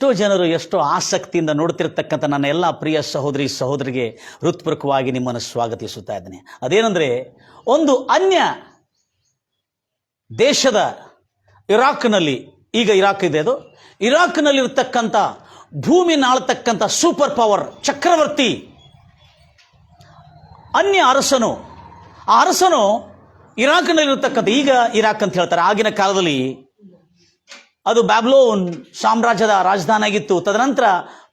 ಎಷ್ಟೋ ಜನರು ಎಷ್ಟೋ ಆಸಕ್ತಿಯಿಂದ ನೋಡ್ತಿರ್ತಕ್ಕಂಥ ನನ್ನ ಎಲ್ಲ ಪ್ರಿಯ ಸಹೋದರಿಗೆ ಹೃತ್ಪೂರ್ವಕವಾಗಿ ನಿಮ್ಮನ್ನು ಸ್ವಾಗತಿಸುತ್ತಾ ಇದ್ದೇನೆ. ಅದೇನೆಂದರೆ, ಒಂದು ಅನ್ಯ ದೇಶದ ಇರಾಕ್ನಲ್ಲಿ, ಈಗ ಇರಾಕ್ ಇದೆ, ಅದು ಇರಾಕ್ನಲ್ಲಿರ್ತಕ್ಕಂಥ ಭೂಮಿನ ಆಳ್ತಕ್ಕಂಥ ಸೂಪರ್ ಪವರ್ ಚಕ್ರವರ್ತಿ ಅನ್ಯ ಅರಸನು. ಆ ಅರಸನು ಇರಾಕ್ನಲ್ಲಿರ್ತಕ್ಕಂಥ, ಈಗ ಇರಾಕ್ ಅಂತ ಹೇಳ್ತಾರೆ, ಆಗಿನ ಕಾಲದಲ್ಲಿ ಅದು ಬ್ಯಾಬ್ಲೋನ್ ಸಾಮ್ರಾಜ್ಯದ ರಾಜಧಾನಿ ಆಗಿತ್ತು. ತದನಂತರ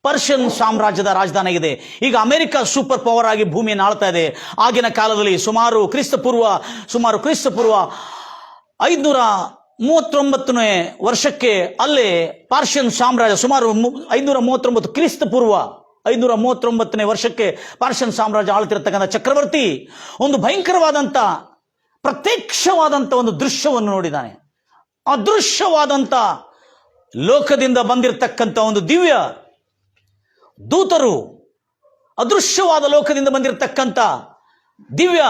ಪರ್ಷಿಯನ್ ಸಾಮ್ರಾಜ್ಯದ ರಾಜಧಾನಿ ಆಗಿದೆ. ಈಗ ಅಮೆರಿಕ ಸೂಪರ್ ಪವರ್ ಆಗಿ ಭೂಮಿಯನ್ನು ಆಳ್ತಾ ಇದೆ. ಆಗಿನ ಕಾಲದಲ್ಲಿ ಸುಮಾರು ಕ್ರಿಸ್ತಪೂರ್ವ 539ನೇ ವರ್ಷಕ್ಕೆ ಅಲ್ಲೇ ಪಾರ್ಷಿಯನ್ ಸಾಮ್ರಾಜ್ಯ, ಸುಮಾರು 539 ಕ್ರಿಸ್ತಪೂರ್ವ 539ನೇ ವರ್ಷಕ್ಕೆ ಪಾರ್ಷಿಯನ್ ಸಾಮ್ರಾಜ್ಯ ಆಳ್ತಿರತಕ್ಕಂಥ ಚಕ್ರವರ್ತಿ ಒಂದು ಭಯಂಕರವಾದಂಥ ಪ್ರತ್ಯಕ್ಷವಾದಂಥ ಒಂದು ದೃಶ್ಯವನ್ನು ನೋಡಿದ್ದಾನೆ. ಅದೃಶ್ಯವಾದಂಥ ಲೋಕದಿಂದ ಬಂದಿರತಕ್ಕಂಥ ಒಂದು ದಿವ್ಯ ದೂತರು, ಅದೃಶ್ಯವಾದ ಲೋಕದಿಂದ ಬಂದಿರತಕ್ಕಂಥ ದಿವ್ಯ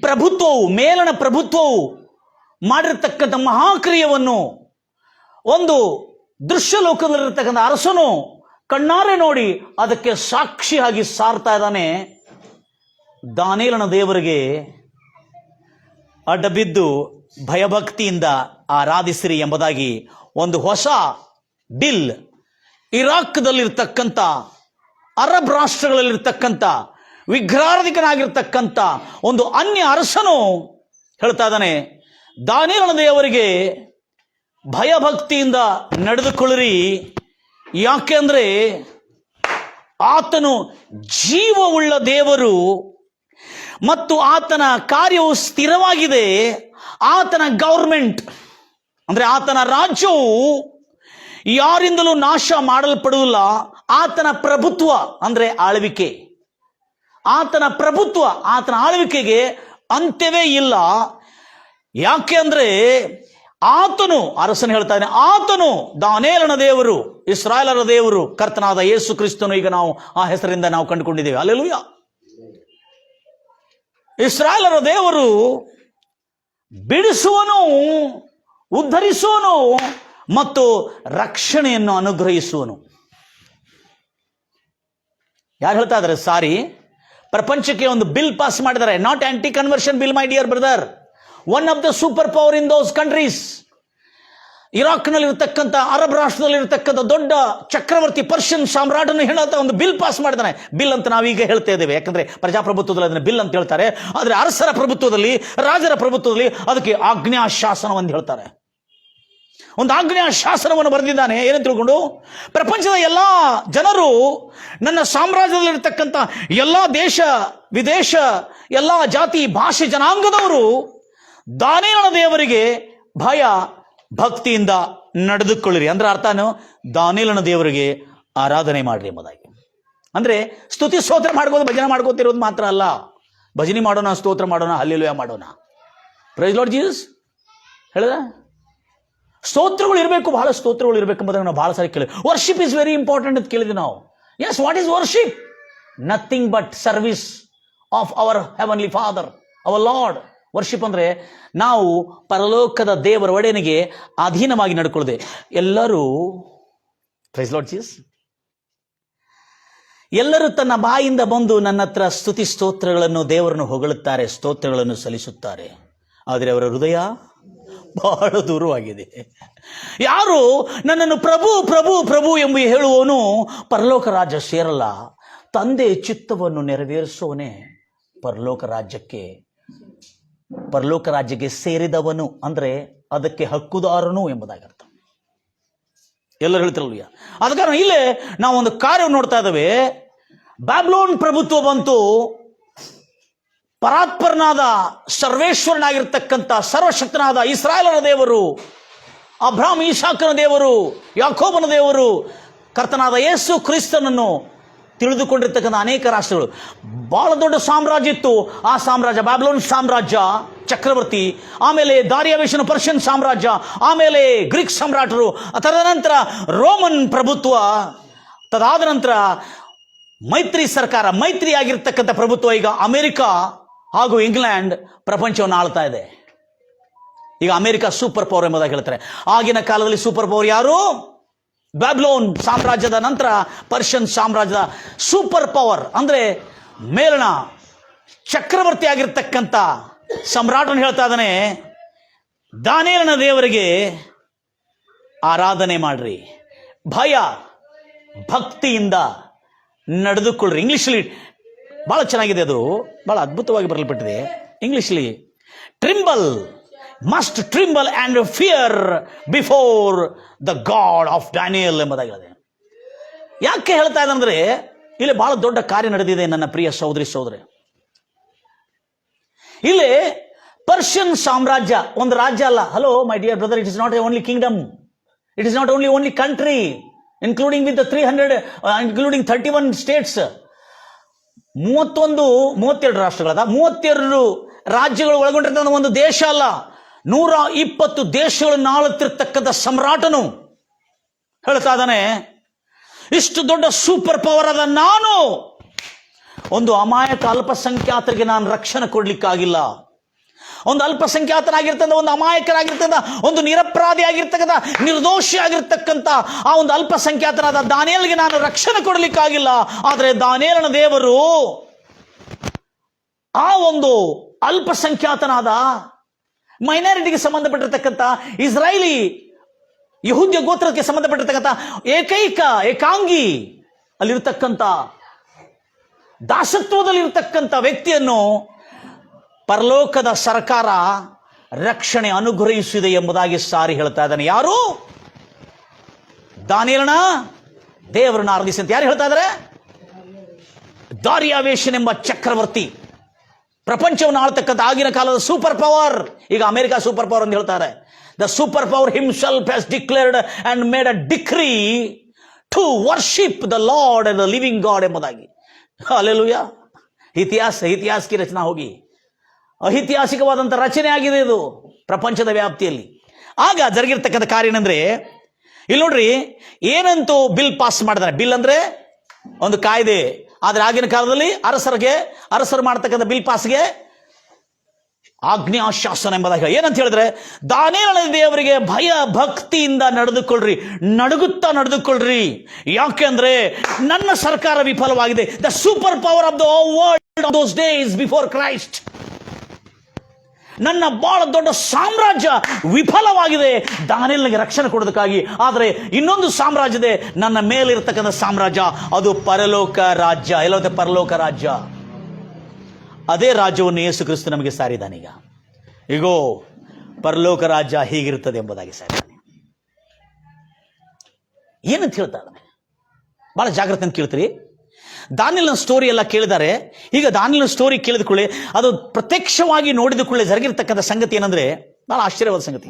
ಪ್ರಭುತ್ವವು, ಮೇಲನ ಪ್ರಭುತ್ವವು ಮಾಡಿರ್ತಕ್ಕಂಥ ಮಹಾಕ್ರಿಯವನ್ನು ಒಂದು ದೃಶ್ಯ ಲೋಕದಲ್ಲಿರ್ತಕ್ಕಂಥ ಅರಸನು ಕಣ್ಣಾರೆ ನೋಡಿ ಅದಕ್ಕೆ ಸಾಕ್ಷಿಯಾಗಿ ಸಾರ್ತಾ ಇದ್ದಾನೆ. ದಾನಿಯೇಲನ ದೇವರಿಗೆ ಅಡ್ಡಬಿದ್ದು ಭಯಭಕ್ತಿಯಿಂದ ಆರಾಧಿಸಿರಿ ಎಂಬುದಾಗಿ ಒಂದು ಹೊಸ ಬಿಲ್ ಇರಾಕ್ದಲ್ಲಿರ್ತಕ್ಕಂಥ, ಅರಬ್ ರಾಷ್ಟ್ರಗಳಲ್ಲಿರ್ತಕ್ಕಂಥ ವಿಗ್ರಹಾರಾಧಿಕನಾಗಿರ್ತಕ್ಕಂಥ ಒಂದು ಅನ್ಯ ಅರಸನು ಹೇಳ್ತಾ ಇದ್ದಾನೆ, ದಾನಿಯೇಲನ ದೇವರಿಗೆ ಭಯಭಕ್ತಿಯಿಂದ ನಡೆದುಕೊಳ್ಳಿರಿ. ಯಾಕೆಂದ್ರೆ ಆತನು ಜೀವವುಳ್ಳ ದೇವರು ಮತ್ತು ಆತನ ಕಾರ್ಯವು ಸ್ಥಿರವಾಗಿದೆ. ಆತನ ಗೌರ್ಮೆಂಟ್ ಅಂದ್ರೆ ಆತನ ರಾಜ್ಯವು ಯಾರಿಂದಲೂ ನಾಶ ಮಾಡಲ್ಪಡುವುದಿಲ್ಲ. ಆತನ ಪ್ರಭುತ್ವ ಅಂದ್ರೆ ಆಳ್ವಿಕೆ, ಆತನ ಪ್ರಭುತ್ವ, ಆತನ ಆಳ್ವಿಕೆಗೆ ಅಂತ್ಯವೇ ಇಲ್ಲ. ಯಾಕೆ ಅಂದ್ರೆ ಆತನು, ಅರಸನು ಹೇಳ್ತಾನೆ, ಆತನು ದಾನಿಯೇಲನ ದೇವರು, ಇಸ್ರಾಯೇಲರ ದೇವರು, ಕರ್ತನಾದ ಯೇಸು ಕ್ರಿಸ್ತನು. ಈಗ ನಾವು ಆ ಹೆಸರಿಂದ ನಾವು ಕಂಡುಕೊಂಡಿದ್ದೇವೆ. ಹಲ್ಲೆಲೂಯಾ. ಇಸ್ರಾಯೇಲರ ದೇವರು ಬಿಡಿಸುವನು, ಉದ್ಧರಿಸುವನು ಮತ್ತು ರಕ್ಷಣೆಯನ್ನು ಅನುಗ್ರಹಿಸುವನು. ಯಾರು ಹೇಳ್ತಾ ಇದ್ದಾರೆ? ಸಾರಿ, ಪ್ರಪಂಚಕ್ಕೆ ಒಂದು ಬಿಲ್ ಪಾಸ್ ಮಾಡಿದ್ದಾರೆ. Not anti conversion bill, my dear brother. One of the super power in those countries. ಇರಾಕ್ನಲ್ಲಿರ್ತಕ್ಕಂಥ, ಅರಬ್ ರಾಷ್ಟ್ರದಲ್ಲಿರ್ತಕ್ಕಂಥ ದೊಡ್ಡ ಚಕ್ರವರ್ತಿ ಪರ್ಷಿಯನ್ ಸಾಮ್ರಾಟನು ಹೇಳುತ್ತಾ ಒಂದು ಬಿಲ್ ಪಾಸ್ ಮಾಡಿದ್ದಾನೆ. ಬಿಲ್ ಅಂತ ನಾವೀಗ ಹೇಳ್ತಾ ಇದ್ದೇವೆ, ಯಾಕಂದ್ರೆ ಪ್ರಜಾಪ್ರಭುತ್ವದಲ್ಲಿ ಅದನ್ನ ಬಿಲ್ ಅಂತ ಹೇಳ್ತಾರೆ. ಆದರೆ ಅರಸರ ಪ್ರಭುತ್ವದಲ್ಲಿ, ರಾಜರ ಪ್ರಭುತ್ವದಲ್ಲಿ ಅದಕ್ಕೆ ಆಜ್ಞಾ ಶಾಸನವನ್ನು ಹೇಳ್ತಾರೆ. ಒಂದು ಆಜ್ಞಾ ಶಾಸನವನ್ನು ಬರೆದಿದ್ದಾನೆ. ಏನಂತ ತಿಳ್ಕೊಂಡು, ಪ್ರಪಂಚದ ಎಲ್ಲಾ ಜನರು, ನನ್ನ ಸಾಮ್ರಾಜ್ಯದಲ್ಲಿರ್ತಕ್ಕಂಥ ಎಲ್ಲಾ ದೇಶ ವಿದೇಶ, ಎಲ್ಲಾ ಜಾತಿ ಭಾಷೆ ಜನಾಂಗದವರು ದಾನಿಯೇಲನ ದೇವರಿಗೆ ಭಯ ಭಕ್ತಿಯಿಂದ ನಡೆದುಕೊಳ್ಳಿರಿ. ಅಂದ್ರೆ ಅರ್ಥನು, ದಾನಿಯೇಲನ ದೇವರಿಗೆ ಆರಾಧನೆ ಮಾಡ್ರಿ ಎಂಬುದಾಗಿ. ಅಂದ್ರೆ ಸ್ತುತಿ ಸ್ತೋತ್ರ ಮಾಡ್ಬೋದು, ಭಜನೆ ಮಾಡ್ಕೋತಿರೋದು ಮಾತ್ರ ಅಲ್ಲ. ಭಜನೆ ಮಾಡೋಣ, ಸ್ತೋತ್ರ ಮಾಡೋಣ, ಹಲ್ಲೆಲೂಯಾ ಮಾಡೋಣ. ಪ್ರೈಸ್ ಲಾರ್ಡ್ ಜೀಸಸ್ ಹೇಳಿದ ಸ್ತೋತ್ರಗಳು ಇರಬೇಕು, ಬಹಳ ಸ್ತೋತ್ರಗಳು ಇರಬೇಕು ಎಂಬುದನ್ನು ನಾವು ಬಹಳ ಸಾರಿ ಕೇಳಿದ್ವಿ. ವರ್ಷಿಪ್ ಇಸ್ ವೆರಿ ಇಂಪಾರ್ಟೆಂಟ್ ಅಂತ ಕೇಳಿದ್ವಿ ನಾವು. Yes, what is worship? Nothing but service of our heavenly father, our lord. Worship ಅಂದ್ರೆ ನಾವು ಪರಲೋಕದ ದೇವರ ಒಡೆಯನಿಗೆ ಅಧೀನವಾಗಿ ನಡ್ಕೊಳ್ಳದೆ. ಎಲ್ಲರೂ, ಪ್ರೈಸ್ ಲಾರ್ಡ್ ಜೀಸಸ್, ಎಲ್ಲರೂ ತನ್ನ ಬಾಯಿಂದ ಬಂದು ನನ್ನ ಹತ್ರ ಸ್ತುತಿ ಸ್ತೋತ್ರಗಳನ್ನು, ದೇವರನ್ನು ಹೊಗಳುತ್ತಾರೆ, ಸ್ತೋತ್ರಗಳನ್ನು ಸಲ್ಲಿಸುತ್ತಾರೆ. ಆದರೆ ಅವರ ಹೃದಯ ಬಹಳ ದೂರವಾಗಿದೆ. ಯಾರು ನನ್ನನ್ನು ಪ್ರಭು ಪ್ರಭು ಪ್ರಭು ಎಂಬ ಹೇಳುವವನು ಪರಲೋಕ ರಾಜ್ಯ ಸೇರಲ್ಲ. ತಂದೆ ಚಿತ್ತವನ್ನು ನೆರವೇರಿಸುವವನೇ ಪರಲೋಕ ರಾಜ್ಯಕ್ಕೆ ಸೇರಿದವನು, ಅಂದ್ರೆ ಅದಕ್ಕೆ ಹಕ್ಕುದಾರನು ಎಂಬುದಾಗಿ ಅರ್ಥ. ಎಲ್ಲರೂ ಹೇಳ್ತಿರಲ್ವ? ಆದ ಕಾರಣ ಇಲ್ಲೇ ನಾವು ಒಂದು ಕಾರ್ಯವನ್ನು ನೋಡ್ತಾ ಇದ್ದೇವೆ. ಬ್ಯಾಬ್ಲೋನ್ ಪ್ರಭುತ್ವ ಬಂತು. ಪರಾತ್ಪರನಾದ ಸರ್ವೇಶ್ವರನಾಗಿರ್ತಕ್ಕಂಥ ಸರ್ವಶಕ್ತನಾದ ಇಸ್ರಾಯೇಲರ ದೇವರು, ಅಬ್ರಾಮ್ ಇಸಾಕನ ದೇವರು, ಯಾಕೋಬನ ದೇವರು, ಕರ್ತನಾದ ಯೇಸು ಕ್ರಿಸ್ತನನ್ನು ತಿಳಿದುಕೊಂಡಿರ್ತಕ್ಕಂಥ ಅನೇಕ ರಾಷ್ಟ್ರಗಳು. ಬಹಳ ದೊಡ್ಡ ಸಾಮ್ರಾಜ್ಯ ಇತ್ತು. ಆ ಸಾಮ್ರಾಜ್ಯ ಬ್ಯಾಬ್ಲೋನ್ ಸಾಮ್ರಾಜ್ಯ ಚಕ್ರವರ್ತಿ, ಆಮೇಲೆ ದಾರಿಯಾವೇಶನ ಪರ್ಷಿಯನ್ ಸಾಮ್ರಾಜ್ಯ, ಆಮೇಲೆ ಗ್ರೀಕ್ ಸಾಮ್ರಾಟರು, ತದನಂತರ ರೋಮನ್ ಪ್ರಭುತ್ವ, ತದಾದ ನಂತರ ಮೈತ್ರಿ ಸರ್ಕಾರ, ಮೈತ್ರಿ ಆಗಿರ್ತಕ್ಕಂಥ ಪ್ರಭುತ್ವ. ಈಗ ಅಮೆರಿಕ ಹಾಗೂ ಇಂಗ್ಲೆಂಡ್ ಪ್ರಪಂಚವನ್ನು ಆಳ್ತಾ ಇದೆ. ಈಗ ಅಮೆರಿಕ ಸೂಪರ್ ಪವರ್ ಎಂಬುದಾಗಿ ಹೇಳ್ತಾರೆ. ಆಗಿನ ಕಾಲದಲ್ಲಿ ಸೂಪರ್ ಪವರ್ ಯಾರು? ಬ್ಯಾಬಿಲೋನ್ ಸಾಮ್ರಾಜ್ಯದ ನಂತರ ಪರ್ಷಿಯನ್ ಸಾಮ್ರಾಜ್ಯದ ಸೂಪರ್ ಪವರ್ ಅಂದ್ರೆ ಮೇಲಣ ಚಕ್ರವರ್ತಿ ಆಗಿರ್ತಕ್ಕಂಥ ಸಮ್ರಾಟನು ಹೇಳ್ತಾ ಇದ್ದಾನೆ, ದಾನಿಯೇಲನ ದೇವರಿಗೆ ಆರಾಧನೆ ಮಾಡ್ರಿ, ಭಯ ಭಕ್ತಿಯಿಂದ ನಡೆದುಕೊಳ್ಳ್ರಿ. ಇಂಗ್ಲಿಷಲ್ಲಿ ಬಹಳ ಚೆನ್ನಾಗಿದೆ, ಅದು ಬಹಳ ಅದ್ಭುತವಾಗಿ ಬರಲ್ಪಟ್ಟಿದೆ ಇಂಗ್ಲಿಷ್ಲಿ. Tremble, must tremble and fear before the God of Daniel ಎಂಬುದಾಗಿದೆ. ಯಾಕೆ ಹೇಳ್ತಾ ಇದ್ದಂದ್ರೆ ಇಲ್ಲಿ ಬಹಳ ದೊಡ್ಡ ಕಾರ್ಯ ನಡೆದಿದೆ ನನ್ನ ಪ್ರಿಯ ಸಹೋದರಿ ಸಹೋದರಿ. ಇಲ್ಲಿ ಪರ್ಷಿಯನ್ ಸಾಮ್ರಾಜ್ಯ ಒಂದು ರಾಜ್ಯ ಅಲ್ಲ. Hello my dear brother, it is not A only Kingdom, it is not only country, including with 31 States. 32 ರಾಷ್ಟ್ರಗಳದ 32 ರಾಜ್ಯಗಳು ಒಳಗೊಂಡಿರ್ತಕ್ಕಂಥ ಒಂದು ದೇಶ ಅಲ್ಲ, 120 ದೇಶಗಳನ್ನು ಆಳುತ್ತಿರ್ತಕ್ಕಂಥ ಸಮ್ರಾಟನು ಹೇಳ್ತಾ ಇದ್ದಾನೆ, ಇಷ್ಟು ದೊಡ್ಡ ಸೂಪರ್ ಪವರ್ ಆದ ನಾನು ಒಂದು ಅಮಾಯಕ ಅಲ್ಪಸಂಖ್ಯಾತರಿಗೆ ನಾನು ರಕ್ಷಣೆ ಕೊಡ್ಲಿಕ್ಕಾಗಿಲ್ಲ. ಒಂದು ಅಲ್ಪಸಂಖ್ಯಾತನಾಗಿರ್ತಕ್ಕಂಥ, ಒಂದು ಅಮಾಯಕರಾಗಿರ್ತಕ್ಕಂಥ, ಒಂದು ನಿರಪರಾಧಿ ಆಗಿರ್ತಕ್ಕಂಥ, ನಿರ್ದೋಷಿ ಆಗಿರ್ತಕ್ಕಂಥ ಆ ಒಂದು ಅಲ್ಪಸಂಖ್ಯಾತನಾದ ದಾನಿಯೇಲನಿಗೆ ನಾನು ರಕ್ಷಣೆ ಕೊಡಲಿಕ್ಕಾಗಿಲ್ಲ. ಆದರೆ ದಾನಿಯೇಲನ ದೇವರು ಆ ಒಂದು ಅಲ್ಪಸಂಖ್ಯಾತನಾದ ಮೈನಾರಿಟಿಗೆ ಸಂಬಂಧಪಟ್ಟಿರ್ತಕ್ಕಂಥ ಇಸ್ರಾಯೇಲಿ ಯಹೂದ್ಯ ಗೋತ್ರಕ್ಕೆ ಸಂಬಂಧಪಟ್ಟಿರ್ತಕ್ಕಂಥ ಏಕಾಂಗಿ ಅಲ್ಲಿರ್ತಕ್ಕಂಥ ದಾಸತ್ವದಲ್ಲಿರ್ತಕ್ಕಂಥ ವ್ಯಕ್ತಿಯನ್ನು ಪರಲೋಕದ ಸರ್ಕಾರ ರಕ್ಷಣೆ ಅನುಗ್ರಹಿಸಿದೆ ಎಂಬುದಾಗಿ ಸಾರಿ ಹೇಳ್ತಾ ಇದ್ದಾನೆ. ಯಾರು? ದಾನಿಯೇಲನ ದೇವರನ್ನು ಆರಾಧಿಸಿ ಅಂತ ಯಾರು ಹೇಳ್ತಾ ಇದ್ದಾರೆ? ದಾರಿಯಾವೇಶನೆಂಬ ಚಕ್ರವರ್ತಿ, ಪ್ರಪಂಚವನ್ನು ಆಳ್ತಕ್ಕಂಥ ಆಗಿನ ಕಾಲದ ಸೂಪರ್ ಪವರ್. ಈಗ ಅಮೆರಿಕ ಸೂಪರ್ ಪವರ್ ಅಂತ ಹೇಳ್ತಾರೆ. The super power himself has declared and made a decree to worship the lord and the living God ಎಂಬುದಾಗಿ. ಹಲ್ಲೆಲೂಯಾ. ಇತಿಹಾಸಕ್ಕೆ ರಚನಾ ಹೋಗಿ ಐತಿಹಾಸಿಕವಾದಂಥ ರಚನೆ ಆಗಿದೆ ಇದು ಪ್ರಪಂಚದ ವ್ಯಾಪ್ತಿಯಲ್ಲಿ. ಆಗ ಜರುಗಿರ್ತಕ್ಕಂಥ ಕಾರ್ಯ ಏನಂದ್ರೆ, ಇಲ್ಲಿ ನೋಡ್ರಿ, ಏನಂತೂ ಬಿಲ್ ಪಾಸ್ ಮಾಡಿದಾರೆ. ಬಿಲ್ ಅಂದ್ರೆ ಒಂದು ಕಾಯ್ದೆ. ಆದ್ರೆ ಆಗಿನ ಕಾಲದಲ್ಲಿ ಅರಸರು ಮಾಡ್ತಕ್ಕಂಥ ಬಿಲ್ ಪಾಸ್ಗೆ ಆಜ್ಞಾಶಾಸನ ಎಂಬುದಾಗಿ ಏನಂತ ಹೇಳಿದ್ರೆ, ದಾನಿಯೇಲನ ದೇವರಿಗೆ ಭಯ ಭಕ್ತಿಯಿಂದ ನಡೆದುಕೊಳ್ಳ್ರಿ, ನಡುಗುತ್ತಾ ನಡೆದುಕೊಳ್ಳ್ರಿ. ಯಾಕೆಂದ್ರೆ ನನ್ನ ಸರ್ಕಾರ ವಿಫಲವಾಗಿದೆ. The super power of the world of those days before Christ, ನನ್ನ ಬಹಳ ದೊಡ್ಡ ಸಾಮ್ರಾಜ್ಯ ವಿಫಲವಾಗಿದೆ ದಾನಿಯೇಲನಿಗೆ ರಕ್ಷಣೆ ಕೊಡೋದಕ್ಕಾಗಿ. ಆದರೆ ಇನ್ನೊಂದು ಸಾಮ್ರಾಜ್ಯ ಇದೆ, ನನ್ನ ಮೇಲಿರ್ತಕ್ಕಂಥ ಸಾಮ್ರಾಜ್ಯ, ಅದು ಪರಲೋಕ ರಾಜ್ಯ. ಎಲ್ಲೋದೆ ಪರಲೋಕ ರಾಜ್ಯ. ಅದೇ ರಾಜ್ಯವನ್ನು ಯೇಸು ಕ್ರಿಸ್ತ ನಮಗೆ ಸಾರಿದ್ದಾನೆ. ಈಗೋ ಪರಲೋಕ ರಾಜ್ಯ ಹೀಗಿರುತ್ತದೆ ಎಂಬುದಾಗಿ ಸಾರಿದ್ದಾನೆ. ಏನಂತ ಹೇಳ್ತಾ ಇದ್ದಾನೆ? ಬಹಳ ಜಾಗ್ರತೆ ಅಂತ ಕೇಳ್ತೀರಿ. ದಾನಿಯೇಲನ ಸ್ಟೋರಿ ಎಲ್ಲ ಕೇಳಿದ್ದಾರೆ. ಈಗ ದಾನಿಯೇಲನ ಸ್ಟೋರಿ ಕೇಳಿದುಕೊಳ್ಳಿ, ಅದು ಪ್ರತ್ಯಕ್ಷವಾಗಿ ನೋಡಿದುಕೊಳ್ಳಿ ಜರುಗಿರ್ತಕ್ಕಂಥ ಸಂಗತಿ ಏನಂದ್ರೆ ಬಹಳ ಆಶ್ಚರ್ಯವಾದ ಸಂಗತಿ.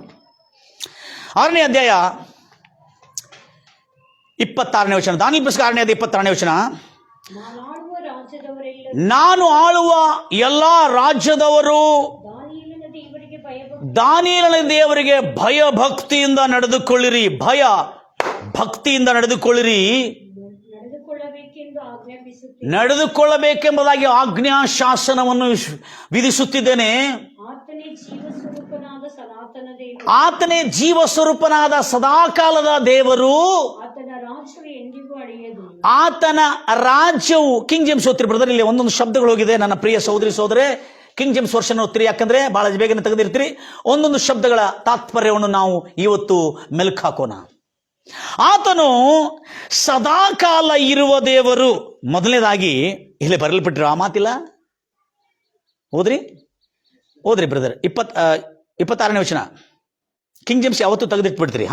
6ನೇ ಅಧ್ಯಾಯ 26ನೇ ವಚನ, ದಾನಿಯೇಲ ಪುಸ್ತಕ 6ನೇ ಅಧ್ಯಾಯ 26ನೇ ವಚನ. ನಾನು ಆಳುವ ಎಲ್ಲಾ ರಾಜ್ಯದವರು ದಾನಿಯೇಲನ ದೇವರಿಗೆ ಭಯ ಭಕ್ತಿಯಿಂದ ನಡೆದುಕೊಳ್ಳಿರಿ, ಭಯ ಭಕ್ತಿಯಿಂದ ನಡೆದುಕೊಳ್ಳಿರಿ, ನಡೆದುಕೊಳ್ಳಬೇಕೆಂಬುದಾಗಿ ಆಜ್ಞಾಶಾಸನವನ್ನು ವಿಧಿಸುತ್ತಿದ್ದೇನೆ. ಆತನೇ ಜೀವ ಸ್ವರೂಪನಾದ ಸದಾಕಾಲದ ದೇವರು, ಆತನ ರಾಜ್ಯವು. ಕಿಂಗ್ ಜೇಮ್ಸ್ ಓದ್ತಿರಿ ಬ್ರದರ್, ಇಲ್ಲಿ ಒಂದೊಂದು ಶಬ್ದಗಳು ಹೋಗಿದೆ ನನ್ನ ಪ್ರಿಯ ಸಹೋದರಿ ಸಹೋದರೇ. ಕಿಂಗ್ ಜೇಮ್ಸ್ ವರ್ಷನ್ ಓದ್ತಿರಿ, ಯಾಕಂದ್ರೆ ಬಹಳ ಬೇಗನೆ ತೆಗೆದಿರ್ತೀರಿ. ಒಂದೊಂದು ಶಬ್ದಗಳ ತಾತ್ಪರ್ಯವನ್ನು ನಾವು ಇವತ್ತು ಮೆಲುಕು ಹಾಕೋಣ. ಆತನು ಸದಾಕಾಲ ಇರುವ ದೇವರು. ಮೊದಲನೇದಾಗಿ ಇಲ್ಲಿ ಬರಲ್ಪಟ್ಟಿರೋ ಆ ಮಾತಿಲ್ಲ, ಓದ್ರಿ ಬ್ರದರ್. 26ನೇ ವಚನ ಕಿಂಗ್ ಜೇಮ್ಸ್ ಯಾವತ್ತೂ ತೆಗೆದಿಟ್ಬಿಡ್ತೀರಿ.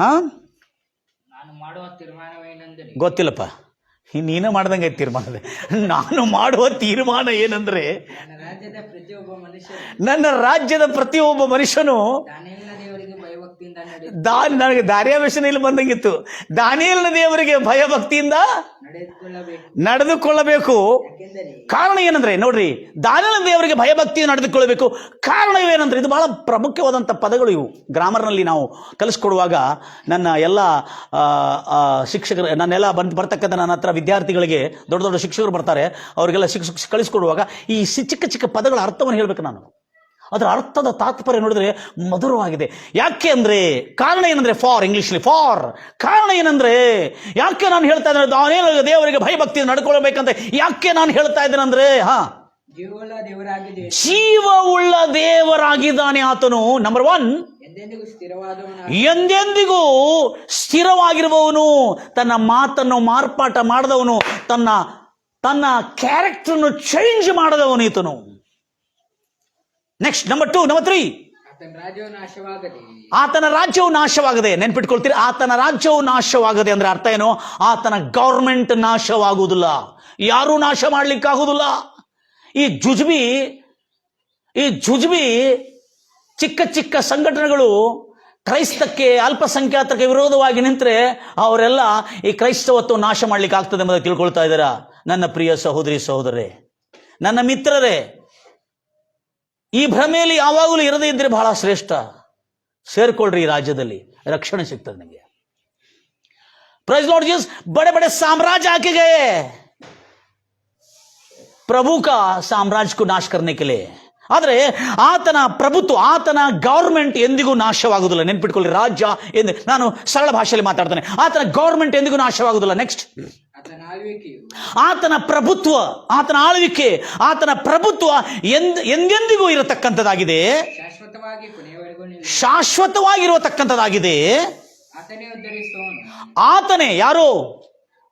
ಗೊತ್ತಿಲ್ಲಪ್ಪ, ನೀನೇ ಮಾಡ್ದಂಗೆ ತೀರ್ಮಾನ. ನಾನು ಮಾಡುವ ತೀರ್ಮಾನ ಏನಂದ್ರೆ, ನನ್ನ ರಾಜ್ಯದ ಪ್ರತಿಯೊಬ್ಬ ಮನುಷ್ಯನು ನನಗೆ ದಾರಿಯಾವೇಶನ ಇಲ್ಲಿ ಬಂದಂಗಿತ್ತು. ದಾನಿಯೇಲನ ದೇವರಿಗೆ ಭಯ ಭಕ್ತಿಯಿಂದ ನಡೆದುಕೊಳ್ಳಬೇಕು. ಕಾರಣ ಏನಂದ್ರೆ ನೋಡ್ರಿ, ದಾನಿಯೇಲನ ದೇವರಿಗೆ ಭಯ ಭಕ್ತಿಯಿಂದ ನಡೆದುಕೊಳ್ಳಬೇಕು. ಕಾರಣ ಇವೇನಂದ್ರೆ, ಇದು ಬಹಳ ಪ್ರಮುಖವಾದಂಥ ಪದಗಳು ಇವು. ಗ್ರಾಮರ್ನಲ್ಲಿ ನಾವು ಕಲಿಸ್ಕೊಡುವಾಗ ನನ್ನ ಎಲ್ಲ ಶಿಕ್ಷಕರು, ನನ್ನೆಲ್ಲ ಬರ್ತಕ್ಕಂಥ ನನ್ನ ಹತ್ರ ವಿದ್ಯಾರ್ಥಿಗಳಿಗೆ ದೊಡ್ಡ ದೊಡ್ಡ ಶಿಕ್ಷಕರು ಬರ್ತಾರೆ, ಅವರಿಗೆಲ್ಲ ಕಲಿಸ್ಕೊಡುವಾಗ ಈ ಚಿಕ್ಕ ಚಿಕ್ಕ ಪದಗಳ ಅರ್ಥವನ್ನು ಹೇಳ್ಬೇಕು ನಾನು. ಅದರ ಅರ್ಥದ ತಾತ್ಪರ್ಯ ನೋಡಿದ್ರೆ ಮಧುರವಾಗಿದೆ. ಯಾಕೆ ಅಂದ್ರೆ ಕಾರಣ ಏನಂದ್ರೆ ಫಾರ್, ಇಂಗ್ಲಿಷ್ಲಿ ಫಾರ್. ಕಾರಣ ಏನಂದ್ರೆ ಯಾಕೆ ನಾನು ಹೇಳ್ತಾ ಇದ್ದೇನೆ ದಾನಿಯೇಲ ದೇವರಿಗೆ ಭಯಭಕ್ತಿ ನಡ್ಕೊಳ್ಬೇಕಂತ ಯಾಕೆ ನಾನು ಹೇಳ್ತಾ ಇದ್ದೇನೆ ಜೀವವುಳ್ಳ ದೇವರಾಗಿದ್ದಾನೆ ಆತನು. ನಂಬರ್ 1, ಎಂದೆಂದಿಗೂ ಸ್ಥಿರವಾಗಿರುವವನು, ತನ್ನ ಮಾತನ್ನು ಮಾರ್ಪಾಟ ಮಾಡದವನು, ತನ್ನ ಕ್ಯಾರೆಕ್ಟರ್ನು ಚೇಂಜ್ ಮಾಡದವನು ಈತನು. ನೆಕ್ಸ್ಟ್ ನಂಬರ್ 2, ನಂಬರ್ 3, ಆತನ ರಾಜ್ಯವು ನಾಶವಾಗದೆ. ನೆನ್ಪಿಟ್ಕೊಳ್ತೀರಿ, ಆತನ ರಾಜ್ಯವು ನಾಶವಾಗದೆ ಅಂದ್ರೆ ಅರ್ಥ ಏನು? ಆತನ ಗೌರ್ಮೆಂಟ್ ನಾಶವಾಗುವುದಿಲ್ಲ, ಯಾರೂ ನಾಶ ಮಾಡ್ಲಿಕ್ಕಾಗುವುದಿಲ್ಲ. ಈ ಜುಜ್ಬಿ ಚಿಕ್ಕ ಚಿಕ್ಕ ಸಂಘಟನೆಗಳು ಕ್ರೈಸ್ತಕ್ಕೆ, ಅಲ್ಪಸಂಖ್ಯಾತಕ್ಕೆ ವಿರೋಧವಾಗಿ ನಿಂತರೆ ಅವರೆಲ್ಲ ಈ ಕ್ರೈಸ್ತವತ್ವ ನಾಶ ಮಾಡ್ಲಿಕ್ಕೆ ಆಗ್ತದೆ ಎಂಬುದನ್ನು ತಿಳ್ಕೊಳ್ತಾ ಇದ್ದೀರಾ? ನನ್ನ ಪ್ರಿಯ ಸಹೋದರಿ ಸಹೋದರರೇ, ನನ್ನ ಮಿತ್ರರೇ, ಈ ಭ್ರಮೆಯಲ್ಲಿ ಯಾವಾಗಲೂ ಇರದೇ ಇದ್ರೆ ಬಹಳ ಶ್ರೇಷ್ಠ. ಸೇರ್ಕೊಳ್ರಿ, ಈ ರಾಜ್ಯದಲ್ಲಿ ರಕ್ಷಣೆ ಸಿಗ್ತದೆ ನಿಮಗೆ. Praise Lord Jesus. बड़े बड़े साम्राज्य आके गए प्रभु का साम्राज्य को नाश करने के लिए. ಆದರೆ ಆತನ ಪ್ರಭುತ್ವ, ಆತನ ಗೌರ್ಮೆಂಟ್ ಎಂದಿಗೂ ನಾಶವಾಗುವುದಿಲ್ಲ. ನೆನ್ಪಿಟ್ಕೊಳ್ಳಿ, ರಾಜ್ಯ ಎಂದು ನಾನು ಸರಳ ಭಾಷೆಯಲ್ಲಿ ಮಾತಾಡ್ತೇನೆ. ಆತನ ಗೌರ್ಮೆಂಟ್ ಎಂದಿಗೂ ನಾಶವಾಗುವುದಿಲ್ಲ. ನೆಕ್ಸ್ಟ್, ಆತನ ಪ್ರಭುತ್ವ, ಆತನ ಆಳ್ವಿಕೆ, ಆತನ ಪ್ರಭುತ್ವ ಎಂದೆಂದಿಗೂ ಇರತಕ್ಕಂಥದ್ದಾಗಿದೆ, ಶಾಶ್ವತವಾಗಿರತಕ್ಕಂಥದ್ದಾಗಿದೆ. ಆತನೇ ಯಾರು?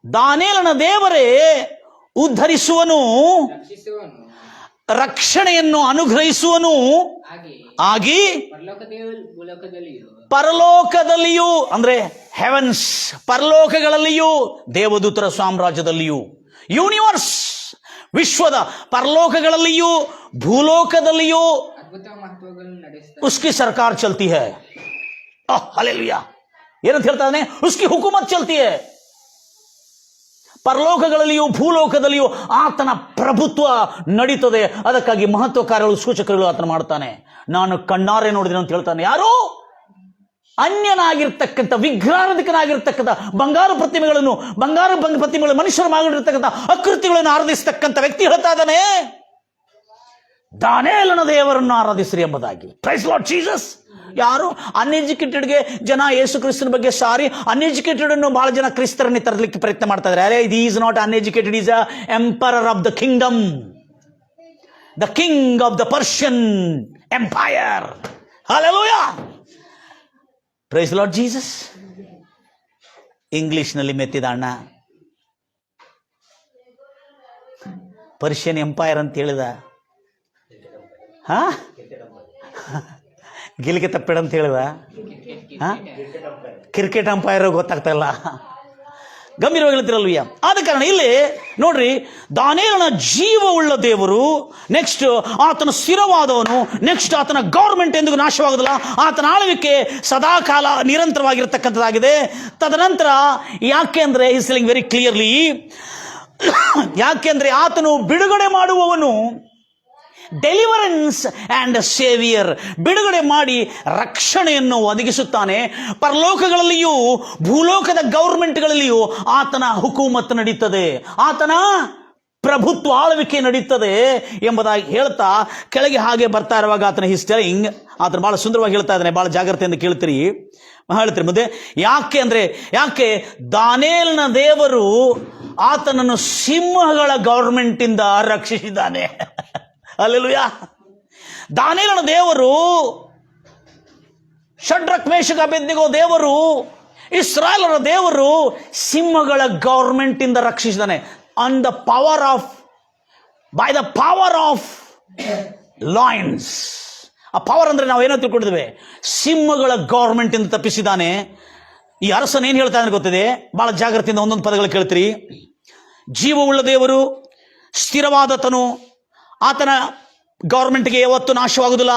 ದಾನಿಯೇಲನ ದೇವರೇ ಉದ್ಧರಿಸುವನು, ರಕ್ಷಣೆಯನ್ನು ಅನುಗ್ರಹಿಸುವನು ಆಗಿ ಪರಲೋಕದಲ್ಲಿಯೂ ಅಂದ್ರೆ ಹೆವೆನ್ಸ್, ಪರಲೋಕಗಳಲ್ಲಿಯೂ, ದೇವದೂತರ ಸಾಮ್ರಾಜ್ಯದಲ್ಲಿಯೂ, ಯೂನಿವರ್ಸ್ ವಿಶ್ವದ ಪರಲೋಕಗಳಲ್ಲಿಯೂ ಭೂಲೋಕದಲ್ಲಿಯೂ उसकी सरकार चलती है. हालेलुया. ಏನಂತ ಹೇಳ್ತಾನೆ? उसकी हुकूमत चलती है. ಪರಲೋಕಗಳಲ್ಲಿಯೂ ಭೂಲೋಕದಲ್ಲಿಯೂ ಆತನ ಪ್ರಭುತ್ವ ನಡೀತದೆ. ಅದಕ್ಕಾಗಿ ಮಹತ್ವ ಕಾರ್ಯಗಳು, ಸೂಚಕಗಳು ಆತನ ಮಾಡ್ತಾನೆ. ನಾನು ಕಣ್ಣಾರೆ ನೋಡಿದ್ರೆ ಅಂತ ಹೇಳ್ತಾನೆ. ಯಾರು? ಅನ್ಯನಾಗಿರ್ತಕ್ಕಂಥ, ವಿಗ್ರಹಾರಾಧಕನಾಗಿರ್ತಕ್ಕಂಥ, ಬಂಗಾರ ಪ್ರತಿಮೆಗಳು ಮನುಷ್ಯರು ಮಾಡಿರ್ತಕ್ಕಂಥ ಅಕೃತ್ಯಗಳನ್ನು ಆರಾಧಿಸ್ತಕ್ಕಂಥ ವ್ಯಕ್ತಿ ಹೇಳ್ತಾ ಇದ್ದಾನೆ, ದಾನಿಯೇಲನ ದೇವರನ್ನು ಆರಾಧಿಸ್ರಿ ಎಂಬುದಾಗಿ. Praise Lord Jesus. ಯಾರು? ಅನ್ಎಜುಕೇಟೆಡ್ಗೆ ಜನ ಯೇಸು ಕ್ರಿಸ್ತನ ಬಗ್ಗೆ ಅನ್ಎಜುಕೇಟೆಡ್ ಅನ್ನು ಬಹಳ ಜನ ಕ್ರಿಸ್ತರನ್ನು ತರಲಿಕ್ಕೆ ಪ್ರಯತ್ನ ಮಾಡ್ತಾ ಇದ್ದಾರೆ. Is not uneducated, is a emperor of the kingdom, the king of the Persian empire. Hallelujah. Praise Lord Jesus. ಇಂಗ್ಲಿಷ್ನಲ್ಲಿ ಮೆತ್ತಿದ ಅಣ್ಣ ಪರ್ಷಿಯನ್ ಎಂಪೈರ್ ಅಂತ ಹೇಳಿದ. ಗಿಲಿಕೆ ತಪ್ಪಿಡ ಅಂತ ಹೇಳಿದ. ಕ್ರಿಕೆಟ್ ಅಂಪೈರ್ ಗೊತ್ತಾಗ್ತಾ ಇಲ್ಲ. ಗಂಭೀರವಾಗಿ ಹೇಳ್ತಿರಲ್ವಯ್ಯ. ಆದ ಕಾರಣ ಇಲ್ಲಿ ನೋಡ್ರಿ, ದಾನಿಯೇಲನ ಜೀವವುಳ್ಳ ದೇವರು, ನೆಕ್ಸ್ಟ್ ಆತನ ಸ್ಥಿರವಾದವನು, ನೆಕ್ಸ್ಟ್ ಆತನ ಗೌರ್ಮೆಂಟ್ ಎಂದಿಗೂ ನಾಶವಾಗುದಿಲ್ಲ, ಆತನ ಆಳ್ವಿಕೆ ಸದಾಕಾಲ ನಿರಂತರವಾಗಿರತಕ್ಕಂಥದ್ದಾಗಿದೆ. ತದನಂತರ ಯಾಕೆ ಅಂದ್ರೆ ಈಸ್ ಟೆಲ್ಲಿಂಗ್ ವೆರಿ ಕ್ಲಿಯರ್ಲಿ, ಯಾಕೆಂದ್ರೆ ಆತನು ಬಿಡುಗಡೆ ಮಾಡುವವನು, ಡೆಲಿವರೆನ್ಸ್ ಆ್ಯಂಡ್ ಸೇವಿಯರ್, ಬಿಡುಗಡೆ ಮಾಡಿ ರಕ್ಷಣೆಯನ್ನು ಒದಗಿಸುತ್ತಾನೆ. ಪರಲೋಕಗಳಲ್ಲಿಯೂ ಭೂಲೋಕದ ಗೌರ್ಮೆಂಟ್ಗಳಲ್ಲಿಯೂ ಆತನ ಹುಕೂಮತ್ ನಡೀತದೆ, ಆತನ ಪ್ರಭುತ್ವ ಆಳ್ವಿಕೆ ನಡೀತದೆ ಎಂಬುದಾಗಿ ಹೇಳ್ತಾ ಕೆಳಗೆ ಹಾಗೆ ಬರ್ತಾ ಇರುವಾಗ ಆತನ ಹಿಸ್ಟರಿಂಗ್ ಆತನ ಬಹಳ ಸುಂದರವಾಗಿ ಹೇಳ್ತಾ ಇದ್ದಾನೆ. ಬಹಳ ಜಾಗ್ರತೆಯಿಂದ ಹೇಳ್ತೀರಿ ಮುಂದೆ. ಯಾಕೆ ದಾನಿಯೇಲನ ದೇವರು ಆತನನ್ನು ಸಿಂಹಗಳ ಗೌರ್ಮೆಂಟ್ ಇಂದ ರಕ್ಷಿಸಿದ್ದಾನೆ. ಹಲ್ಲೆಲೂಯಾ. ದಾನಿಯೇಲನ ದೇವರು, ಶಡ್ರಕ್ ಮೇಷಕ್ ಅಬೇದ್ನೆಗೋ ದೇವರು, ಇಸ್ರಾಯೇಲರ ದೇವರು ಸಿಂಹಗಳ ಗೌರ್ಮೆಂಟ್ ಇಂದ ರಕ್ಷಿಸಿದ್ದಾನೆ. On the power of, by the power of lions. ಆ ಪವರ್ ಅಂದ್ರೆ ನಾವೇನೋ ತಿಳ್ಕೊಂಡಿದ್ದೇವೆ, ಸಿಂಹಗಳ ಗೌರ್ಮೆಂಟ್ ಇಂದ ತಪ್ಪಿಸಿದ್ದಾನೆ. ಈ ಅರಸನ್ ಏನ್ ಹೇಳ್ತಾ ಇದ್ದಾನೆ ಗೊತ್ತಿದೆ? ಬಹಳ ಜಾಗ್ರತೆಯಿಂದ ಒಂದೊಂದು ಪದಗಳು ಕೇಳ್ತೀರಿ. ಜೀವವುಳ್ಳ ದೇವರು, ಸ್ಥಿರವಾದತನು, ಆತನ ಗೌರ್ಮೆಂಟ್ಗೆ ಯಾವತ್ತೂ ನಾಶವಾಗುವುದಿಲ್ಲ.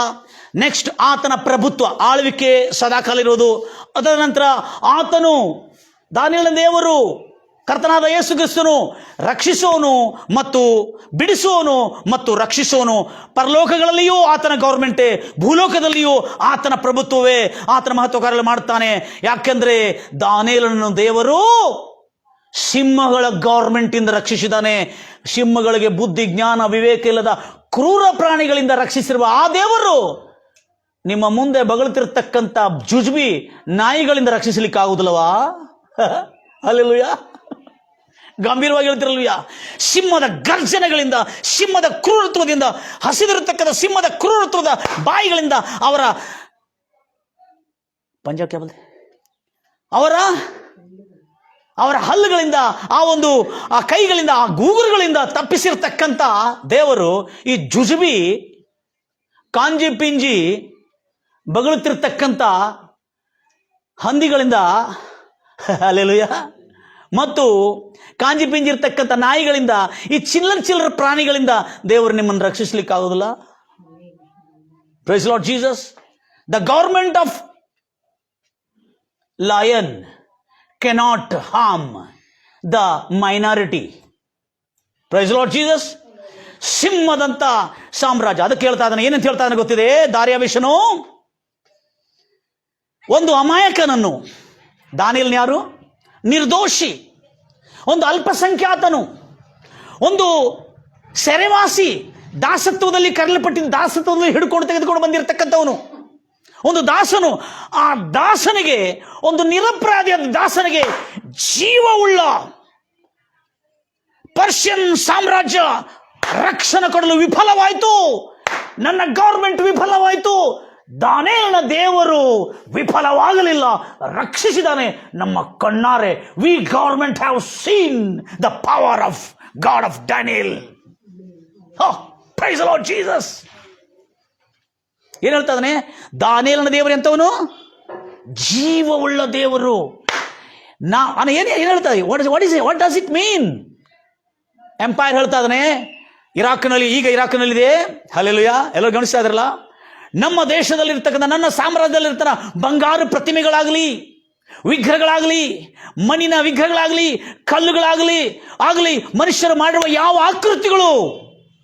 ನೆಕ್ಸ್ಟ್ ಆತನ ಪ್ರಭುತ್ವ, ಆಳ್ವಿಕೆ ಸದಾಕಾಲ ಇರೋದು. ಅದರ ನಂತರ ಆತನು, ದಾನಿಯೇಲನ ದೇವರು, ಕರ್ತನಾದ ಯೇಸು ಕ್ರಿಸ್ತನು ರಕ್ಷಿಸುವವನು ಮತ್ತು ಬಿಡಿಸುವವನು ಮತ್ತು ರಕ್ಷಿಸುವವನು. ಪರಲೋಕಗಳಲ್ಲಿಯೂ ಆತನ ಗೌರ್ಮೆಂಟೇ, ಭೂಲೋಕದಲ್ಲಿಯೂ ಆತನ ಪ್ರಭುತ್ವವೇ. ಆತನ ಮಹತ್ವ ಕಾರ್ಯ ಮಾಡ್ತಾನೆ. ಯಾಕೆಂದ್ರೆ ದಾನಿಯೇಲನ ದೇವರು ಸಿಂಹಗಳ ಗೌರ್ಮೆಂಟ್ ಇಂದ ರಕ್ಷಿಸಿದ್ದಾನೆ. ಸಿಂಹಗಳಿಗೆ ಬುದ್ಧಿ, ಜ್ಞಾನ, ವಿವೇಕ ಇಲ್ಲದ ಕ್ರೂರ ಪ್ರಾಣಿಗಳಿಂದ ರಕ್ಷಿಸಿರುವ ಆ ದೇವರು ನಿಮ್ಮ ಮುಂದೆ ಬಗಳುತ್ತಿರತಕ್ಕಂಥ ಜುಜುಬಿ ನಾಯಿಗಳಿಂದ ರಕ್ಷಿಸಲಿಕ್ಕೆ ಆಗುದಿಲ್ಲವಾ? ಹಲ್ಲೆಲೂಯಾ. ಗಂಭೀರವಾಗಿ ಹೇಳ್ತಿರಲ್ವಿಯಾ? ಸಿಂಹದ ಗರ್ಜನೆಗಳಿಂದ, ಸಿಂಹದ ಕ್ರೂರತ್ವದಿಂದ, ಹಸಿದಿರತಕ್ಕಂಥ ಸಿಂಹದ ಕ್ರೂರತ್ವದ ಬಾಯಿಗಳಿಂದ, ಅವರ ಪಂಜಾಬ್ ಕ್ಯಾಬಲ್ ಅವರ ಹಲ್ಲುಗಳಿಂದ, ಆ ಕೈಗಳಿಂದ, ಆ ಗೂಗುರುಗಳಿಂದ ತಪ್ಪಿಸಿರ್ತಕ್ಕಂಥ ದೇವರು ಈ ಜುಜುಬಿ ಕಾಂಜಿ ಪಿಂಜಿ ಬಗಳುತ್ತಿರ್ತಕ್ಕಂಥ ಹಂದಿಗಳಿಂದ, ಹಲ್ಲೆಲೂಯಾ, ಮತ್ತು ಕಾಂಜಿ ಪಿಂಜಿ ಇರ್ತಕ್ಕಂಥ ನಾಯಿಗಳಿಂದ, ಈ ಚಿಲ್ಲರ ಪ್ರಾಣಿಗಳಿಂದ ದೇವರು ನಿಮ್ಮನ್ನು ರಕ್ಷಿಸಲಿಕ್ಕೆ ಆಗೋದಿಲ್ಲ. Praise Lord Jesus. The government of lion cannot harm the minority. Praise Lord Jesus. ಸಿಂಹದಂತ ಸಾಮ್ರಾಜ್ಯ. ಅದಕ್ಕೆ ಹೇಳ್ತಾ ಇದ್ದಾನೆ, ಏನಂತ ಹೇಳ್ತಾ ಇದ್ದಾನೆ ಗೊತ್ತಿದೆ? ದಾರ್ಯಾವೇಶನು ಒಂದು ಅಮಾಯಕನನ್ನು, ದಾನಿಯೇಲನು ಯಾರು? ನಿರ್ದೋಷಿ, ಒಂದು ಅಲ್ಪಸಂಖ್ಯಾತನು, ಒಂದು ಸೆರೆವಾಸಿ, ದಾಸತ್ವದಲ್ಲಿ ಕರೆಯಲ್ಪಟ್ಟಿದ್ದ, ದಾಸತ್ವದಲ್ಲಿ ಹಿಡ್ಕೊಂಡು ತೆಗೆದುಕೊಂಡು ಬಂದಿರತಕ್ಕಂಥವನು, ಒಂದು ದಾಸನು. ಆ ದಾಸನಿಗೆ, ಒಂದು ನಿರಪರಾಧಿಯಾದ ದಾಸನಿಗೆ ಜೀವವುಳ್ಳ ಪರ್ಷಿಯನ್ ಸಾಮ್ರಾಜ್ಯ ರಕ್ಷಣೆ ಕೊಡಲು ವಿಫಲವಾಯಿತು. ನನ್ನ ಗವರ್ಮೆಂಟ್ ವಿಫಲವಾಯಿತು. ದಾನಿಯೇಲನ ದೇವರು ವಿಫಲವಾಗಲಿಲ್ಲ, ರಕ್ಷಿಸಿದಾನೆ ನಮ್ಮ ಕಣ್ಣಾರೆ. We government have seen the power of God of Daniel. Praise the Lord Jesus. ಏನ್ ಹೇಳ್ತಾ ಇದ್ದಾನೆ? ದಾನಿಯೇಲನ ದೇವರು ಎಂತವನು? ಜೀವವುಳ್ಳ ದೇವರು. ಏನ್ ಹೇಳ್ತಾ ಇದ್ದಾನೆ? What does it mean? Empire ಹೇಳ್ತಾ ಇದ್ದಾನೆ, ಇರಾಕ್ನಲ್ಲಿ, ಈಗ ಇರಾಕ್ನಲ್ಲಿದೆ. ಹಲ್ಲೆಲೂಯಾ. ಎಲ್ಲರೂ ಗಮನಿಸ್ತಾ ಇದ್ರಲ್ಲ? ನಮ್ಮ ದೇಶದಲ್ಲಿರ್ತಕ್ಕಂಥ, ನನ್ನ ಸಾಮ್ರಾಜ್ಯದಲ್ಲಿರ್ತಾರ ಬಂಗಾರ ಪ್ರತಿಮೆಗಳಾಗಲಿ, ವಿಗ್ರಹಗಳಾಗಲಿ, ಮಣ್ಣಿನ ವಿಗ್ರಹಗಳಾಗಲಿ, ಕಲ್ಲುಗಳಾಗಲಿ, ಮನುಷ್ಯರು ಮಾಡಿರುವ ಯಾವ ಆಕೃತಿಗಳು,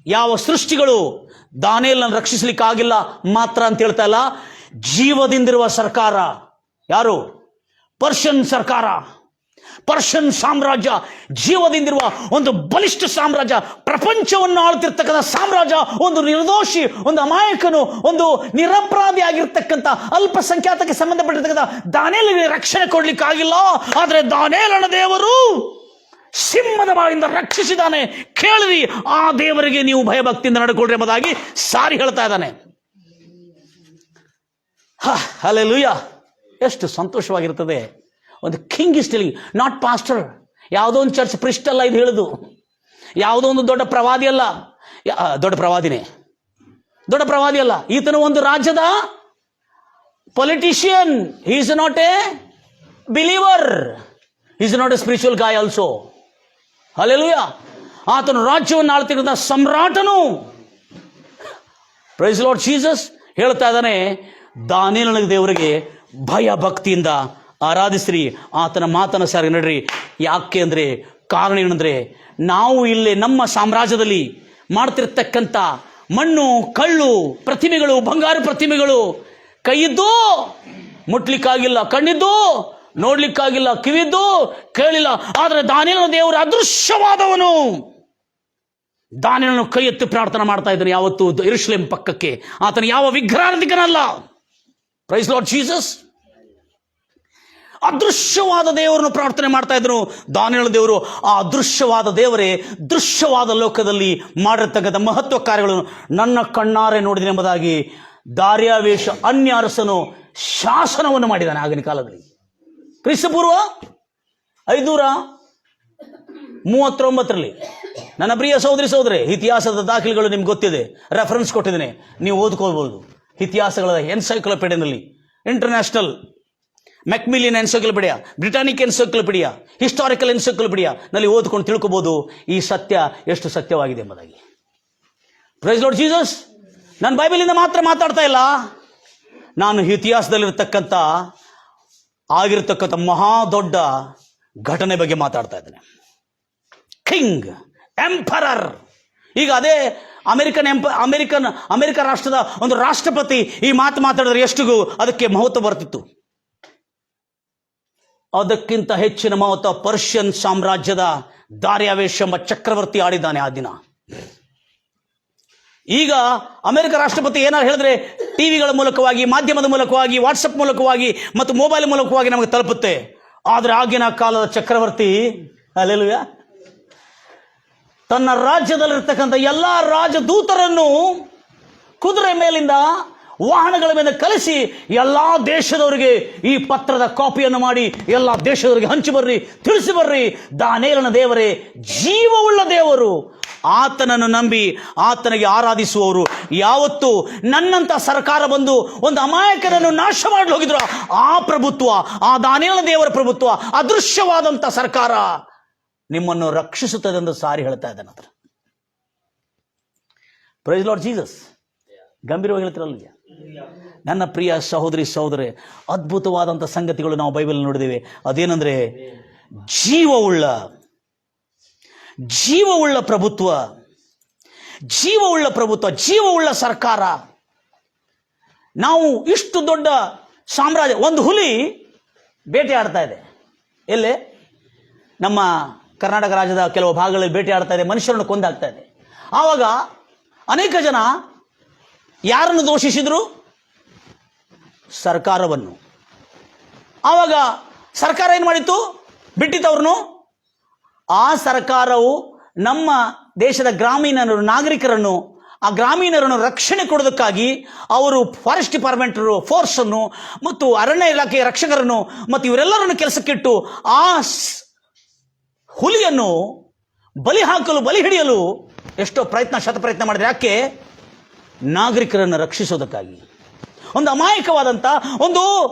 ಯಾವ ಸೃಷ್ಟಿಗಳು ದಾನಿಯೇಲನನ್ನು ರಕ್ಷಿಸಲಿಕ್ಕೆ ಆಗಿಲ್ಲ ಮಾತ್ರ ಅಂತ ಹೇಳ್ತಾ ಇಲ್ಲ. ಜೀವದಿಂದಿರುವ ಸರ್ಕಾರ ಯಾರು? ಪರ್ಷಿಯನ್ ಸರ್ಕಾರ, ಪರ್ಷಿಯನ್ ಸಾಮ್ರಾಜ್ಯ, ಜೀವದಿಂದಿರುವ ಒಂದು ಬಲಿಷ್ಠ ಸಾಮ್ರಾಜ್ಯ, ಪ್ರಪಂಚವನ್ನು ಆಳ್ತಿರ್ತಕ್ಕಂಥ ಸಾಮ್ರಾಜ್ಯ. ಒಂದು ನಿರ್ದೋಷಿ, ಒಂದು ಅಮಾಯಕನು, ಒಂದು ನಿರಪರಾಧಿ ಆಗಿರ್ತಕ್ಕಂಥ ಅಲ್ಪಸಂಖ್ಯಾತಕ್ಕೆ ಸಂಬಂಧಪಟ್ಟಿರ್ತಕ್ಕಂಥ ದಾನಿಯೇಲನಿಗೆ ರಕ್ಷಣೆ ಕೊಡ್ಲಿಕ್ಕೆ ಆಗಿಲ್ಲ. ಆದರೆ ದಾನಿಯೇಲನ ದೇವರು ಸಿಂಹದ ಬಾಯಿಂದ ರಕ್ಷಿಸಿದಾನೆ. ಕೇಳಿರಿ, ಆ ದೇವರಿಗೆ ನೀವು ಭಯಭಕ್ತಿಯಿಂದ ನಡ್ಕೊಳ್ರಿ ಎಂಬುದಾಗಿ ಸಾರಿ ಹೇಳ್ತಾ ಇದ್ದಾನೆ. ಹಲ್ಲೆಲೂಯಾ. ಎಷ್ಟು ಸಂತೋಷವಾಗಿರ್ತದೆ. ಒಂದು king is telling, not pastor, ಯಾವುದೋ ಒಂದು ಚರ್ಚ್ ಪ್ರಿಸ್ಟ್ ಅಲ್ಲ ಇದು ಹೇಳುದು, ಯಾವುದೋ ಒಂದು ದೊಡ್ಡ ಪ್ರವಾದಿ ಅಲ್ಲ, ದೊಡ್ಡ ಪ್ರವಾದಿ ಅಲ್ಲ. ಈತನು ಒಂದು ರಾಜ್ಯದ politician. He is not a believer, he is not a spiritual guy also. Hallelujah. ಆತನು ರಾಜ್ಯವನ್ನು ಆಳ್ತಿದ್ದ ಸಮ್ರಾಟನು. Praise Lord Jesus. ಹೇಳ್ತಾ ಇದ್ದಾನೆ, ದಾನಿಯೇಲನ ದೇವರಿಗೆ ಭಯ ಭಕ್ತಿಯಿಂದ ಆರಾಧಿಸ್ರಿ, ಆತನ ಮಾತನ್ನು ಸಾರಿ ನಡ್ರಿ. ಯಾಕೆ ಅಂದರೆ, ಕಾರಣ ಏನಂದ್ರೆ, ನಾವು ಇಲ್ಲಿ ನಮ್ಮ ಸಾಮ್ರಾಜ್ಯದಲ್ಲಿ ಮಾಡ್ತಿರ್ತಕ್ಕಂಥ ಮಣ್ಣು, ಕಳ್ಳು ಪ್ರತಿಮೆಗಳು, ಬಂಗಾರ ಪ್ರತಿಮೆಗಳು, ಕೈಯಿದ್ದು ಮುಟ್ಲಿಕ್ಕಾಗಿಲ್ಲ, ಕಣ್ಣಿದ್ದು ನೋಡ್ಲಿಕ್ಕಾಗಿಲ್ಲ, ಕಿವಿದ್ದು ಕೇಳಿಲ್ಲ. ಆದರೆ ದಾನಿಯೇಲನ ದೇವರು ಅದೃಶ್ಯವಾದವನು. ದಾನಿಯೇಲನು ಕೈ ಎತ್ತಿ ಪ್ರಾರ್ಥನೆ ಮಾಡ್ತಾ ಇದ್ದಾನೆ ಯಾವತ್ತು ಯೆರೂಸಲೇಮ್ ಪಕ್ಕಕ್ಕೆ. ಆತನು ಯಾವ ವಿಗ್ರಹಾರಾಧಿಕನಲ್ಲ. Praise Lord Jesus. ಅದೃಶ್ಯವಾದ ದೇವರನ್ನು ಪ್ರಾರ್ಥನೆ ಮಾಡ್ತಾ ಇದ್ರು ದಾನಿಯೇಲನ ದೇವರು. ಆ ಅದೃಶ್ಯವಾದ ದೇವರೇ ದೃಶ್ಯವಾದ ಲೋಕದಲ್ಲಿ ಮಾಡಿರ್ತಕ್ಕಂಥ ಮಹತ್ವ ಕಾರ್ಯಗಳನ್ನು ನನ್ನ ಕಣ್ಣಾರೆ ನೋಡಿದೆ ಎಂಬುದಾಗಿ ದಾರ್ಯಾವೇಶ ಅನ್ಯ ಅರಸನು ಶಾಸನವನ್ನು ಮಾಡಿದ್ದಾನೆ ಆಗಿನ ಕಾಲದಲ್ಲಿ. ಕ್ರಿಸ್ತಪೂರ್ವ 539. ನನ್ನ ಪ್ರಿಯ ಸಹೋದರಿ, ಇತಿಹಾಸದ ದಾಖಲೆಗಳು ನಿಮ್ಗೆ ಗೊತ್ತಿದೆ, ರೆಫರೆನ್ಸ್ ಕೊಟ್ಟಿದ್ದೇನೆ, ನೀವು ಓದ್ಕೊಳ್ಬಹುದು. ಇತಿಹಾಸಗಳ ಎನ್ಸೈಕ್ಲೋಪೀಡಿಯಾನಲ್ಲಿ, international Macmillan encyclopedia, Britannic encyclopedia, historical encyclopedia ನಲ್ಲಿ ಓದ್ಕೊಂಡು ತಿಳ್ಕೋಬಹುದು ಈ ಸತ್ಯ ಎಷ್ಟು ಸತ್ಯವಾಗಿದೆ ಎಂಬುದಾಗಿ. Praise Lord Jesus. ನಾನು ಬೈಬಲಿಂದ ಮಾತ್ರ ಮಾತಾಡ್ತಾ ಇಲ್ಲ, ನಾನು ಇತಿಹಾಸದಲ್ಲಿರ್ತಕ್ಕಂಥ ಆಗಿರ್ತಕ್ಕಂಥ ಮಹಾ ದೊಡ್ಡ ಘಟನೆ ಬಗ್ಗೆ ಮಾತಾಡ್ತಾ ಇದ್ದೇನೆ. King, emperor. ಈಗ ಅದೇ ಅಮೆರಿಕ ರಾಷ್ಟ್ರದ ಒಂದು ರಾಷ್ಟ್ರಪತಿ ಈ ಮಾತು ಮಾತಾಡಿದ್ರೆ ಎಷ್ಟಿಗೂ ಅದಕ್ಕೆ ಮಹತ್ವ ಬರ್ತಿತ್ತು. ಅದಕ್ಕಿಂತ ಹೆಚ್ಚಿನ ಮಹತ್ವ ಪರ್ಷಿಯನ್ ಸಾಮ್ರಾಜ್ಯದ ದಾರ್ಯಾವೇಶ ಎಂಬ ಚಕ್ರವರ್ತಿ ಆಡಿದ್ದಾನೆ ಆ ದಿನ. ಈಗ ಅಮೆರಿಕ ರಾಷ್ಟ್ರಪತಿ ಏನಾರು ಹೇಳಿದ್ರೆ ಟಿವಿಗಳ ಮೂಲಕವಾಗಿ, ಮಾಧ್ಯಮದ ಮೂಲಕವಾಗಿ, ವಾಟ್ಸಪ್ ಮೂಲಕವಾಗಿ ಮತ್ತು ಮೊಬೈಲ್ ಮೂಲಕವಾಗಿ ನಮಗೆ ತಲುಪುತ್ತೆ. ಆದರೆ ಆಗಿನ ಕಾಲದ ಚಕ್ರವರ್ತಿ ಹಲ್ಲೆಲೂಯಾ ತನ್ನ ರಾಜ್ಯದಲ್ಲಿರ್ತಕ್ಕಂಥ ಎಲ್ಲ ರಾಜದೂತರನ್ನು ಕುದುರೆ ಮೇಲಿಂದ ವಾಹನಗಳ ಮೇಲೆ ಕಳಿಸಿ ಎಲ್ಲಾ ದೇಶದವರಿಗೆ ಈ ಪತ್ರದ ಕಾಪಿಯನ್ನು ಮಾಡಿ ಎಲ್ಲಾ ದೇಶದವರಿಗೆ ಹಂಚಿ ಬರ್ರಿ, ತಿಳಿಸಿ ಬರ್ರಿ, ದಾನಿಯೇಲನ ದೇವರೇ ಜೀವವುಳ್ಳ ದೇವರು, ಆತನನ್ನು ನಂಬಿ ಆತನಿಗೆ ಆರಾಧಿಸುವವರು ಯಾವತ್ತು ನನ್ನಂತ ಸರ್ಕಾರ ಬಂದು ಒಂದು ಅಮಾಯಕರನ್ನು ನಾಶ ಮಾಡಲು ಹೋಗಿದ್ರು, ಆ ಪ್ರಭುತ್ವ, ಆ ದಾನಿಯೇಲನ ದೇವರ ಪ್ರಭುತ್ವ, ಅದೃಶ್ಯವಾದಂತ ಸರ್ಕಾರ ನಿಮ್ಮನ್ನು ರಕ್ಷಿಸುತ್ತದೆ ಎಂದು ಸಾರಿ ಹೇಳ್ತಾ ಇದ್ದಾನೆ. ಹತ್ರ ಪ್ರೈಸ್ ಲಾರ್ಡ್ ಜೀಸಸ್. ಗಂಭೀರವಾಗಿ ಹೇಳ್ತಿರಲ್ಲ ನನ್ನ ಪ್ರಿಯ ಸಹೋದರಿ ಸಹೋದರೇ, ಅದ್ಭುತವಾದಂಥ ಸಂಗತಿಗಳು ನಾವು ಬೈಬಲ್ ನೋಡಿದ್ದೇವೆ. ಅದೇನೆಂದ್ರೆ ಜೀವವುಳ್ಳ ಪ್ರಭುತ್ವ, ಜೀವವುಳ್ಳ ಸರ್ಕಾರ. ನಾವು ಇಷ್ಟು ದೊಡ್ಡ ಸಾಮ್ರಾಜ್ಯ, ಒಂದು ಹುಲಿ ಬೇಟೆ ಆಡ್ತಾ ಇದೆ, ಎಲ್ಲೇ ನಮ್ಮ ಕರ್ನಾಟಕ ರಾಜ್ಯದ ಕೆಲವು ಭಾಗಗಳಲ್ಲಿ ಬೇಟೆ ಆಡ್ತಾ ಇದೆ, ಮನುಷ್ಯರನ್ನು ಕೊಂದಾಗ್ತಾ ಇದೆ. ಆವಾಗ ಅನೇಕ ಜನ ಯಾರನ್ನು ದೋಷಿಸಿದ್ರು? ಸರ್ಕಾರವನ್ನು. ಆವಾಗ ಸರ್ಕಾರ ಏನು ಮಾಡಿತ್ತು? ಬಿಟ್ಟಿತ್ತವ್ರನ್ನು. ಆ ಸರ್ಕಾರವು ನಮ್ಮ ದೇಶದ ಗ್ರಾಮೀಣರು, ನಾಗರಿಕರನ್ನು, ಆ ಗ್ರಾಮೀಣರನ್ನು ರಕ್ಷಣೆ ಕೊಡೋದಕ್ಕಾಗಿ ಅವರು ಫಾರೆಸ್ಟ್ ಡಿಪಾರ್ಟ್ಮೆಂಟ್ ಫೋರ್ಸ್ ಅನ್ನು ಮತ್ತು ಅರಣ್ಯ ಇಲಾಖೆಯ ರಕ್ಷಕರನ್ನು ಮತ್ತು ಇವರೆಲ್ಲರನ್ನು ಕೆಲಸಕ್ಕಿಟ್ಟು ಆ ಹುಲಿಯನ್ನು ಬಲಿ ಹಿಡಿಯಲು ಎಷ್ಟೋ ಶತಪ್ರಯತ್ನ ಮಾಡಿದ್ರೆ. ಯಾಕೆ? ನಾಗರಿಕರನ್ನು ರಕ್ಷಿಸೋದಕ್ಕಾಗಿ. ಒಂದು ಅಮಾಯಕವಾದಂಥ, ಒಂದು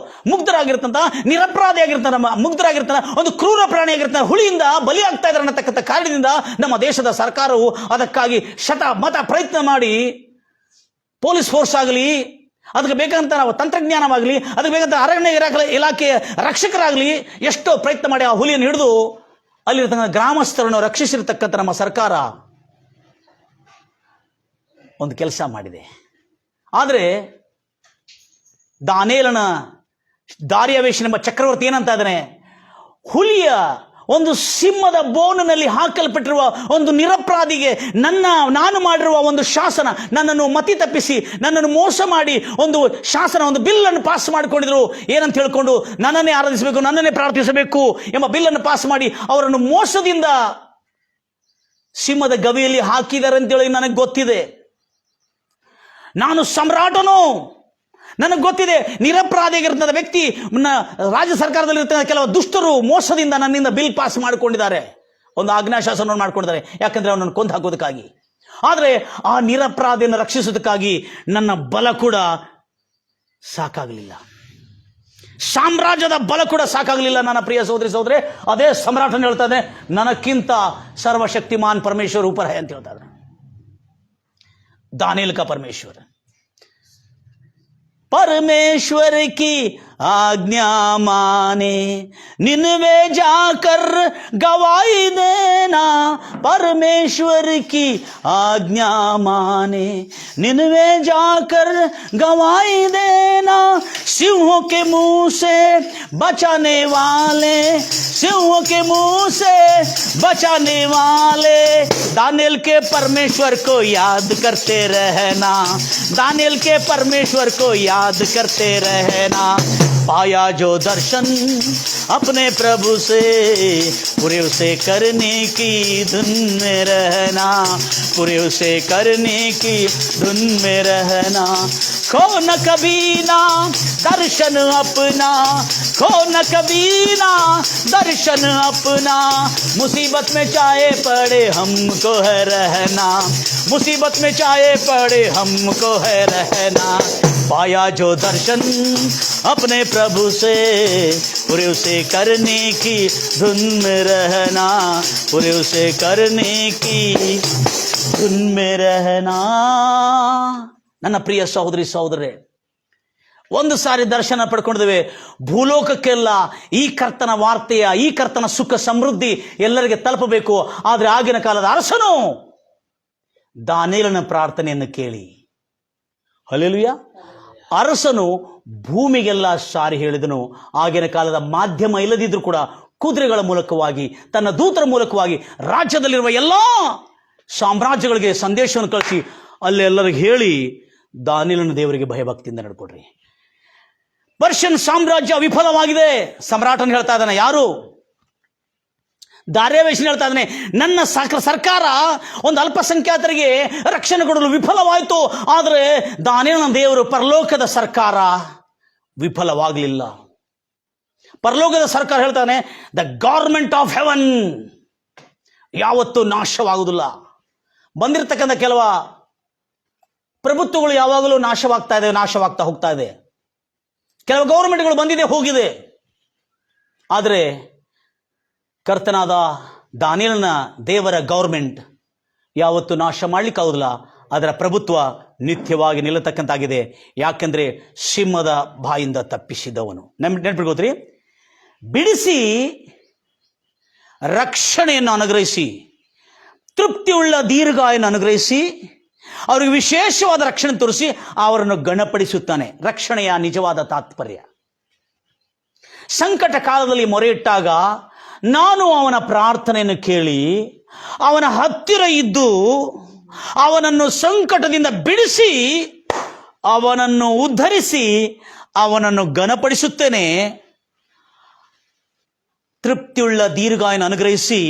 ಮುಗ್ಧರಾಗಿರ್ತಂಥ, ನಿರಪರಾಧಿಯಾಗಿರ್ತಾನೆ, ಮುಗ್ಧರಾಗಿರ್ತಾನೆ, ಒಂದು ಕ್ರೂರ ಪ್ರಾಣಿಯಾಗಿರ್ತಾನೆ, ಹುಳಿಯಿಂದ ಬಲಿ ಆಗ್ತಾ ಇದ್ದಾರೆ ಅನ್ನತಕ್ಕಂಥ ಕಾರಣದಿಂದ ನಮ್ಮ ದೇಶದ ಸರ್ಕಾರವು ಅದಕ್ಕಾಗಿ ಪ್ರಯತ್ನ ಮಾಡಿ ಪೊಲೀಸ್ ಫೋರ್ಸ್ ಆಗಲಿ, ಅದಕ್ಕೆ ಬೇಕಂತ ತಂತ್ರಜ್ಞಾನವಾಗಲಿ, ಅದಕ್ಕೆ ಬೇಕಂತ ಅರಣ್ಯ ಇಲಾಖೆಯ ರಕ್ಷಕರಾಗಲಿ ಎಷ್ಟೋ ಪ್ರಯತ್ನ ಮಾಡಿ ಆ ಹುಲಿಯನ್ನು ಹಿಡಿದು ಅಲ್ಲಿರ್ತಕ್ಕಂಥ ಗ್ರಾಮಸ್ಥರನ್ನು ರಕ್ಷಿಸಿರ್ತಕ್ಕಂಥ ನಮ್ಮ ಸರ್ಕಾರ ಒಂದು ಕೆಲಸ ಮಾಡಿದೆ. ಆದರೆ ದಾನಿಯೇಲನ ದಾರಿಯಾವೇಶನೆಂಬ ಚಕ್ರವರ್ತಿ ಏನಂತ ಇದ್ದಾನೆ? ಹುಲಿಯ ಒಂದು ಸಿಂಹದ ಬೋನಿನಲ್ಲಿ ಹಾಕಲ್ಪಟ್ಟಿರುವ ಒಂದು ನಿರಪರಾಧಿಗೆ ನಾನು ಮಾಡಿರುವ ಒಂದು ಶಾಸನ, ನನ್ನನ್ನು ಮತಿ ತಪ್ಪಿಸಿ, ನನ್ನನ್ನು ಮೋಸ ಮಾಡಿ ಒಂದು ಶಾಸನ, ಒಂದು ಬಿಲ್ಲನ್ನು ಪಾಸ್ ಮಾಡಿಕೊಂಡಿದ್ರು. ಏನಂತ ಹೇಳ್ಕೊಂಡು ನನ್ನನ್ನೇ ಆರಾಧಿಸಬೇಕು, ನನ್ನನ್ನೇ ಪ್ರಾರ್ಥಿಸಬೇಕು ಎಂಬ ಬಿಲ್ಲನ್ನು ಪಾಸ್ ಮಾಡಿ ಅವರನ್ನು ಮೋಸದಿಂದ ಸಿಂಹದ ಗವಿಯಲ್ಲಿ ಹಾಕಿದ್ದಾರೆ ಅಂತೇಳಿ ನನಗೆ ಗೊತ್ತಿದೆ. ನಾನು ಸಮ್ರಾಟನು, ನನಗೆ ಗೊತ್ತಿದೆ. ನಿರಪರಾಧಿಯಾಗಿರ್ತಕ್ಕಂಥ ವ್ಯಕ್ತಿ, ರಾಜ್ಯ ಸರ್ಕಾರದಲ್ಲಿರ್ತಕ್ಕಂಥ ಕೆಲವು ದುಷ್ಟರು ಮೋಸದಿಂದ ನನ್ನಿಂದ ಬಿಲ್ ಪಾಸ್ ಮಾಡಿಕೊಂಡಿದ್ದಾರೆ, ಒಂದು ಆಜ್ಞಾಶಾಸನವನ್ನು ಮಾಡಿಕೊಂಡಿದ್ದಾರೆ, ಯಾಕಂದ್ರೆ ಅವನನ್ನು ಕೊಂದು ಹಾಕೋದಕ್ಕಾಗಿ. ಆದರೆ ಆ ನಿರಪರಾಧಿಯನ್ನು ರಕ್ಷಿಸೋದಕ್ಕಾಗಿ ನನ್ನ ಬಲ ಕೂಡ ಸಾಕಾಗಲಿಲ್ಲ, ಸಾಮ್ರಾಜ್ಯದ ಬಲ ಕೂಡ ಸಾಕಾಗಲಿಲ್ಲ. ನನ್ನ ಪ್ರಿಯ ಸಹೋದರಿ ಅದೇ ಸಮ್ರಾಟನ ಹೇಳ್ತಾ ಇದೆ, ನನಕ್ಕಿಂತ ಸರ್ವಶಕ್ತಿಮಾನ್ ಪರಮೇಶ್ವರ ऊपर है ಅಂತ ಹೇಳ್ತಾ ಇದ್ದಾರೆ. दानियल का परमेश्वर की आज्ञा माने, निनवे जाकर गवाही देना। परमेश्वर की आज्ञा माने, निनवे जाकर गवाही देना। सिंहों के मुंह से बचाने वाले, सिंहों के मुंह से बचाने वाले दानियल के परमेश्वर को याद करते रहना, दानियल के परमेश्वर को याद करते रहना। पाया जो दर्शन अपने प्रभु से, पूरे उसे करने की धुन में रहना, पूरे उसे करने की धुन में रहना। खो न कभी ना दर्शन अपना, खो न कभी ना दर्शन अपना। मुसीबत में चाहे पड़े हमको है रहना, मुसीबत में चाहे पड़े हमको है रहना। पाया जो दर्शन अपने प्रभु से, पूरे उसे करने की धुन में रहना, पूरे उसे करने की धुन में रहना। ನನ್ನ ಪ್ರಿಯ ಸಹೋದರಿ ಸಹೋದರರೇ, ಒಂದು ಸಾರಿ ದರ್ಶನ ಪಡ್ಕೊಂಡಿದ್ದೇವೆ, ಭೂಲೋಕಕ್ಕೆಲ್ಲ ಈ ಕರ್ತನ ವಾರ್ತೆಯ, ಈ ಕರ್ತನ ಸುಖ ಸಮೃದ್ಧಿ ಎಲ್ಲರಿಗೆ ತಲುಪಬೇಕು. ಆದರೆ ಆಗಿನ ಕಾಲದ ಅರಸನು ದಾನಿಯೇಲನ ಪ್ರಾರ್ಥನೆಯನ್ನು ಕೇಳಿ, ಹಲ್ಲೆಲೂಯಾ, ಅರಸನು ಭೂಮಿಗೆಲ್ಲ ಸಾರಿ ಹೇಳಿದನು. ಆಗಿನ ಕಾಲದ ಮಾಧ್ಯಮ ಇಲ್ಲದಿದ್ರೂ ಕೂಡ ಕುದುರೆಗಳ ಮೂಲಕವಾಗಿ, ತನ್ನ ದೂತರ ಮೂಲಕವಾಗಿ ರಾಜ್ಯದಲ್ಲಿರುವ ಎಲ್ಲ ಸಾಮ್ರಾಜ್ಯಗಳಿಗೆ ಸಂದೇಶವನ್ನು ಕಳಿಸಿ ಅಲ್ಲಿ ಎಲ್ಲರಿಗೆ ಹೇಳಿ ದಾನಿಯೇಲನ ದೇವರಿಗೆ ಭಯಭಕ್ತಿಯಿಂದ ನಡ್ಕೊಡ್ರಿ. ಪರ್ಷಿಯನ್ ಸಾಮ್ರಾಜ್ಯ ವಿಫಲವಾಗಿದೆ. ಸಮ್ರಾಟನ್ ಹೇಳ್ತಾ ಇದ್ದಾನೆ, ಯಾರು? ದಾರ್ಯಾವೇಶನ್ ಹೇಳ್ತಾ ಇದ್ದಾನೆ, ನನ್ನ ಸರ್ಕಾರ ಒಂದು ಅಲ್ಪಸಂಖ್ಯಾತರಿಗೆ ರಕ್ಷಣೆ ಕೊಡಲು ವಿಫಲವಾಯಿತು, ಆದರೆ ದಾನಿಯೇಲನ ದೇವರು ಪರಲೋಕದ ಸರ್ಕಾರ ವಿಫಲವಾಗಲಿಲ್ಲ. ಪರಲೋಕದ ಸರ್ಕಾರ ಹೇಳ್ತಾನೆ, ದ ಗವರ್ಮೆಂಟ್ ಆಫ್ ಹೆವನ್ ಯಾವತ್ತೂ ನಾಶವಾಗುವುದಿಲ್ಲ. ಬಂದಿರತಕ್ಕಂಥ ಕೆಲವ ಪ್ರಭುತ್ವಗಳು ಯಾವಾಗಲೂ ನಾಶವಾಗ್ತಾ ಹೋಗ್ತಾ ಇದೆ. ಕೆಲವು ಗೌರ್ಮೆಂಟ್ಗಳು ಬಂದಿದೆ ಹೋಗಿದೆ. ಆದರೆ ಕರ್ತನಾದ ದಾನಿಯೇಲನ ದೇವರ ಗೌರ್ಮೆಂಟ್ ಯಾವತ್ತೂ ನಾಶ ಮಾಡಲಿಕ್ಕಾಗುವುದಿಲ್ಲ. ಅದರ ಪ್ರಭುತ್ವ ನಿತ್ಯವಾಗಿ ನಿಲ್ಲತಕ್ಕಂತಾಗಿದೆ. ಯಾಕೆಂದ್ರೆ ಸಿಂಹದ ಬಾಯಿಂದ ತಪ್ಪಿಸಿದವನು. ನೆನಪಿಟ್ಕೋತ್ರಿ, ಬಿಡಿಸಿ ರಕ್ಷಣೆಯನ್ನು ಅನುಗ್ರಹಿಸಿ, ತೃಪ್ತಿಯುಳ್ಳ ದೀರ್ಘಾಯನ್ನು ಅನುಗ್ರಹಿಸಿ, ಅವರಿಗೆ ವಿಶೇಷವಾದ ರಕ್ಷಣೆ ತೋರಿಸಿ ಅವರನ್ನು ಗಣಪಡಿಸುತ್ತಾನೆ. ರಕ್ಷಣೆಯ ನಿಜವಾದ ತಾತ್ಪರ್ಯ, ಸಂಕಟ ಕಾಲದಲ್ಲಿ ಮೊರೆ ಇಟ್ಟಾಗ ನಾನು ಅವನ ಪ್ರಾರ್ಥನೆಯನ್ನು ಕೇಳಿ ಅವನ ಹತ್ತಿರ ಇದ್ದು ಅವನನ್ನು ಸಂಕಟದಿಂದ ಬಿಡಿಸಿ ಅವನನ್ನು ಉದ್ಧರಿಸಿ ಅವನನ್ನು ಗಣಪಡಿಸುತ್ತೇನೆ. ತೃಪ್ತಿಯುಳ್ಳ ದೀರ್ಘಾಯನ್ನು ಅನುಗ್ರಹಿಸಿ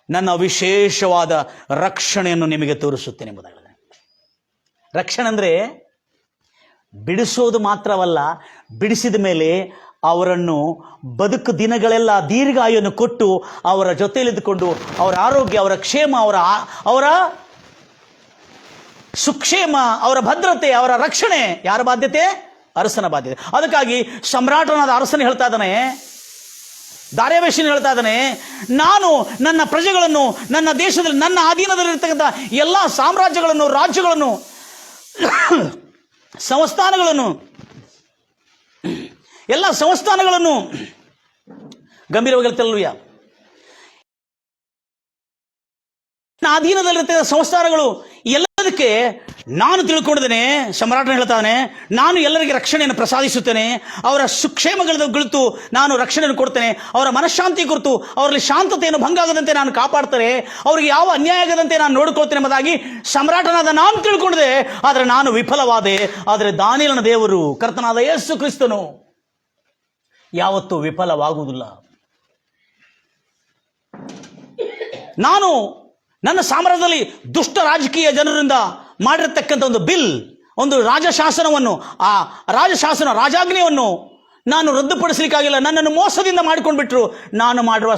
ನನ್ನ ವಿಶೇಷವಾದ ರಕ್ಷಣೆಯನ್ನು ನಿಮಗೆ ತೋರಿಸುತ್ತೇನೆ ಎಂಬುದಾಗಿದೆ. ರಕ್ಷಣೆ ಅಂದರೆ ಬಿಡಿಸೋದು ಮಾತ್ರವಲ್ಲ, ಬಿಡಿಸಿದ ಮೇಲೆ ಅವರನ್ನು ಬದುಕು ದಿನಗಳೆಲ್ಲ ದೀರ್ಘಾಯುವನ್ನು ಕೊಟ್ಟು ಅವರ ಜೊತೆಯಲ್ಲಿದ್ದುಕೊಂಡು ಅವರ ಆರೋಗ್ಯ, ಅವರ ಕ್ಷೇಮ, ಅವರ ಸುಕ್ಷೇಮ, ಅವರ ಭದ್ರತೆ, ಅವರ ರಕ್ಷಣೆ ಯಾರ ಬಾಧ್ಯತೆ? ಅರಸನ ಬಾಧ್ಯತೆ. ಅದಕ್ಕಾಗಿ ಸಮ್ರಾಟನಾದ ಅರಸನ ಹೇಳ್ತಾ ಇದ್ದಾನೆ, ದಾರ್ಯಾವೇಶನ್ ಹೇಳ್ತಾ ಇದ್ದಾನೆ, ನಾನು ನನ್ನ ಪ್ರಜೆಗಳನ್ನು, ನನ್ನ ದೇಶದಲ್ಲಿ ನನ್ನ ಅಧೀನದಲ್ಲಿರ್ತಕ್ಕಂಥ ಎಲ್ಲ ಸಾಮ್ರಾಜ್ಯಗಳನ್ನು, ರಾಜ್ಯಗಳನ್ನು, ಎಲ್ಲ ಸಂಸ್ಥಾನಗಳನ್ನು ಗಂಭೀರವಾಗಿ ಹೇಳ್ತಲ್ವಯ್ಯ, ನನ್ನ ಅಧೀನದಲ್ಲಿರ್ತಕ್ಕಂಥ ಸಂಸ್ಥಾನಗಳು ಎಲ್ಲದಕ್ಕೆ ನಾನು ತಿಳ್ಕೊಂಡಿದ್ದೇನೆ. ಸಮ್ರಾಟನ ಹೇಳ್ತಾನೆ, ನಾನು ಎಲ್ಲರಿಗೆ ರಕ್ಷಣೆಯನ್ನು ಪ್ರಸಾದಿಸುತ್ತೇನೆ, ಅವರ ಸುಕ್ಷೇಮಗಳ ಕುರಿತು ನಾನು ರಕ್ಷಣೆಯನ್ನು ಕೊಡ್ತೇನೆ, ಅವರ ಮನಃಶಾಂತಿ ಕುರಿತು ಅವರಲ್ಲಿ ಶಾಂತತೆಯನ್ನು ಭಂಗ ಆಗದಂತೆ ನಾನು ಕಾಪಾಡ್ತೇನೆ, ಅವರಿಗೆ ಯಾವ ಅನ್ಯಾಯ ಆಗದಂತೆ ನಾನು ನೋಡಿಕೊಳ್ತೇನೆ ಎಂಬುದಾಗಿ ಸಮ್ರಾಟನಾದ ನಾನು ತಿಳ್ಕೊಂಡಿದೆ. ಆದರೆ ನಾನು ವಿಫಲವಾದೆ. ಆದರೆ ದಾನಿಯೇಲನ ದೇವರು, ಕರ್ತನಾದ ಯೇಸು ಕ್ರಿಸ್ತನು ಯಾವತ್ತೂ ವಿಫಲವಾಗುವುದಿಲ್ಲ. ನಾನು ನನ್ನ ಸಾಮ್ರಾಜ್ಯದಲ್ಲಿ ದುಷ್ಟ ರಾಜಕೀಯ ಜನರಿಂದ ಮಾಡಿರತಕ್ಕಂಥ ಒಂದು ಬಿಲ್, ಒಂದು ರಾಜಶಾಸನವನ್ನು, ಆ ರಾಜಾಜ್ಞೆಯನ್ನು ನಾನು ರದ್ದುಪಡಿಸಲಿಕ್ಕಾಗಿಲ್ಲ. ನನ್ನನ್ನು ಮೋಸದಿಂದ ಮಾಡಿಕೊಂಡು ಬಿಟ್ಟರು. ನಾನು ಮಾಡಿರುವ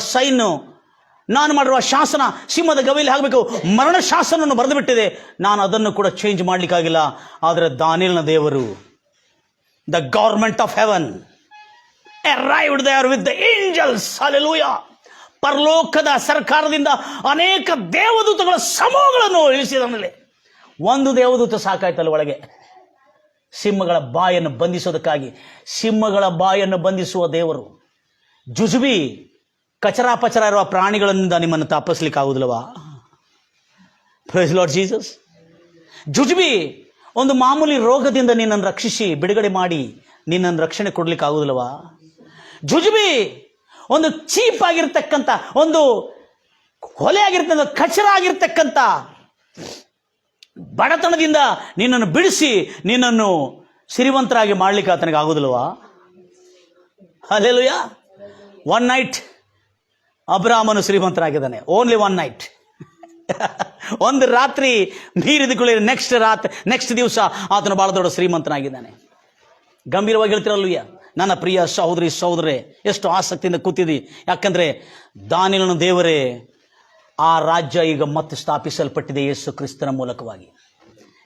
ಶಾಸನ ಸಿಂಹದ ಗವಿಯಲ್ಲಿ ಆಗಬೇಕು, ಮರಣ ಶಾಸನವನ್ನು ಬರೆದು ಬಿಟ್ಟಿದೆ. ನಾನು ಅದನ್ನು ಕೂಡ ಚೇಂಜ್ ಮಾಡಲಿಕ್ಕಾಗಿಲ್ಲ. ಆದರೆ ದಾನಿಯೇಲನ ದೇವರು, the government of haven arrived there with the angels. Hallelujah. ಪರಲೋಕದ ಸರ್ಕಾರದಿಂದ ಅನೇಕ ದೇವದೂತಗಳ ಸಮೂಹಗಳನ್ನು ಇಳಿಸಿದ ಮೇಲೆ ಒಂದು ದೇವದೂತ ಸಾಕಾಯ್ತಲ್ಲ ಒಳಗೆ ಸಿಂಹಗಳ ಬಾಯನ್ನು ಬಂಧಿಸೋದಕ್ಕಾಗಿ. ಸಿಂಹಗಳ ಬಾಯನ್ನು ಬಂಧಿಸುವ ದೇವರು. ಜುಜುಬಿ, ಕಚರಾಪಚರ ಇರುವ ಪ್ರಾಣಿಗಳಿಂದ ನಿಮ್ಮನ್ನು ತಪ್ಪಿಸ್ಲಿಕ್ಕಾಗುವುದಿಲ್ಲವಾ? Praise Lord Jesus. ಜುಜುಬಿ ಒಂದು ಮಾಮೂಲಿ ರೋಗದಿಂದ ನಿನ್ನನ್ನು ರಕ್ಷಿಸಿ ಬಿಡುಗಡೆ ಮಾಡಿ ನಿನ್ನನ್ನು ರಕ್ಷಣೆ ಕೊಡ್ಲಿಕ್ಕಾಗುವುದಿಲ್ಲವಾ? ಜುಜುಬಿ ಒಂದು ಚೀಪ್ ಆಗಿರ್ತಕ್ಕಂಥ, ಒಂದು ಹೊಲೆ ಆಗಿರ್ತಕ್ಕಂಥ, ಕಚರ ಆಗಿರ್ತಕ್ಕಂಥ ಬಡತನದಿಂದ ನಿನ್ನನ್ನು ಬಿಡಿಸಿ ನಿನ್ನನ್ನು ಸಿರಿವಂತರಾಗಿ ಮಾಡ್ಲಿಕ್ಕೆ ಆತನಿಗೆ ಆಗುವುದಿಲ್ವಾ? ಹಲ್ಲೆಲೂಯಾ. ಒನ್ ನೈಟ್ ಅಬ್ರಾಮನು ಶ್ರೀಮಂತರಾಗಿದ್ದಾನೆ. Only one night. ಒಂದು ರಾತ್ರಿ ಮೀರಿದುಕೊಳ್ಳಿ, ನೆಕ್ಸ್ಟ್ ದಿವಸ ಆತನು ಬಹಳ ದೊಡ್ಡ ಶ್ರೀಮಂತನಾಗಿದ್ದಾನೆ. ಗಂಭೀರವಾಗಿ ಹೇಳ್ತಿರಲ್ವಯ್ಯ ನನ್ನ ಪ್ರಿಯ ಸಹೋದರರೇ, ಎಷ್ಟು ಆಸಕ್ತಿಯಿಂದ ಕೂತಿದ್ದಿ. ಯಾಕಂದ್ರೆ ದಾನಿಯೇಲನ ದೇವರೇ ಆ ರಾಜ್ಯ ಈಗ ಮತ್ತೆ ಸ್ಥಾಪಿಸಲ್ಪಟ್ಟಿದೆ ಯೇಸು ಕ್ರಿಸ್ತನ ಮೂಲಕವಾಗಿ.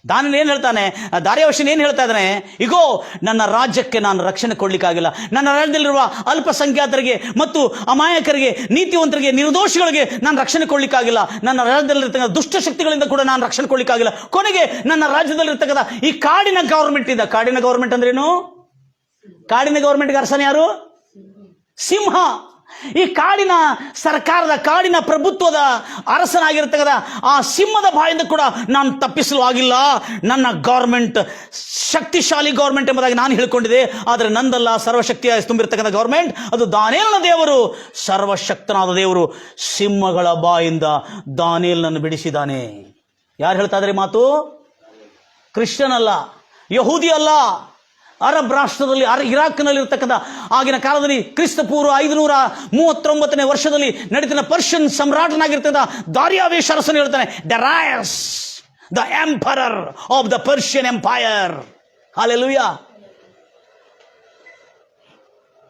ದಾನಿಯೇಲ ಏನು ಹೇಳ್ತಾನೆ, ದಾರ್ಯಾವೇಶನ್ ಏನು ಹೇಳ್ತಾ ಇದ್ದಾನೆ, ಇಗೋ ನನ್ನ ರಾಜ್ಯಕ್ಕೆ ನಾನು ರಕ್ಷಣೆ ಕೊಡ್ಲಿಕ್ಕಾಗಿಲ್ಲ. ನನ್ನ ರಾಜ್ಯದಲ್ಲಿರುವ ಅಲ್ಪಸಂಖ್ಯಾತರಿಗೆ ಮತ್ತು ಅಮಾಯಕರಿಗೆ, ನೀತಿವಂತರಿಗೆ, ನಿರ್ದೋಷಿಗಳಿಗೆ ನಾನು ರಕ್ಷಣೆ ಕೊಡ್ಲಿಕ್ಕಾಗಿಲ್ಲ. ನನ್ನ ರಾಜ್ಯದಲ್ಲಿರ್ತಕ್ಕಂಥ ದುಷ್ಟಶಕ್ತಿಗಳಿಂದ ಕೂಡ ನಾನು ರಕ್ಷಣೆ ಕೊಡ್ಲಿಕ್ಕಾಗಿಲ್ಲ. ಕೊನೆಗೆ ನನ್ನ ರಾಜ್ಯದಲ್ಲಿರ್ತಕ್ಕಂಥ ಈ ಕಾಡಿನ ಗವರ್ಮೆಂಟ್ ಅಂದ್ರೇನು? ಕಾಡಿನ ಗವರ್ಮೆಂಟ್ಗೆ ಅರಸನ ಯಾರು? ಸಿಂಹ. ಈ ಕಾಡಿನ ಸರ್ಕಾರದ, ಕಾಡಿನ ಪ್ರಭುತ್ವದ ಅರಸನಾಗಿರ್ತಕ್ಕಂಥ ಆ ಸಿಂಹದ ಬಾಯಿಂದ ಕೂಡ ನಾನು ತಪ್ಪಿಸಲು ಆಗಿಲ್ಲ. ನನ್ನ ಗವರ್ಮೆಂಟ್ ಶಕ್ತಿಶಾಲಿ ಗವರ್ಮೆಂಟ್ ಎಂಬುದಾಗಿ ನಾನು ಹೇಳ್ಕೊಂಡಿದ್ದೆ. ಆದರೆ ನಂದಲ್ಲ, ಸರ್ವಶಕ್ತಿಯ ತುಂಬಿರ್ತಕ್ಕಂಥ ಗವರ್ಮೆಂಟ್ ಅದು ದಾನಿಯೇಲನ ದೇವರು, ಸರ್ವಶಕ್ತನಾದ ದೇವರು. ಸಿಂಹಗಳ ಬಾಯಿಂದ ದಾನಿಯೇಲನನ್ನು ಬಿಡಿಸಿದ್ದಾನೆ. ಯಾರು ಹೇಳ್ತಾ ಇದ್ದಾರೆ ಮಾತು? ಕ್ರಿಶ್ಚಿಯನ್ ಅಲ್ಲ, ಯಹೂದಿ ಅಲ್ಲ, ಅರಬ್ ರಾಷ್ಟ್ರದಲ್ಲಿ ಇರಾಕ್ನಲ್ಲಿರ್ತಕ್ಕಂಥ ಆಗಿನ ಕಾಲದಲ್ಲಿ ಕ್ರಿಸ್ತ ಪೂರ್ವ 539 ವರ್ಷದಲ್ಲಿ ನಡೀತಿನ ಪರ್ಷಿಯನ್ ಸಮ್ರಾಟನಾಗಿರ್ತಕ್ಕಂಥ ದಾರ್ಯಾವೇಶ ಅರಸನು ಹೇಳ್ತಾನೆ, Darius the emperor of the Persian empire. Hallelujah.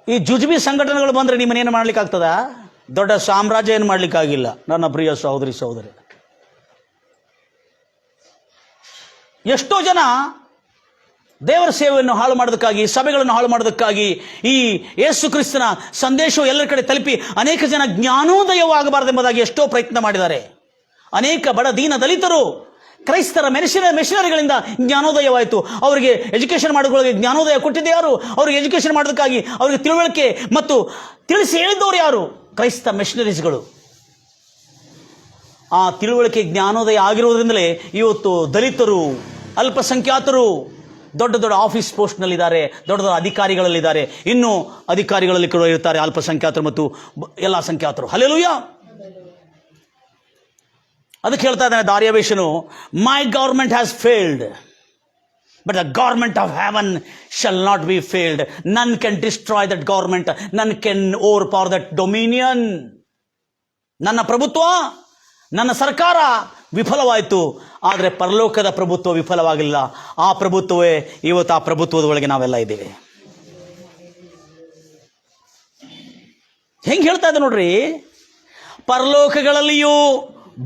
ಈ ಜುಜುಬಿ ಸಂಘಟನೆಗಳು ಬಂದರೆ ನಿಮ್ಮನ್ನೇನು ಮಾಡ್ಲಿಕ್ಕೆ ಆಗ್ತದ? ದೊಡ್ಡ ಸಾಮ್ರಾಜ್ಯ ಏನು ಮಾಡ್ಲಿಕ್ಕಾಗಿಲ್ಲ ನನ್ನ ಪ್ರಿಯ ಸಹೋದರಿ ಸಹೋದರಿ. ಎಷ್ಟೋ ಜನ ದೇವರ ಸೇವೆಯನ್ನು ಹಾಳು ಮಾಡೋದಕ್ಕಾಗಿ, ಸಭೆಗಳನ್ನು ಹಾಳು ಮಾಡೋದಕ್ಕಾಗಿ, ಈ ಯೇಸು ಕ್ರಿಸ್ತನ ಸಂದೇಶವು ಎಲ್ಲರ ಕಡೆ ತಲುಪಿ ಅನೇಕ ಜನ ಜ್ಞಾನೋದಯವಾಗಬಾರದೆಂಬುದಾಗಿ ಎಷ್ಟೋ ಪ್ರಯತ್ನ ಮಾಡಿದ್ದಾರೆ. ಅನೇಕ ಬಡ ದೀನ ದಲಿತರು ಕ್ರೈಸ್ತರ ಮೆಷಿನರಿಗಳಿಂದ ಜ್ಞಾನೋದಯವಾಯಿತು. ಅವರಿಗೆ ಎಜುಕೇಷನ್ ಮಾಡಿಕೊಳ್ಳೋಕೆ ಜ್ಞಾನೋದಯ ಕೊಟ್ಟಿದ್ದೆ ಯಾರು? ಅವರಿಗೆ ಎಜುಕೇಷನ್ ಮಾಡೋದಕ್ಕಾಗಿ ಅವರಿಗೆ ತಿಳುವಳಿಕೆ ಮತ್ತು ತಿಳಿಸಿ ಹೇಳಿದ್ದವರು ಯಾರು? ಕ್ರೈಸ್ತ ಮೆಷಿನರೀಸ್ಗಳು. ಆ ತಿಳುವಳಿಕೆ ಜ್ಞಾನೋದಯ ಆಗಿರುವುದರಿಂದಲೇ ಇವತ್ತು ದಲಿತರು, ಅಲ್ಪಸಂಖ್ಯಾತರು ದೊಡ್ಡ ದೊಡ್ಡ ಆಫೀಸ್ ಪೋಸ್ಟ್ನಲ್ಲಿದ್ದಾರೆ, ದೊಡ್ಡ ದೊಡ್ಡ ಅಧಿಕಾರಿಗಳಲ್ಲಿದ್ದಾರೆ. ಇನ್ನೂ ಅಧಿಕಾರಿಗಳಲ್ಲಿ ಕೂಡ ಇರ್ತಾರೆ ಅಲ್ಪಸಂಖ್ಯಾತರು ಮತ್ತು ಎಲ್ಲ ಸಂಖ್ಯಾತರು. ಹಲ್ಲೆಲೂಯಾ. ಅದಕ್ಕೆ ಹೇಳ್ತಾ ಇದ್ದಾನೆ ದಾರ್ಯಾವೇಶನು, my government has failed but the government of heaven shall not be failed. None can destroy that government, none can overpower that dominion. ನನ್ನ ಪ್ರಭುತ್ವ, ನನ್ನ ಸರ್ಕಾರ ವಿಫಲವಾಯಿತು, ಆದರೆ ಪರಲೋಕದ ಪ್ರಭುತ್ವ ವಿಫಲವಾಗಿಲ್ಲ. ಆ ಪ್ರಭುತ್ವವೇ ಇವತ್ತು, ಆ ಪ್ರಭುತ್ವದ ಒಳಗೆ ನಾವೆಲ್ಲ ಇದ್ದೇವೆ. ಹೆಂಗೆ ಹೇಳ್ತಾ ಇದ್ದೆ ನೋಡ್ರಿ, ಪರಲೋಕಗಳಲ್ಲಿಯೂ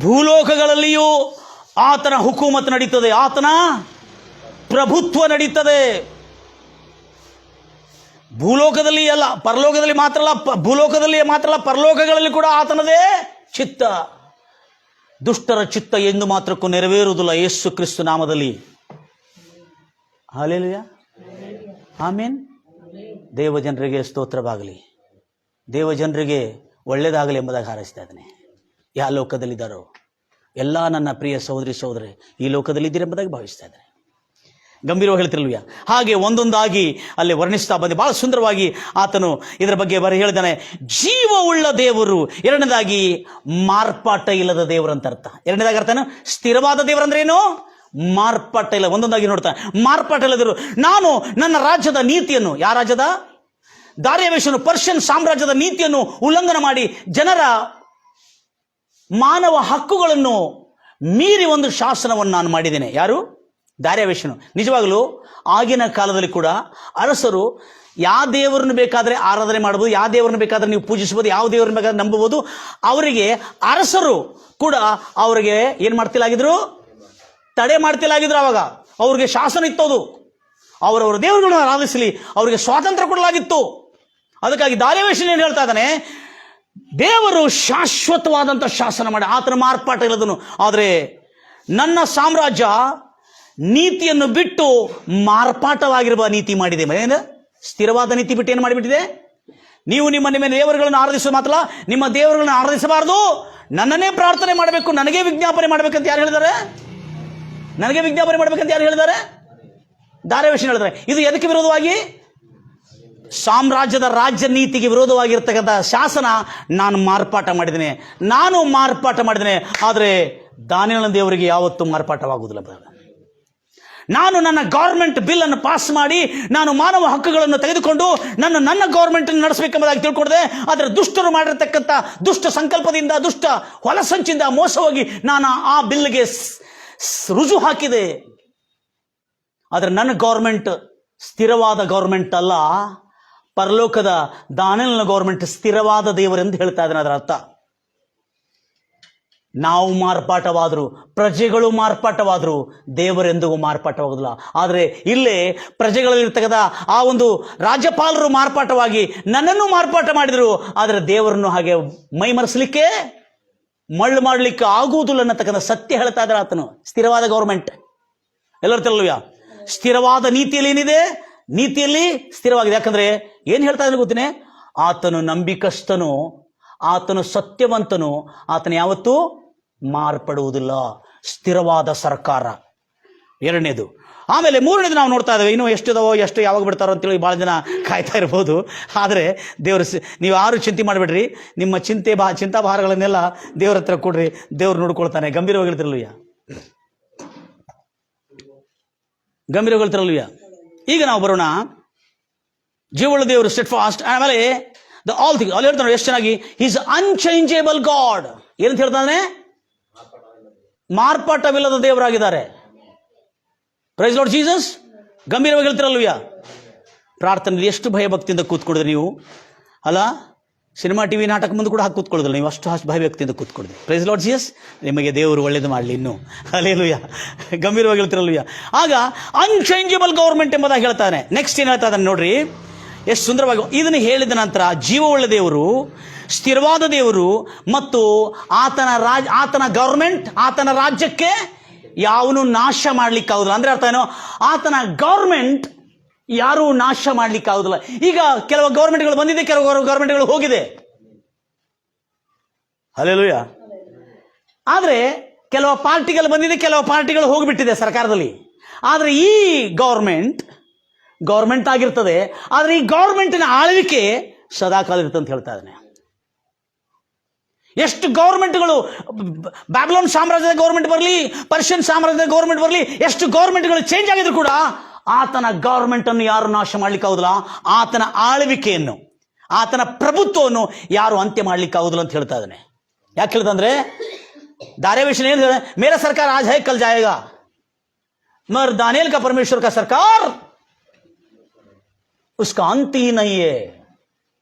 ಭೂಲೋಕಗಳಲ್ಲಿಯೂ ಆತನ ಹುಕುಮತ್ ನಡೀತದೆ, ಆತನ ಪ್ರಭುತ್ವ ನಡೀತದೆ. ಭೂಲೋಕದಲ್ಲಿ ಅಲ್ಲ, ಪರಲೋಕದಲ್ಲಿ ಮಾತ್ರ ಅಲ್ಲ, ಭೂಲೋಕದಲ್ಲಿ ಮಾತ್ರ ಅಲ್ಲ, ಪರಲೋಕಗಳಲ್ಲಿ ಕೂಡ ಆತನದೇ ಚಿತ್ತ. ದುಷ್ಟರ ಚಿತ್ತ ಎಂದು ಮಾತ್ರಕ್ಕೂ ನೆರವೇರುವುದಿಲ್ಲ ಯೇಸು ಕ್ರಿಸ್ತು ನಾಮದಲ್ಲಿ. Hallelujah, amen. ದೇವಜನರಿಗೆ ಸ್ತೋತ್ರವಾಗಲಿ, ದೇವಜನರಿಗೆ ಒಳ್ಳೆಯದಾಗಲಿ ಎಂಬುದಾಗಿ ಹಾರೈಸ್ತಾ ಇದ್ದಾನೆ. ಯಾವ ಲೋಕದಲ್ಲಿದ್ದಾರೋ ಎಲ್ಲ ನನ್ನ ಪ್ರಿಯ ಸಹೋದರಿ ಸಹೋದರಿ ಈ ಲೋಕದಲ್ಲಿದ್ದೀರಿ ಎಂಬುದಾಗಿ ಭಾವಿಸ್ತಾ ಇದ್ದಾರೆ. ಗಂಭೀರವಾಗಿ ಹೇಳ್ತಿರಲ್ವಯ್ಯ. ಹಾಗೆ ಒಂದೊಂದಾಗಿ ಅಲ್ಲಿ ವರ್ಣಿಸ್ತಾ ಬಂದೆ. ಬಹಳ ಸುಂದರವಾಗಿ ಆತನು ಇದರ ಬಗ್ಗೆ ಹೇಳಿದ್ದಾನೆ. ಜೀವವುಳ್ಳ ದೇವರು, ಎರಡನೇದಾಗಿ ಮಾರ್ಪಾಟ ಇಲ್ಲದ ದೇವರು ಅಂತ ಅರ್ಥ. ಎರಡನೇದಾಗಿ ಅರ್ಥನು ಸ್ಥಿರವಾದ ದೇವರು ಅಂದ್ರೆ ಏನು? ಮಾರ್ಪಾಟ ಇಲ್ಲ. ಒಂದೊಂದಾಗಿ ನೋಡ್ತಾ, ಮಾರ್ಪಾಟ ಇಲ್ಲದರು. ನಾನು ನನ್ನ ರಾಜ್ಯದ ನೀತಿಯನ್ನು, ಯಾವ ರಾಜ್ಯದ? ದಾರ್ಯಾವೇಶನು ಪರ್ಷಿಯನ್ ಸಾಮ್ರಾಜ್ಯದ ನೀತಿಯನ್ನು ಉಲ್ಲಂಘನೆ ಮಾಡಿ ಜನರ ಮಾನವ ಹಕ್ಕುಗಳನ್ನು ಮೀರಿ ಒಂದು ಶಾಸನವನ್ನು ನಾನು ಮಾಡಿದ್ದೇನೆ. ಯಾರು? ದಾರ್ಯಾವೇಶನು. ನಿಜವಾಗಲೂ ಆಗಿನ ಕಾಲದಲ್ಲಿ ಕೂಡ ಅರಸರು ಯಾವ ದೇವರನ್ನು ಬೇಕಾದರೆ ಆರಾಧನೆ ಮಾಡಬಹುದು, ಯಾವ ದೇವರನ್ನು ಬೇಕಾದ್ರೆ ನೀವು ಪೂಜಿಸಬಹುದು, ಯಾವ ದೇವರನ್ನು ಬೇಕಾದ್ರೆ ನಂಬಬಹುದು. ಅವರಿಗೆ ಅರಸರು ಕೂಡ ಅವರಿಗೆ ಏನು ಮಾಡ್ತಿಲ್ಲಾಗಿದ್ರು? ತಡೆ ಮಾಡ್ತಿಲ್ಲಾಗಿದ್ರು. ಅವಾಗ ಅವ್ರಿಗೆ ಶಾಸನ ಇತ್ತದು, ಅವರವರ ದೇವರುಗಳನ್ನು ಆರಾಧಿಸಲಿ, ಅವರಿಗೆ ಸ್ವಾತಂತ್ರ್ಯ ಕೊಡಲಾಗಿತ್ತು. ಅದಕ್ಕಾಗಿ ದಾರ್ಯಾವೇಶನು ಏನು ಹೇಳ್ತಾ ಇದ್ದಾನೆ? ದೇವರು ಶಾಶ್ವತವಾದಂಥ ಶಾಸನ ಮಾಡಿ, ಆತನ ಮಾರ್ಪಾಟ ಇಲ್ಲದನು. ಆದರೆ ನನ್ನ ಸಾಮ್ರಾಜ್ಯ ನೀತಿಯನ್ನು ಬಿಟ್ಟು ಮಾರ್ಪಾಟವಾಗಿರುವ ನೀತಿ ಮಾಡಿದೆ. ಏನು? ಸ್ಥಿರವಾದ ನೀತಿ ಬಿಟ್ಟು ಏನು ಮಾಡಿಬಿಟ್ಟಿದೆ? ನೀವು ನಿಮ್ಮ ದೇವರುಗಳನ್ನು ಆರಾಧಿಸುವ ಮಾತ್ರ, ನಿಮ್ಮ ದೇವರುಗಳನ್ನು ಆರಾಧಿಸಬಾರದು, ನನ್ನನ್ನೇ ಪ್ರಾರ್ಥನೆ ಮಾಡಬೇಕು, ನನಗೆ ವಿಜ್ಞಾಪನೆ ಮಾಡಬೇಕಂತ ಯಾರು ಹೇಳಿದ್ದಾರೆ? ನನಗೆ ವಿಜ್ಞಾಪನೆ ಮಾಡಬೇಕಂತ ಯಾರು ಹೇಳಿದ್ದಾರೆ? ದಾರ್ಯಾವೇಶನು ಹೇಳಿದ್ದಾರೆ. ಇದು ಎದಕ್ಕೆ ವಿರೋಧವಾಗಿ? ಸಾಮ್ರಾಜ್ಯದ ರಾಜ್ಯ ನೀತಿಗೆ ವಿರೋಧವಾಗಿರ್ತಕ್ಕಂಥ ಶಾಸನ ನಾನು ಮಾರ್ಪಾಟ ಮಾಡಿದ್ದೇನೆ, ನಾನು ಮಾರ್ಪಾಟ ಮಾಡಿದ್ದೇನೆ. ಆದರೆ ದಾನಿಯೇಲನ ದೇವರಿಗೆ ಯಾವತ್ತೂ ಮಾರ್ಪಾಟವಾಗುವುದಿಲ್ಲ. ನಾನು ನನ್ನ ಗೌರ್ಮೆಂಟ್ ಬಿಲ್ ಅನ್ನು ಪಾಸ್ ಮಾಡಿ ನಾನು ಮಾನವ ಹಕ್ಕುಗಳನ್ನು ತೆಗೆದುಕೊಂಡು ನನ್ನ ಗೌರ್ಮೆಂಟ್ ನಡೆಸಬೇಕೆಂಬುದಾಗಿ ತಿಳ್ಕೊಂಡಿದೆ. ಆದರೆ ದುಷ್ಟರು ಮಾಡಿರ್ತಕ್ಕಂಥ ದುಷ್ಟ ಸಂಕಲ್ಪದಿಂದ, ದುಷ್ಟ ಹೊಲಸಂಚಿಂದ ಮೋಸ ಹೋಗಿ ನಾನು ಆ ಬಿಲ್ಗೆ ರುಜು ಹಾಕಿದೆ. ಆದರೆ ನನ್ನ ಗೌರ್ಮೆಂಟ್ ಸ್ಥಿರವಾದ ಗೌರ್ಮೆಂಟ್ ಅಲ್ಲ, ಪರಲೋಕದ ದಾನಿಯೇಲನ ಗೌರ್ಮೆಂಟ್ ಸ್ಥಿರವಾದ ದೇವರೆಂದು ಹೇಳ್ತಾ ಇದ್ದಾನೆ. ಅದರ ಅರ್ಥ ನಾವು ಮಾರ್ಪಾಟವಾದರೂ, ಪ್ರಜೆಗಳು ಮಾರ್ಪಾಟವಾದರೂ ದೇವರೆಂದಿಗೂ ಮಾರ್ಪಾಟವಾಗುವುದಿಲ್ಲ. ಆದರೆ ಇಲ್ಲೇ ಪ್ರಜೆಗಳಲ್ಲಿರ್ತಕ್ಕಂಥ ಆ ಒಂದು ರಾಜ್ಯಪಾಲರು ಮಾರ್ಪಾಟವಾಗಿ ನನ್ನನ್ನು ಮಾರ್ಪಾಟ ಮಾಡಿದರು. ಆದರೆ ದೇವರನ್ನು ಹಾಗೆ ಮೈಮರೆಸಲಿಕ್ಕೆ, ಮಳ್ಳು ಮಾಡಲಿಕ್ಕೆ ಆಗುವುದಿಲ್ಲ ಅನ್ನತಕ್ಕಂಥ ಸತ್ಯ ಹೇಳ್ತಾ ಇದ್ದಾರೆ ಆತನು. ಸ್ಥಿರವಾದ ಗೌರ್ಮೆಂಟ್ ಎಲ್ಲರೂ ತೆರಳುವ ಸ್ಥಿರವಾದ ನೀತಿಯಲ್ಲಿ ಏನಿದೆ? ನೀತಿಯಲ್ಲಿ ಸ್ಥಿರವಾಗಿದೆ. ಯಾಕಂದ್ರೆ ಏನು ಹೇಳ್ತಾ ಇದ್ದಾನೆ ಗೊತ್ತೇನೆ? ಆತನು ನಂಬಿಕಸ್ಥನು, ಆತನು ಸತ್ಯವಂತನು, ಆತನು ಯಾವತ್ತೂ ಮಾರ್ಪಡುವುದಿಲ್ಲ. ಸ್ಥಿರವಾದ ಸರ್ಕಾರ ಎರಡನೇದು. ಆಮೇಲೆ ಮೂರನೇದು ನಾವು ನೋಡ್ತಾ ಇದ್ದೇವೆ. ಇನ್ನೂ ಎಷ್ಟು ಯಾವಾಗ ಬಿಡ್ತಾರೋ ಅಂತೇಳಿ ಭಾಳ ಜನ ಕಾಯ್ತಾ ಇರ್ಬೋದು. ಆದರೆ ದೇವರು, ನೀವು ಯಾರು ಚಿಂತೆ ಮಾಡಬೇಡ್ರಿ, ನಿಮ್ಮ ಚಿಂತಾಭಾರಗಳನ್ನೆಲ್ಲ ದೇವ್ರ ಹತ್ರ ಕೊಡ್ರಿ, ದೇವ್ರು ನೋಡ್ಕೊಳ್ತಾನೆ. ಗಂಭೀರವಾಗಿ ಹೇಳ್ತಿರಲಿಲ್ಲ. ಗಂಭೀರಗೊಳ್ತಿರಲ್ವಿಯ. ಈಗ ನಾವು ಬರೋಣ ಜೀವವುಳ್ಳ ದೇವರು ಸ್ಟೆಡ್ ಫಾಸ್ಟ್. ಆಮೇಲೆ ದ ಆಲ್ ಥಿಂಗ್ ಅಲ್ಲಿ ಹೇಳ್ತಾನೆ ಎಷ್ಟು ಚೆನ್ನಾಗಿ, ಈಸ್ ಅನ್ಚೇಂಜೇಬಲ್ ಗಾಡ್. ಏನಂತ ಹೇಳ್ತಾನೆ? ಮಾರ್ಪಾಟವಿಲ್ಲದ ದೇವರಾಗಿದ್ದಾರೆ. Praise Lord Jesus. ಗಂಭೀರವಾಗಿ ಹೇಳ್ತಿರಲ್ವಿಯ. ಪ್ರಾರ್ಥನೆ ಎಷ್ಟು ಭಯಭಕ್ತಿಯಿಂದ ಕೂತ್ಕೊಡಿದ್ರಿ ನೀವು ಅಲ್ಲ? ಸಿನಿಮಾ ಟಿವಿ ನಾಟಕ ಮುಂದೆ ಕೂಡ ಹಾಕಿ ಕೂತ್ಕೊಳ್ಳೋದಿಲ್ಲ ನೀವು, ಅಷ್ಟು ಭಯಭಕ್ತಿಯಿಂದ ಕೂತ್ಕೊಡಿದ್ರಿ. Praise Lord Jesus. ನಿಮಗೆ ದೇವರು ಒಳ್ಳೇದು ಮಾಡಲಿ ಇನ್ನೂ. ಹಲ್ಲೆಲೂಯಾ. ಗಂಭೀರವಾಗಿ ಹೇಳ್ತಿರಲ್ವಿಯ. ಆಗ ಅನ್ಚೇಂಜಬಲ್ ಗೌರ್ಮೆಂಟ್ ಎಂಬುದಾಗಿ ಹೇಳ್ತಾನೆ. ನೆಕ್ಸ್ಟ್ ಏನು ಹೇಳ್ತಾ ಇದ್ದಾನೆ ನೋಡ್ರಿ, ಎಷ್ಟು ಸುಂದರವಾಗಿ. ಇದನ್ನು ಹೇಳಿದ ನಂತರ ಜೀವವುಳ್ಳ ದೇವರು, ಸ್ಥಿರವಾದ ದೇವರು ಮತ್ತು ಆತನ ಗೌರ್ಮೆಂಟ್, ಆತನ ರಾಜ್ಯಕ್ಕೆ ಯಾವನು ನಾಶ ಮಾಡ್ಲಿಕ್ಕೆ ಆಗುದಿಲ್ಲ. ಅಂದ್ರೆ ಅರ್ಥ ಏನೋ, ಆತನ ಗೌರ್ಮೆಂಟ್ ಯಾರು ನಾಶ ಮಾಡ್ಲಿಕ್ಕೆ ಆಗುದಿಲ್ಲ. ಈಗ ಕೆಲವು ಗೌರ್ಮೆಂಟ್ಗಳು ಬಂದಿದೆ, ಕೆಲವು ಗೌರ್ಮೆಂಟ್ಗಳು ಹೋಗಿದೆ. ಹಲ್ಲೆಲೂಯಾ. ಆದ್ರೆ ಕೆಲವು ಪಾರ್ಟಿಗಳು ಬಂದಿದೆ, ಕೆಲವು ಪಾರ್ಟಿಗಳು ಹೋಗಿಬಿಟ್ಟಿದೆ ಸರ್ಕಾರದಲ್ಲಿ. ಆದ್ರೆ ಈ ಗೌರ್ಮೆಂಟ್ ಆಗಿರ್ತದೆ. ಆದ್ರೆ ಈ ಗೌರ್ಮೆಂಟಿನ ಆಳ್ವಿಕೆ ಸದಾಕಾಲ ಇರುತ್ತೆ ಅಂತ ಹೇಳ್ತಾ ಇದ್ದಾನೆ. ಎಷ್ಟು ಗೌರ್ಮೆಂಟ್ಗಳು, ಬ್ಯಾಬಿಲೋನ್ ಸಾಮ್ರಾಜ್ಯದ ಗೌರ್ಮೆಂಟ್ ಬರಲಿ, ಪರ್ಷಿಯನ್ ಸಾಮ್ರಾಜ್ಯದ ಗೌರ್ಮೆಂಟ್ ಬರಲಿ, ಎಷ್ಟು ಗೌರ್ಮೆಂಟ್ಗಳು ಚೇಂಜ್ ಆಗಿದ್ರು ಕೂಡ ಆತನ ಗೌರ್ಮೆಂಟ್ ಅನ್ನು ಯಾರು ನಾಶ ಮಾಡ್ಲಿಕ್ಕೆ ಆಗುದಿಲ್ಲ. ಆತನ ಆಳ್ವಿಕೆಯನ್ನು, ಆತನ ಪ್ರಭುತ್ವವನ್ನು ಯಾರು ಅಂತ್ಯ ಮಾಡ್ಲಿಕ್ಕೆ ಆಗುದಿಲ್ಲ ಅಂತ ಹೇಳ್ತಾ ಇದ್ದಾನೆ. ಯಾಕೆ ಹೇಳ್ತಂದ್ರೆ, दारियावेश ने मेरा सरकार आज है कल जाएगा, मगर दानियल का परमेश्वर का सरकार उसका अंत ही नहीं है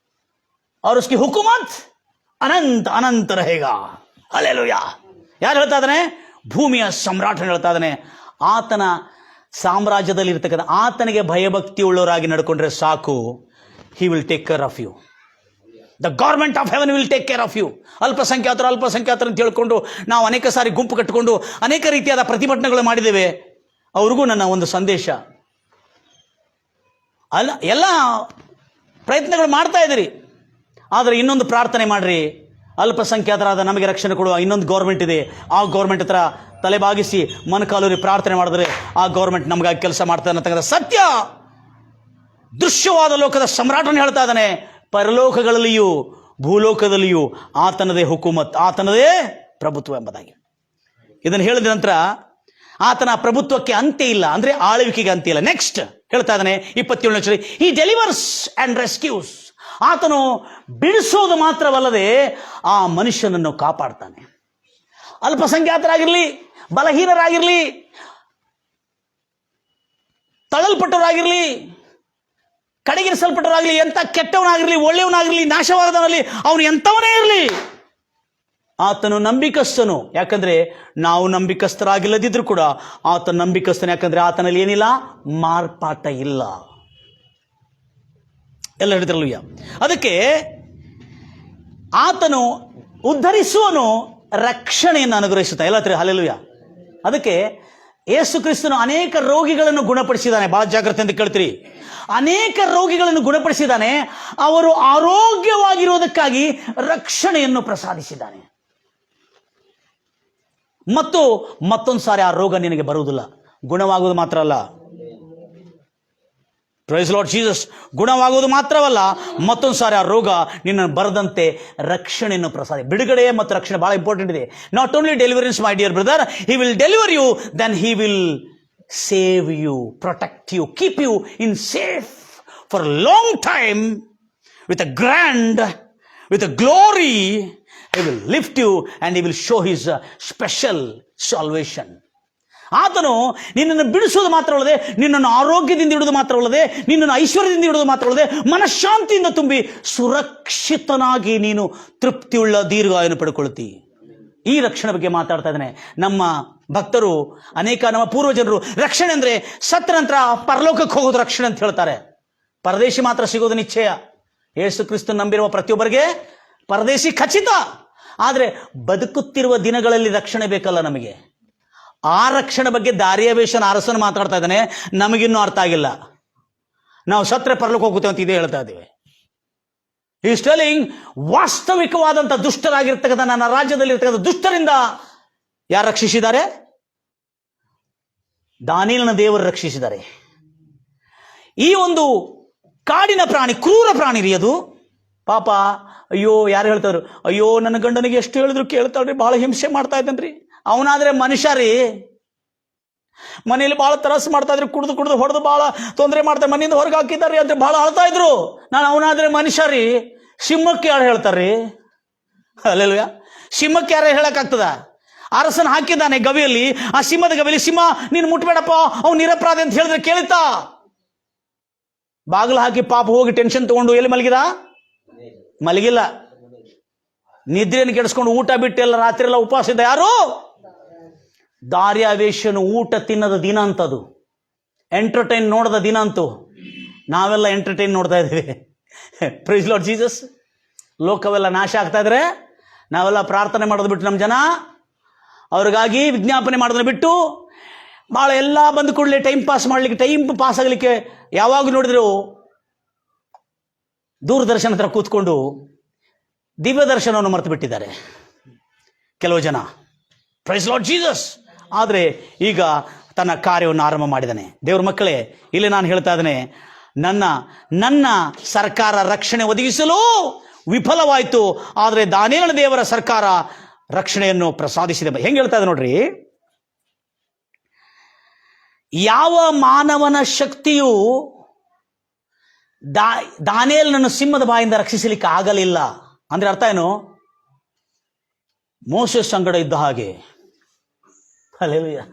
और उसकी हुकूमत अनंत अनंत रहेगा. हालेलुया. ಯಾರು ಹೇಳ್ತಾ ಇದ್ದಾನೆ? ಭೂಮಿಯ ಸಮ್ರಾಟನ ಹೇಳ್ತಾ ಇದ್ದಾನೆ. ಆತನ ಸಾಮ್ರಾಜ್ಯದಲ್ಲಿ ಇರ್ತಕ್ಕಂಥ ಆತನಿಗೆ ಭಯಭಕ್ತಿ ಉಳ್ಳವರಾಗಿ ನಡ್ಕೊಂಡ್ರೆ ಸಾಕು. He will take care of you. The government of heaven will take care of you. ಅಲ್ಪಸಂಖ್ಯಾತರು ಅಂತ ಹೇಳ್ಕೊಂಡು ನಾವು ಅನೇಕ ಸಾರಿ ಗುಂಪು ಕಟ್ಟಿಕೊಂಡು ಅನೇಕ ರೀತಿಯಾದ ಪ್ರತಿಭಟನೆಗಳು ಮಾಡಿದ್ದೇವೆ. ಅವ್ರಿಗೂ ನನ್ನ ಒಂದು ಸಂದೇಶ ಅಲ್ಲ, ಎಲ್ಲ ಪ್ರಯತ್ನಗಳು ಮಾಡ್ತಾ ಇದ್ದೀರಿ, ಆದರೆ ಇನ್ನೊಂದು ಪ್ರಾರ್ಥನೆ ಮಾಡ್ರಿ. ಅಲ್ಪಸಂಖ್ಯಾತರಾದ ನಮಗೆ ರಕ್ಷಣೆ ಕೊಡುವ ಇನ್ನೊಂದು ಗೌರ್ಮೆಂಟ್ ಇದೆ. ಆ ಗೌರ್ಮೆಂಟ್ ಹತ್ರ ತಲೆಬಾಗಿಸಿ ಮನಕಾಲೂರಿ ಪ್ರಾರ್ಥನೆ ಮಾಡಿದ್ರೆ ಆ ಗೌರ್ಮೆಂಟ್ ನಮಗಾಗಿ ಕೆಲಸ ಮಾಡ್ತಾ ಅನ್ನತಕ್ಕಂಥ ಸತ್ಯ ದೃಶ್ಯವಾದ ಲೋಕದ ಸಮ್ರಾಟನ ಹೇಳ್ತಾ ಇದ್ದಾನೆ. ಪರಲೋಕಗಳಲ್ಲಿಯೂ ಭೂಲೋಕದಲ್ಲಿಯೂ ಆತನದೇ ಹುಕುಮತ್, ಆತನದೇ ಪ್ರಭುತ್ವ ಎಂಬುದಾಗಿ. ಇದನ್ನು ಹೇಳಿದ ನಂತರ ಆತನ ಪ್ರಭುತ್ವಕ್ಕೆ ಅಂತ್ಯ ಇಲ್ಲ, ಅಂದ್ರೆ ಆಳ್ವಿಕೆಗೆ ಅಂತ್ಯ ಇಲ್ಲ. ನೆಕ್ಸ್ಟ್ ಹೇಳ್ತಾ ಇದ್ದಾನೆ 27ನೇ ಈ ಡೆಲಿವರ್ಸ್ ಅಂಡ್ ರೆಸ್ಕ್ಯೂಸ್. ಆತನು ಬಿಡಿಸೋದು ಮಾತ್ರವಲ್ಲದೆ ಆ ಮನುಷ್ಯನನ್ನು ಕಾಪಾಡ್ತಾನೆ. ಅಲ್ಪಸಂಖ್ಯಾತರಾಗಿರ್ಲಿ, ಬಲಹೀನರಾಗಿರ್ಲಿ, ತಳಲ್ಪಟ್ಟವರಾಗಿರ್ಲಿ, ಕಡೆಗಿರಿಸಲ್ಪಟ್ಟವರಾಗಲಿ, ಎಂಥ ಕೆಟ್ಟವನಾಗಿರಲಿ, ಒಳ್ಳೆಯವನಾಗಿರಲಿ, ನಾಶವಾದವನಲ್ಲಿ ಅವನು ಎಂಥವನೇ ಇರಲಿ, ಆತನು ನಂಬಿಕಸ್ಥನು. ಯಾಕಂದ್ರೆ ನಾವು ನಂಬಿಕಸ್ಥರಾಗಿಲ್ಲದಿದ್ರು ಕೂಡ ಆತನ ನಂಬಿಕಸ್ಥನು. ಯಾಕಂದ್ರೆ ಆತನಲ್ಲಿ ಏನಿಲ್ಲ, ಮಾರ್ಪಾಟ ಇಲ್ಲ. ಎಲ್ಲ ಹೇಳಿದ್ರಲ್ಲಯ್ಯ. ಅದಕ್ಕೆ ಆತನು ಉದ್ಧರಿಸುವನು, ರಕ್ಷಣೆಯನ್ನು ಅನುಗ್ರಹಿಸುತ್ತಾನೆ. ಎಲ್ಲ ಹಲ್ಲೆಲೂಯಾ. ಅದಕ್ಕೆ ಯೇಸು ಕ್ರಿಸ್ತನು ಅನೇಕ ರೋಗಿಗಳನ್ನು ಗುಣಪಡಿಸಿದ್ದಾನೆ. ಬಹಳ ಜಾಗ್ರತೆ ಅಂತ ಕೇಳ್ತೀರಿ. ಅನೇಕ ರೋಗಿಗಳನ್ನು ಗುಣಪಡಿಸಿದ್ದಾನೆ. ಅವರು ಆರೋಗ್ಯವಾಗಿರುವುದಕ್ಕಾಗಿ ರಕ್ಷಣೆಯನ್ನು ಪ್ರಸಾದಿಸಿದ್ದಾನೆ. ಮತ್ತು ಮತ್ತೊಂದು ಸಾರಿ ಆ ರೋಗ ನಿನಗೆ ಬರುವುದಿಲ್ಲ, ಗುಣವಾಗುವುದು ಮಾತ್ರ ಅಲ್ಲ. Price Lord Jesus. ಗುಣವಾಗುವುದು ಮಾತ್ರವಲ್ಲ, ಮತ್ತೊಂದು ಸಾರಿ ಆ ರೋಗ ನಿನ್ನನ್ನು ಬರದಂತೆ ರಕ್ಷಣೆಯನ್ನು ಬಿಡುಗಡೆ ಮತ್ತು ರಕ್ಷಣೆ ಬಹಳ ಇಂಪಾರ್ಟೆಂಟ್ ಇದೆ. Not only deliverance my dear brother, he will deliver you, then he will save you, protect you, keep you in safe for long time with a grand, with a glory. He will lift you and he will show his special salvation. ಆತನು ನಿನ್ನನ್ನು ಬಿಡಿಸೋದು ಮಾತ್ರವಲ್ಲದೆ, ನಿನ್ನನ್ನು ಆರೋಗ್ಯದಿಂದ ಇಡುವುದು ಮಾತ್ರವಲ್ಲದೆ, ನಿನ್ನನ್ನು ಐಶ್ವರ್ಯದಿಂದ ಇಡುವುದು ಮಾತ್ರವಲ್ಲದೆ, ಮನಃಶಾಂತಿಯಿಂದ ತುಂಬಿ ಸುರಕ್ಷಿತನಾಗಿ ನೀನು ತೃಪ್ತಿಯುಳ್ಳ ದೀರ್ಘಾಯುವನ್ನು ಪಡ್ಕೊಳ್ತಿ. ಈ ರಕ್ಷಣೆ ಬಗ್ಗೆ ಮಾತಾಡ್ತಾ ಇದ್ದಾನೆ. ನಮ್ಮ ಭಕ್ತರು, ಅನೇಕ ನಮ್ಮ ಪೂರ್ವಜನರು ರಕ್ಷಣೆ ಅಂದ್ರೆ ಸತ್ತ ನಂತರ ಪರಲೋಕಕ್ಕೆ ಹೋಗೋದು ರಕ್ಷಣೆ ಅಂತ ಹೇಳ್ತಾರೆ. ಪರದೇಶಿ ಮಾತ್ರ ಸಿಗೋದು ನಿಶ್ಚಯ. ಯೇಸು ಕ್ರಿಸ್ತನ ನಂಬಿರುವ ಪ್ರತಿಯೊಬ್ಬರಿಗೆ ಪರದೇಶಿ ಖಚಿತ. ಆದರೆ ಬದುಕುತ್ತಿರುವ ದಿನಗಳಲ್ಲಿ ರಕ್ಷಣೆ ಬೇಕಲ್ಲ ನಮಗೆ. ಆ ರಕ್ಷಣೆ ಬಗ್ಗೆ ದಾರಿಯಾವೇಶನ ಅರಸನು ಮಾತಾಡ್ತಾ ಇದ್ದಾನೆ. ನಮಗಿನ್ನೂ ಅರ್ಥ ಆಗಿಲ್ಲ. ನಾವು ಸತ್ರೆ ಪರಲೋಕ ಹೋಗುತ್ತೇವೆ ಅಂತ ಇದೇ ಹೇಳ್ತಾ ಇದ್ದೀವಿ. ಈ ಸ್ಟೆಲಿಂಗ್ ವಾಸ್ತವಿಕವಾದಂಥ ದುಷ್ಟರಾಗಿರ್ತಕ್ಕಂಥ ನನ್ನ ರಾಜ್ಯದಲ್ಲಿ ಇರ್ತಕ್ಕಂಥ ದುಷ್ಟರಿಂದ ಯಾರು ರಕ್ಷಿಸಿದ್ದಾರೆ? ದಾನಿಯೇಲನ ದೇವರು ರಕ್ಷಿಸಿದ್ದಾರೆ. ಈ ಒಂದು ಕಾಡಿನ ಪ್ರಾಣಿ, ಕ್ರೂರ ಪ್ರಾಣಿ ರೀ ಅದು. ಪಾಪ, ಅಯ್ಯೋ, ಯಾರು ಹೇಳ್ತಾರು, ಅಯ್ಯೋ ನನ್ನ ಗಂಡನಿಗೆ ಎಷ್ಟು ಹೇಳಿದ್ರು ಕೇಳ್ತಾಳ್ರಿ, ಬಹಳ ಹಿಂಸೆ ಮಾಡ್ತಾ ಇದ್ದಾನ್ರಿ. ಅವನಾದ್ರೆ ಮನುಷ್ಯ ರೀ. ಮನೆಯಲ್ಲಿ ಭಾಳ ತ್ರಾಸು ಮಾಡ್ತಾ ಇದ್ರು, ಕುಡಿದು ಹೊಡೆದು ಭಾಳ ತೊಂದರೆ ಮಾಡ್ತಾರೆ, ಮನೆಯಿಂದ ಹೊರಗೆ ಹಾಕಿದ್ದಾರೆ ಅಂತ ಭಾಳ ಅಳ್ತಾ ಇದ್ರು. ನಾನು ಅವನಾದ್ರೆ ಮನುಷ್ಯ ರೀ, ಸಿಂಹಕ್ಕೆ ಯಾರು ಹೇಳ್ತಾರ್ರಿ? ಅಲ್ಲೆಲ್ಲ ಸಿಂಹಕ್ಕೆ ಯಾರು ಹೇಳಕ್ಕಾಗ್ತದ? ಅರಸನ ಹಾಕಿದ್ದಾನೆ ಗವಿಯಲ್ಲಿ, ಆ ಸಿಂಹದ ಗವಿಯಲ್ಲಿ, ಸಿಂಹ ನೀನು ಮುಟ್ಬೇಡಪ್ಪ, ಅವ್ನು ನಿರಪರಾಧಿ ಅಂತ ಹೇಳಿದ್ರೆ ಕೇಳಿತಾ? ಬಾಗಿಲು ಹಾಕಿ ಪಾಪ ಹೋಗಿ ಟೆನ್ಷನ್ ತಗೊಂಡು ಎಲ್ಲಿ ಮಲಗಿಲ್ಲ. ನಿದ್ರೆಯನ್ನು ಕೆಡಿಸ್ಕೊಂಡು ಊಟ ಬಿಟ್ಟು ಎಲ್ಲ ರಾತ್ರಿ ಎಲ್ಲ ಉಪವಾಸ ಇದ್ದ ಯಾರು? ದಾರ್ಯಾವೇಶನು ಊಟ ತಿನ್ನದ ದಿನ ಅಂತದು, ಎಂಟರ್ಟೈನ್ ನೋಡದ ದಿನ ಅಂತೂ. ನಾವೆಲ್ಲ ಎಂಟರ್ಟೈನ್ ನೋಡ್ತಾ ಇದ್ದೀವಿ. Price Lord Jesus. ಲೋಕವೆಲ್ಲ ನಾಶ ಆಗ್ತಾ ಇದ್ರೆ ನಾವೆಲ್ಲ ಪ್ರಾರ್ಥನೆ ಮಾಡೋದು ಬಿಟ್ಟು, ನಮ್ಮ ಜನ ಅವ್ರಿಗಾಗಿ ವಿಜ್ಞಾಪನೆ ಮಾಡೋದನ್ನ ಬಿಟ್ಟು ಭಾಳ ಎಲ್ಲ ಬಂದು ಕೂಡಲೇ ಟೈಮ್ ಪಾಸ್ ಆಗಲಿಕ್ಕೆ ಯಾವಾಗ ನೋಡಿದ್ರು ದೂರದರ್ಶನ ಹತ್ರ ಕೂತ್ಕೊಂಡು ದಿವ್ಯ ದರ್ಶನವನ್ನು ಮರೆತು ಬಿಟ್ಟಿದ್ದಾರೆ ಕೆಲವು ಜನ. Praise Lord Jesus. ಆದರೆ ಈಗ ತನ್ನ ಕಾರ್ಯವನ್ನು ಆರಂಭ ಮಾಡಿದ್ದಾನೆ. ದೇವ್ರ ಮಕ್ಕಳೇ, ಇಲ್ಲಿ ನಾನು ಹೇಳ್ತಾ ಇದ್ದೇನೆ, ನನ್ನ ಸರ್ಕಾರ ರಕ್ಷಣೆ ಒದಗಿಸಲು ವಿಫಲವಾಯಿತು, ಆದರೆ ದಾನಿಯೇಲನ ದೇವರ ಸರ್ಕಾರ ರಕ್ಷಣೆಯನ್ನು ಪ್ರಸಾದಿಸಿದೆ. ಹೆಂಗೆ ಹೇಳ್ತಾ ಇದೆ ನೋಡ್ರಿ, ಯಾವ ಮಾನವನ ಶಕ್ತಿಯು ದಾನಿಯೇಲನನ್ನು ಸಿಂಹದ ಬಾಯಿಂದ ರಕ್ಷಿಸಲಿಕ್ಕೆ ಆಗಲಿಲ್ಲ ಅಂದ್ರೆ ಅರ್ಥ ಏನು? ಮೋಶೆ ಸಂಗಡ ಇದ್ದ ಹಾಗೆ. ಹಲ್ಲೆಲೂಯಾ.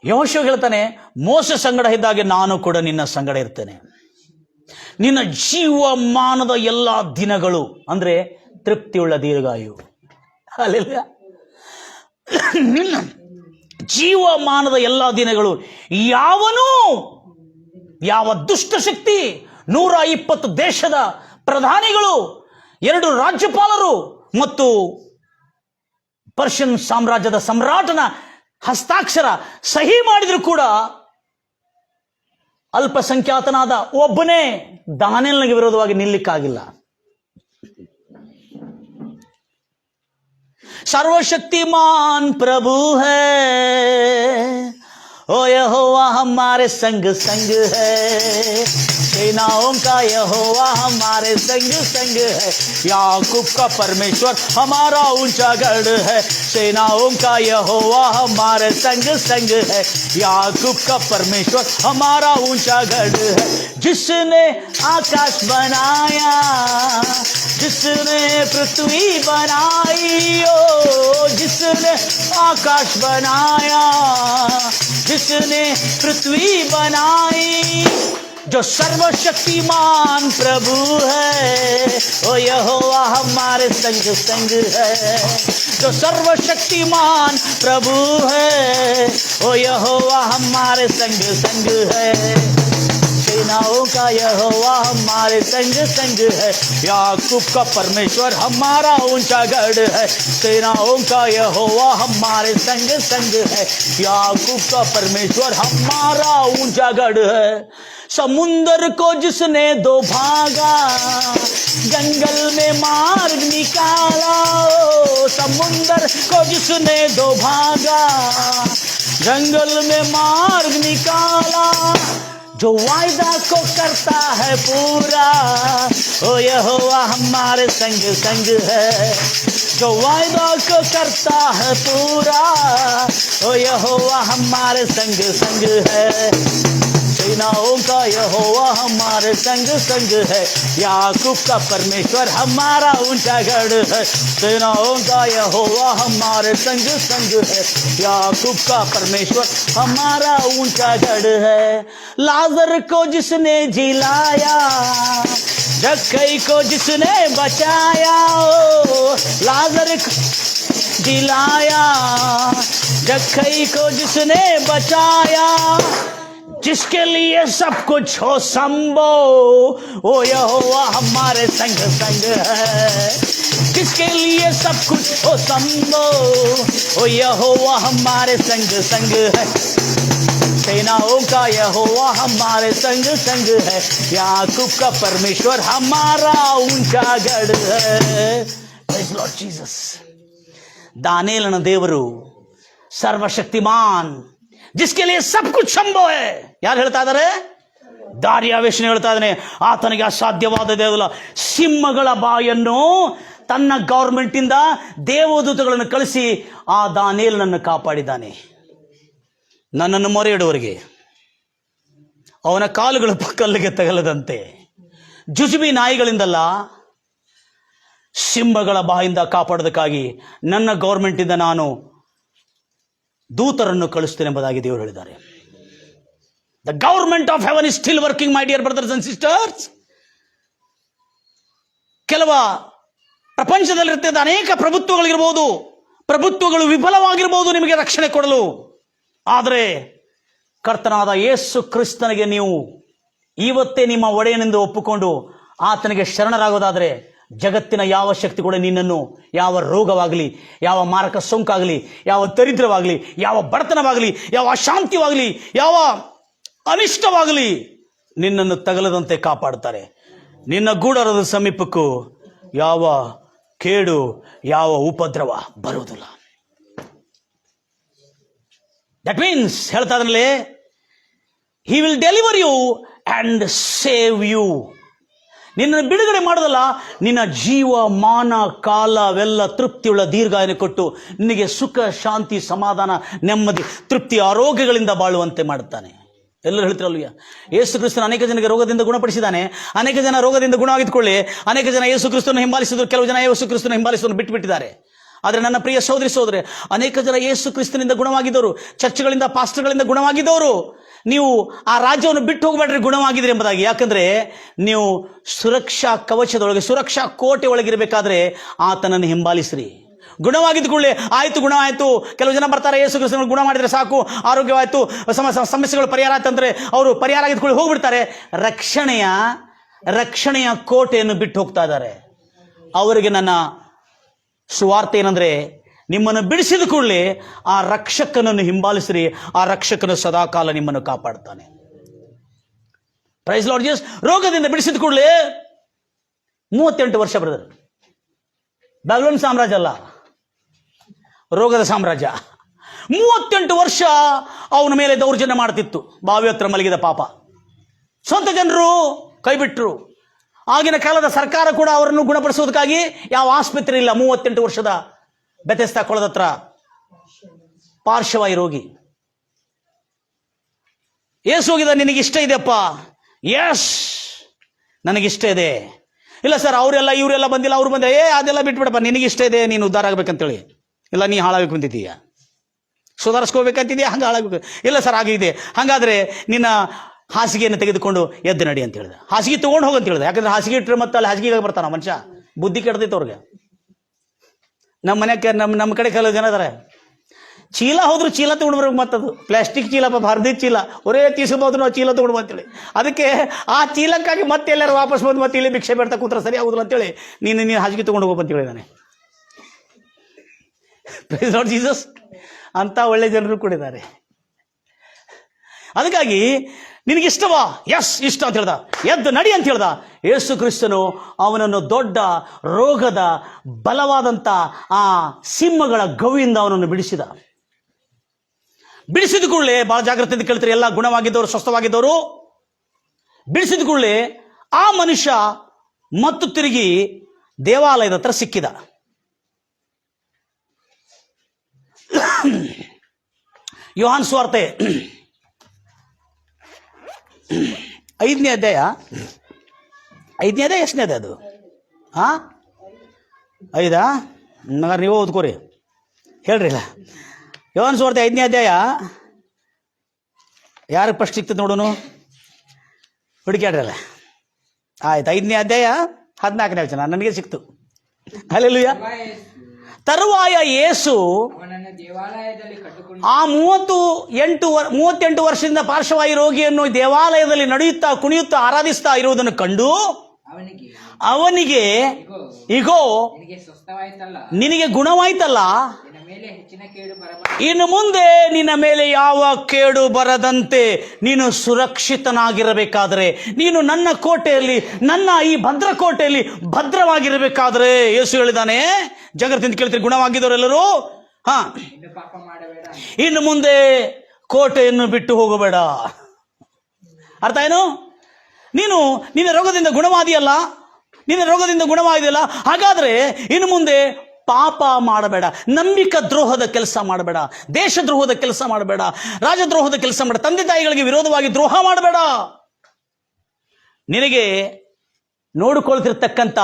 ಯೆಹೋಶುವ ಹೇಳ್ತಾನೆ, ಮೋಶೆ ಸಂಗಡ ಇದ್ದ ಹಾಗೆ ನಾನು ಕೂಡ ನಿನ್ನ ಸಂಗಡ ಇರ್ತೇನೆ. ನಿನ್ನ ಜೀವಮಾನದ ಎಲ್ಲ ದಿನಗಳು ಅಂದ್ರೆ ತೃಪ್ತಿಯುಳ್ಳ ದೀರ್ಘಾಯು. ಹಲ್ಲೆಲೂಯಾ. ನಿನ್ನ ಜೀವಮಾನದ ಎಲ್ಲ ದಿನಗಳು ಯಾವ ದುಷ್ಟಶಕ್ತಿ, 120 ದೇಶದ ಪ್ರಧಾನಿಗಳು, 2 ರಾಜ್ಯಪಾಲರು ಮತ್ತು ಪರ್ಷಿಯನ್ ಸಾಮ್ರಾಜ್ಯದ ಸಮ್ರಾಟನ ಹಸ್ತಾಕ್ಷರ ಸಹಿ ಮಾಡಿದ್ರು ಕೂಡ ಅಲ್ಪಸಂಖ್ಯಾತನಾದ ಒಬ್ಬನೇ ದಾನಿಯೇಲನಿಗೆ ವಿರೋಧವಾಗಿ ನಿಲ್ಲಿಕ್ಕಾಗಿಲ್ಲ. सर्वशक्तिमान प्रभु है, ओ यहोवा हमारे संग संग है, सेनाओं का यहोवा हमारे संग संग है, याकूब का परमेश्वर हमारा ऊंचा गढ़ है, सेनाओं का यहोवा हमारे संग संग है, याकूब का परमेश्वर हमारा ऊंचा गढ़ है, जिसने आकाश बनाया, जिसने पृथ्वी बनाई, ओ जिसने आकाश बनाया, जिसने पृथ्वी बनाई, जो सर्वशक्तिमान प्रभु है, ओ यहोवा हमारे संग संग है, जो सर्वशक्तिमान प्रभु है, ओ यहोवा हमारे संग संग है, सेनाओं का यहोवा हमारे संग संग है, याकूब का परमेश्वर हमारा ऊंचा गढ़ है, सेनाओं का यहोवा हमारे संग संग है, याकूब का परमेश्वर हमारा ऊंचा गढ़ है। समुंदर को जिसने 2 भागा, जंगल में मार्ग निकाला, समुंदर को जिसने 2 भागा, जंगल में मार्ग निकाला, जो वायदा को करता है पूरा, ओ यहोवा हमारे संग संग है, जो वायदा को करता है पूरा, ओ यहोवा हमारे संग संग है, सेनाओं का यहोवा हमारे संग संग है, याकूब का परमेश्वर हमारा ऊंचा गढ़ है, सेनाओं का यहोवा हमारे संग संग है, याकूब का परमेश्वर हमारा ऊंचा गढ़ है। लाजर को जिसने जिलाया, जक्कई को जिसने बचाया, लाजर को जिलाया, जक्कई को जिसने बचाया, जिसके लिए सब कुछ हो संभव, ओ यहोवा हमारे संग संग है, जिसके लिए सब कुछ हो संभव, ओ यहोवा हमारे संग संग है, सेनाओं का यहोवा हमारे संग संग है, याकूब का परमेश्वर हमारा ऊंचा गढ़ है। Praise Lord Jesus. दानियೇಲನ ದೇವರು ಸರ್ವಶಕ್ತಿಮಾನ್, जिसके लिए सब कुछ संभव है. ಯಾರು ಹೇಳ್ತಾ ಇದ್ದಾರೆ? ದಾರ್ಯಾವೇಶನು ಹೇಳ್ತಾ ಇದ್ದಾನೆ, ಆತನಿಗೆ ಅಸಾಧ್ಯವಾದದ್ದೇವಲ್ಲ. ಸಿಂಹಗಳ ಬಾಯನ್ನು ತನ್ನ ಗವರ್ಮೆಂಟ್ ಇಂದ ದೇವದೂತಗಳನ್ನು ಕಳಿಸಿ ಆ ದಾನಿಯೇಲನನ್ನು ಕಾಪಾಡಿದ್ದಾನೆ. ನನ್ನನ್ನು ಮೊರೆ ಇಡುವವರಿಗೆ ಅವನ ಕಾಲುಗಳು ಕಲ್ಲಿಗೆ ತಗಲದಂತೆ. ಜುಜುಬಿ ನಾಯಿಗಳಿಂದಲ್ಲ, ಸಿಂಹಗಳ ಬಾಯಿಂದ ಕಾಪಾಡೋದಕ್ಕಾಗಿ ನನ್ನ ಗೌರ್ಮೆಂಟಿಂದ ನಾನು ದೂತರನ್ನು ಕಳಿಸ್ತೇನೆ ಎಂಬುದಾಗಿ ದೇವರು ಹೇಳಿದ್ದಾರೆ. The government of haven is still working, my dear brothers and sisters. ಕೆಲವ ಪ್ರಪಂಚದಲ್ಲಿರ್ತಕ್ಕಂಥ ಅನೇಕ ಪ್ರಭುತ್ವಗಳಿರ್ಬೋದು, ಪ್ರಭುತ್ವಗಳು ವಿಫಲವಾಗಿರ್ಬೋದು ನಿಮಗೆ ರಕ್ಷಣೆ ಕೊಡಲು. ಆದರೆ ಕರ್ತನಾದ ಯೇಸು ಕ್ರಿಸ್ತನಿಗೆ ನೀವು ಇವತ್ತೇ ನಿಮ್ಮ ಒಡೆಯನೆಂದು ಒಪ್ಪಿಕೊಂಡು ಆತನಿಗೆ ಶರಣರಾಗೋದಾದರೆ ಜಗತ್ತಿನ ಯಾವ ಶಕ್ತಿ ಕೂಡ ನಿನ್ನನ್ನು, ಯಾವ ರೋಗವಾಗಲಿ, ಯಾವ ಮಾರಕ ಸೋಂಕಾಗಲಿ, ಯಾವ ದರಿದ್ರವಾಗಲಿ, ಯಾವ ಬಡತನವಾಗಲಿ, ಯಾವ ಅಶಾಂತಿವಾಗಲಿ, ಯಾವ ಅನಿಷ್ಟವಾಗಲಿ ನಿನ್ನನ್ನು ತಗಲದಂತೆ ಕಾಪಾಡ್ತಾರೆ. ನಿನ್ನ ಗೂಡರದ ಸಮೀಪಕ್ಕೂ ಯಾವ ಕೇಡು, ಯಾವ ಉಪದ್ರವ ಬರುವುದಿಲ್ಲ. ದಟ್ ಮೀನ್ಸ್ ಹೇಳ್ತಾ ಇದ್ರಲ್ಲಿ, he will deliver you and save you. ನಿನ್ನನ್ನು ಬಿಡುಗಡೆ ಮಾಡೋದಲ್ಲ, ನಿನ್ನ ಜೀವ ಮಾನ ಕಾಲ ಅವೆಲ್ಲ ತೃಪ್ತಿಯುಳ್ಳ ದೀರ್ಘಾಯನ ಕೊಟ್ಟು ನಿನಗೆ ಸುಖ ಶಾಂತಿ ಸಮಾಧಾನ ನೆಮ್ಮದಿ ತೃಪ್ತಿ ಆರೋಗ್ಯಗಳಿಂದ ಬಾಳುವಂತೆ ಮಾಡುತ್ತಾನೆ. ಎಲ್ಲರೂ ಹೇಳ್ತಿರಲ್ವ, ಯೇಸು ಕ್ರಿಸ್ತನ ಅನೇಕ ಜನರಿಗೆ ರೋಗದಿಂದ ಗುಣಪಡಿಸಿದ್ದಾನೆ. ಅನೇಕ ಜನ ರೋಗದಿಂದ ಗುಣ ಆಗಿದ್ಕೊಳ್ಳಿ, ಅನೇಕ ಜನ ಯೇಸು ಕ್ರಿಸ್ತನ ಹಿಂಬಾಲಿಸಿದ್ರು, ಕೆಲವು ಜನ ಯೇಸು ಕ್ರಿಸ್ತನ ಹಿಂಬಾಲಿಸೋದನ್ನು ಬಿಟ್ಟುಬಿಟ್ಟಿದ್ದಾರೆ. ಆದರೆ ನನ್ನ ಪ್ರಿಯ ಸಹೋದರಿ ಸಹೋದರೇ, ಅನೇಕ ಜನ ಯೇಸು ಕ್ರಿಸ್ತನಿಂದ ಗುಣವಾಗಿದ್ದವರು, ಚರ್ಚ್ಗಳಿಂದ ಪಾಸ್ಟರ್ಗಳಿಂದ ಗುಣವಾಗಿದ್ದವರು, ನೀವು ಆ ರಾಜ್ಯವನ್ನು ಬಿಟ್ಟು ಹೋಗಬೇಡ್ರಿ ಗುಣವಾಗಿದ್ರಿ ಎಂಬುದಾಗಿ. ಯಾಕಂದ್ರೆ ನೀವು ಸುರಕ್ಷಾ ಕವಚದೊಳಗೆ, ಸುರಕ್ಷಾ ಕೋಟೆ ಒಳಗಿರಬೇಕಾದ್ರೆ ಆತನನ್ನು ಹಿಂಬಾಲಿಸ್ರಿ. ಗುಣವಾಗಿದ್ದ ಕೂಡಲೇ ಆಯ್ತು, ಗುಣ ಆಯ್ತು. ಕೆಲವು ಜನ ಬರ್ತಾರೆ, ಯೇಸು ಕ್ರಿಸ್ತನ ಗುಣ ಮಾಡಿದ್ರೆ ಸಾಕು, ಆರೋಗ್ಯವಾಯ್ತು, ಸಮಸ್ಯೆಗಳು ಪರಿಹಾರ ಆಯ್ತಂದ್ರೆ ಅವರು ಪರಿಹಾರ ಆಗಿದ್ಕೊಳ್ಳಿ ಹೋಗ್ಬಿಡ್ತಾರೆ. ರಕ್ಷಣೆಯ ಕೋಟೆಯನ್ನು ಬಿಟ್ಟು ಹೋಗ್ತಾ ಇದ್ದಾರೆ. ಅವರಿಗೆ ನನ್ನ ಸುವಾರ್ತೆ ಏನಂದ್ರೆ, ನಿಮ್ಮನ್ನು ಬಿಡಿಸಿದ ಕೂಡಲೇ ಆ ರಕ್ಷಕನನ್ನು ಹಿಂಬಾಲಿಸ್ರಿ. ಆ ರಕ್ಷಕನು ಸದಾಕಾಲ ನಿಮ್ಮನ್ನು ಕಾಪಾಡ್ತಾನೆ. Price Lord Jesus. ರೋಗದಿಂದ ಬಿಡಿಸಿದ ಕೂಡಲೇ 38 ವರ್ಷ ಬ್ರದರ್, ಬ್ಯಾಬಿಲೋನ್ ಸಾಮ್ರಾಜ್ಯ ಅಲ್ಲ, ರೋಗದ ಸಾಮ್ರಾಜ್ಯ. 38 ವರ್ಷ ಅವನ ಮೇಲೆ ದೌರ್ಜನ್ಯ ಮಾಡ್ತಿತ್ತು. ಬಾವಿ ಹತ್ರ ಮಲಗಿದ ಪಾಪ. ಸ್ವಂತ ಜನರು ಕೈ ಬಿಟ್ಟರು. ಆಗಿನ ಕಾಲದ ಸರ್ಕಾರ ಕೂಡ ಅವರನ್ನು ಗುಣಪಡಿಸುವುದಕ್ಕಾಗಿ ಯಾವ ಆಸ್ಪತ್ರೆ ಇಲ್ಲ. 38 ವರ್ಷದ ಬೆಥೆಸ್ದಾ ಕೊಳದ ಹತ್ರ ಪಾರ್ಶ್ವವಾಯು ರೋಗಿ. ಯೇಸು ಹೋಗಿದ, ನಿನಗಿಷ್ಟ ಇದೆಯಪ್ಪ? ಯಸ್, ನನಗಿಷ್ಟ ಇದೆ. ಇಲ್ಲ ಸರ್, ಅವರೆಲ್ಲ ಇವರೆಲ್ಲ ಬಂದಿಲ್ಲ, ಅವ್ರು ಬಂದ, ಅದೆಲ್ಲ ಬಿಟ್ಬಿಡಪ್ಪ, ನಿನಗಿಷ್ಟ ಇದೆ, ನೀನು ಉದ್ಧಾರ ಆಗ್ಬೇಕಂತೇಳಿ. ಇಲ್ಲ, ನೀ ಹಾಳಾಗಬೇಕು ಅಂತಿದ್ದೀಯ, ಸುಧಾರಿಸ್ಕೋಬೇಕಂತಿದೆಯಾ, ಹಂಗೆ ಹಾಳಾಗಬೇಕು. ಇಲ್ಲ ಸರ್, ಆಗಿದೆ. ಹಾಗಾದ್ರೆ ನಿನ್ನ ಹಾಸಿಗೆಯನ್ನು ತೆಗೆದುಕೊಂಡು ಎದ್ದು ನಡಿ ಅಂತ ಹೇಳಿದೆ. ಹಾಸಿಗೆ ತಗೊಂಡು ಹೋಗಂತ ಹೇಳಿದೆ. ಯಾಕಂದ್ರೆ ಹಾಸಿಗೆ ಇಟ್ಟರೆ ಮತ್ತೆ ಅಲ್ಲಿ ಹಾಸಿಗೆ ಬರ್ತಾನ ಮನುಷ್ಯ. ಬುದ್ಧಿ ಕೆಡ್ದೈತೆ ಅವ್ರಿಗೆ. ನಮ್ಮ ಮನೆಗೆ ನಮ್ಮ ಕಡೆ ಕೆಲವು ಜನ ಇದಾರೆ, ಚೀಲ ಹೋದ್ರು ಚೀಲ ತಗೊಂಡು ಬರ್ಬೇಕು. ಮತ್ತದು ಪ್ಲಾಸ್ಟಿಕ್ ಚೀಲ, ಹರಿದಿದ್ದ ಚೀಲ, ಒರೇ ತೀಸಬಹುದು ನಾವು ಚೀಲ ತಗೊಂಡು ಅಂತೇಳಿ. ಅದಕ್ಕೆ ಆ ಚೀಲಕ್ಕಾಗಿ ಮತ್ತೆ ಎಲ್ಲರೂ ವಾಪಸ್ ಬಂದು ಮತ್ತೆ ಇಲ್ಲಿ ಭಿಕ್ಷೆ ಬೇಡ್ತಾ ಕೂತ್ರೆ ಸರಿ ಆಗುದಿಲ್ಲ ಅಂತೇಳಿ ನೀನು ಹಾಸಿಗೆ ತಗೊಂಡು ಹೋಗಪ್ಪ ಅಂತ ಹೇಳಿದಾನೆ. Praise Lord Jesus. ಅಂತ ಒಳ್ಳೆ ಜನರು ಕೂಡ ಇದ್ದಾರೆ. ಅದಕ್ಕಾಗಿ ನಿನಗಿಷ್ಟವಾ? ಎಸ್, ಇಷ್ಟ ಅಂತ ಹೇಳ್ದ. ಎದ್ದು ನಡಿ ಅಂತ ಹೇಳ್ದ. ಯೇಸು ಕ್ರಿಸ್ತನು ಅವನನ್ನು ದೊಡ್ಡ ರೋಗದ ಬಲವಾದಂಥ ಆ ಸಿಂಹಗಳ ಗವಿಯಿಂದ ಅವನನ್ನು ಬಿಡಿಸಿದ. ಬಿಡಿಸಿದ ಕೂಡಲೇ ಬಹಳ ಜಾಗ್ರತೆಯಿಂದ ಕೇಳ್ತಾರೆ, ಎಲ್ಲ ಗುಣವಾಗಿದ್ದವರು, ಸ್ವಸ್ಥವಾಗಿದ್ದವರು. ಬಿಡಿಸಿದ ಕೂಡಲೇ ಆ ಮನುಷ್ಯ ಮತ್ತು ತಿರುಗಿ ದೇವಾಲಯದ ಹತ್ರ ಸಿಕ್ಕಿದ. ಯೋಹಾನ್ ಸುವಾರ್ತೆ 5ನೇ ಅಧ್ಯಾಯ, 5ನೇ ಅಧ್ಯಾಯ, ಎಷ್ಟನೇ ಅಧ್ಯಾಯ ಅದು? 5 ನಗರ ನೀವು ಓದ್ಕೋರಿ, ಹೇಳ್ರಿ. ಇಲ್ಲ, ಯೋಹಾನ್ ಸುವಾರ್ತೆ 5ನೇ ಅಧ್ಯಾಯ. ಯಾರಿಗೆ ಫಸ್ಟ್ ಸಿಗ್ತದೆ ನೋಡೋನು, ಹುಡುಕ್ಯಾಡ್ರಲ್ಲ. ಆಯ್ತು, 5ನೇ ಅಧ್ಯಾಯ 14ನೇ ವಚನ ನನಗೆ ಸಿಕ್ತು. ಹಲ್ಲೆಲೂಯಾ. ತರುವಾಯ ಯೇಸು ಆ 38 ವರ್ಷದಿಂದ ಪಾರ್ಶ್ವವಾಯು ರೋಗಿಯನ್ನು ದೇವಾಲಯದಲ್ಲಿ ನಡೆಯುತ್ತಾ ಕುಣಿಯುತ್ತಾ ಆರಾಧಿಸ್ತಾ ಇರುವುದನ್ನು ಕಂಡು ಅವನಿಗೆ, ಇಗೋ ನಿನಗೆ ಗುಣವಾಯ್ತಲ್ಲ, ಇನ್ನು ಮುಂದೆ ನಿನ್ನ ಮೇಲೆ ಯಾವ ಕೇಡು ಬರದಂತೆ ನೀನು ಸುರಕ್ಷಿತನಾಗಿರಬೇಕಾದ್ರೆ, ನೀನು ನನ್ನ ಕೋಟೆಯಲ್ಲಿ, ನನ್ನ ಈ ಭದ್ರಕೋಟೆಯಲ್ಲಿ ಭದ್ರವಾಗಿರಬೇಕಾದ್ರೆ, ಯೇಸು ಹೇಳಿದಾನೆ. ಜಗತ್ತಿಂದ ಕೇಳ್ತೀರಿ, ಗುಣವಾಗಿದ್ದವರೆಲ್ಲರೂ ಇನ್ನು ಮುಂದೆ ಕೋಟೆಯನ್ನು ಬಿಟ್ಟು ಹೋಗಬೇಡ. ಅರ್ಥ ಏನು? ನಿನ್ನ ರೋಗದಿಂದ ಗುಣವಾದಿಯಲ್ಲ, ನಿನ್ನ ರೋಗದಿಂದ ಗುಣವಾದಿಯಲ್ಲ. ಹಾಗಾದ್ರೆ ಇನ್ನು ಮುಂದೆ ಪಾಪ ಮಾಡಬೇಡ, ನಂಬಿಕೆ ದ್ರೋಹದ ಕೆಲಸ ಮಾಡಬೇಡ, ದೇಶ ದ್ರೋಹದ ಕೆಲಸ ಮಾಡಬೇಡ, ರಾಜದ್ರೋಹದ ಕೆಲಸ ಮಾಡಬೇಡ, ತಂದೆ ತಾಯಿಗಳಿಗೆ ವಿರೋಧವಾಗಿ ದ್ರೋಹ ಮಾಡಬೇಡ, ನಿನಗೆ ನೋಡಿಕೊಳ್ತಿರ್ತಕ್ಕಂಥ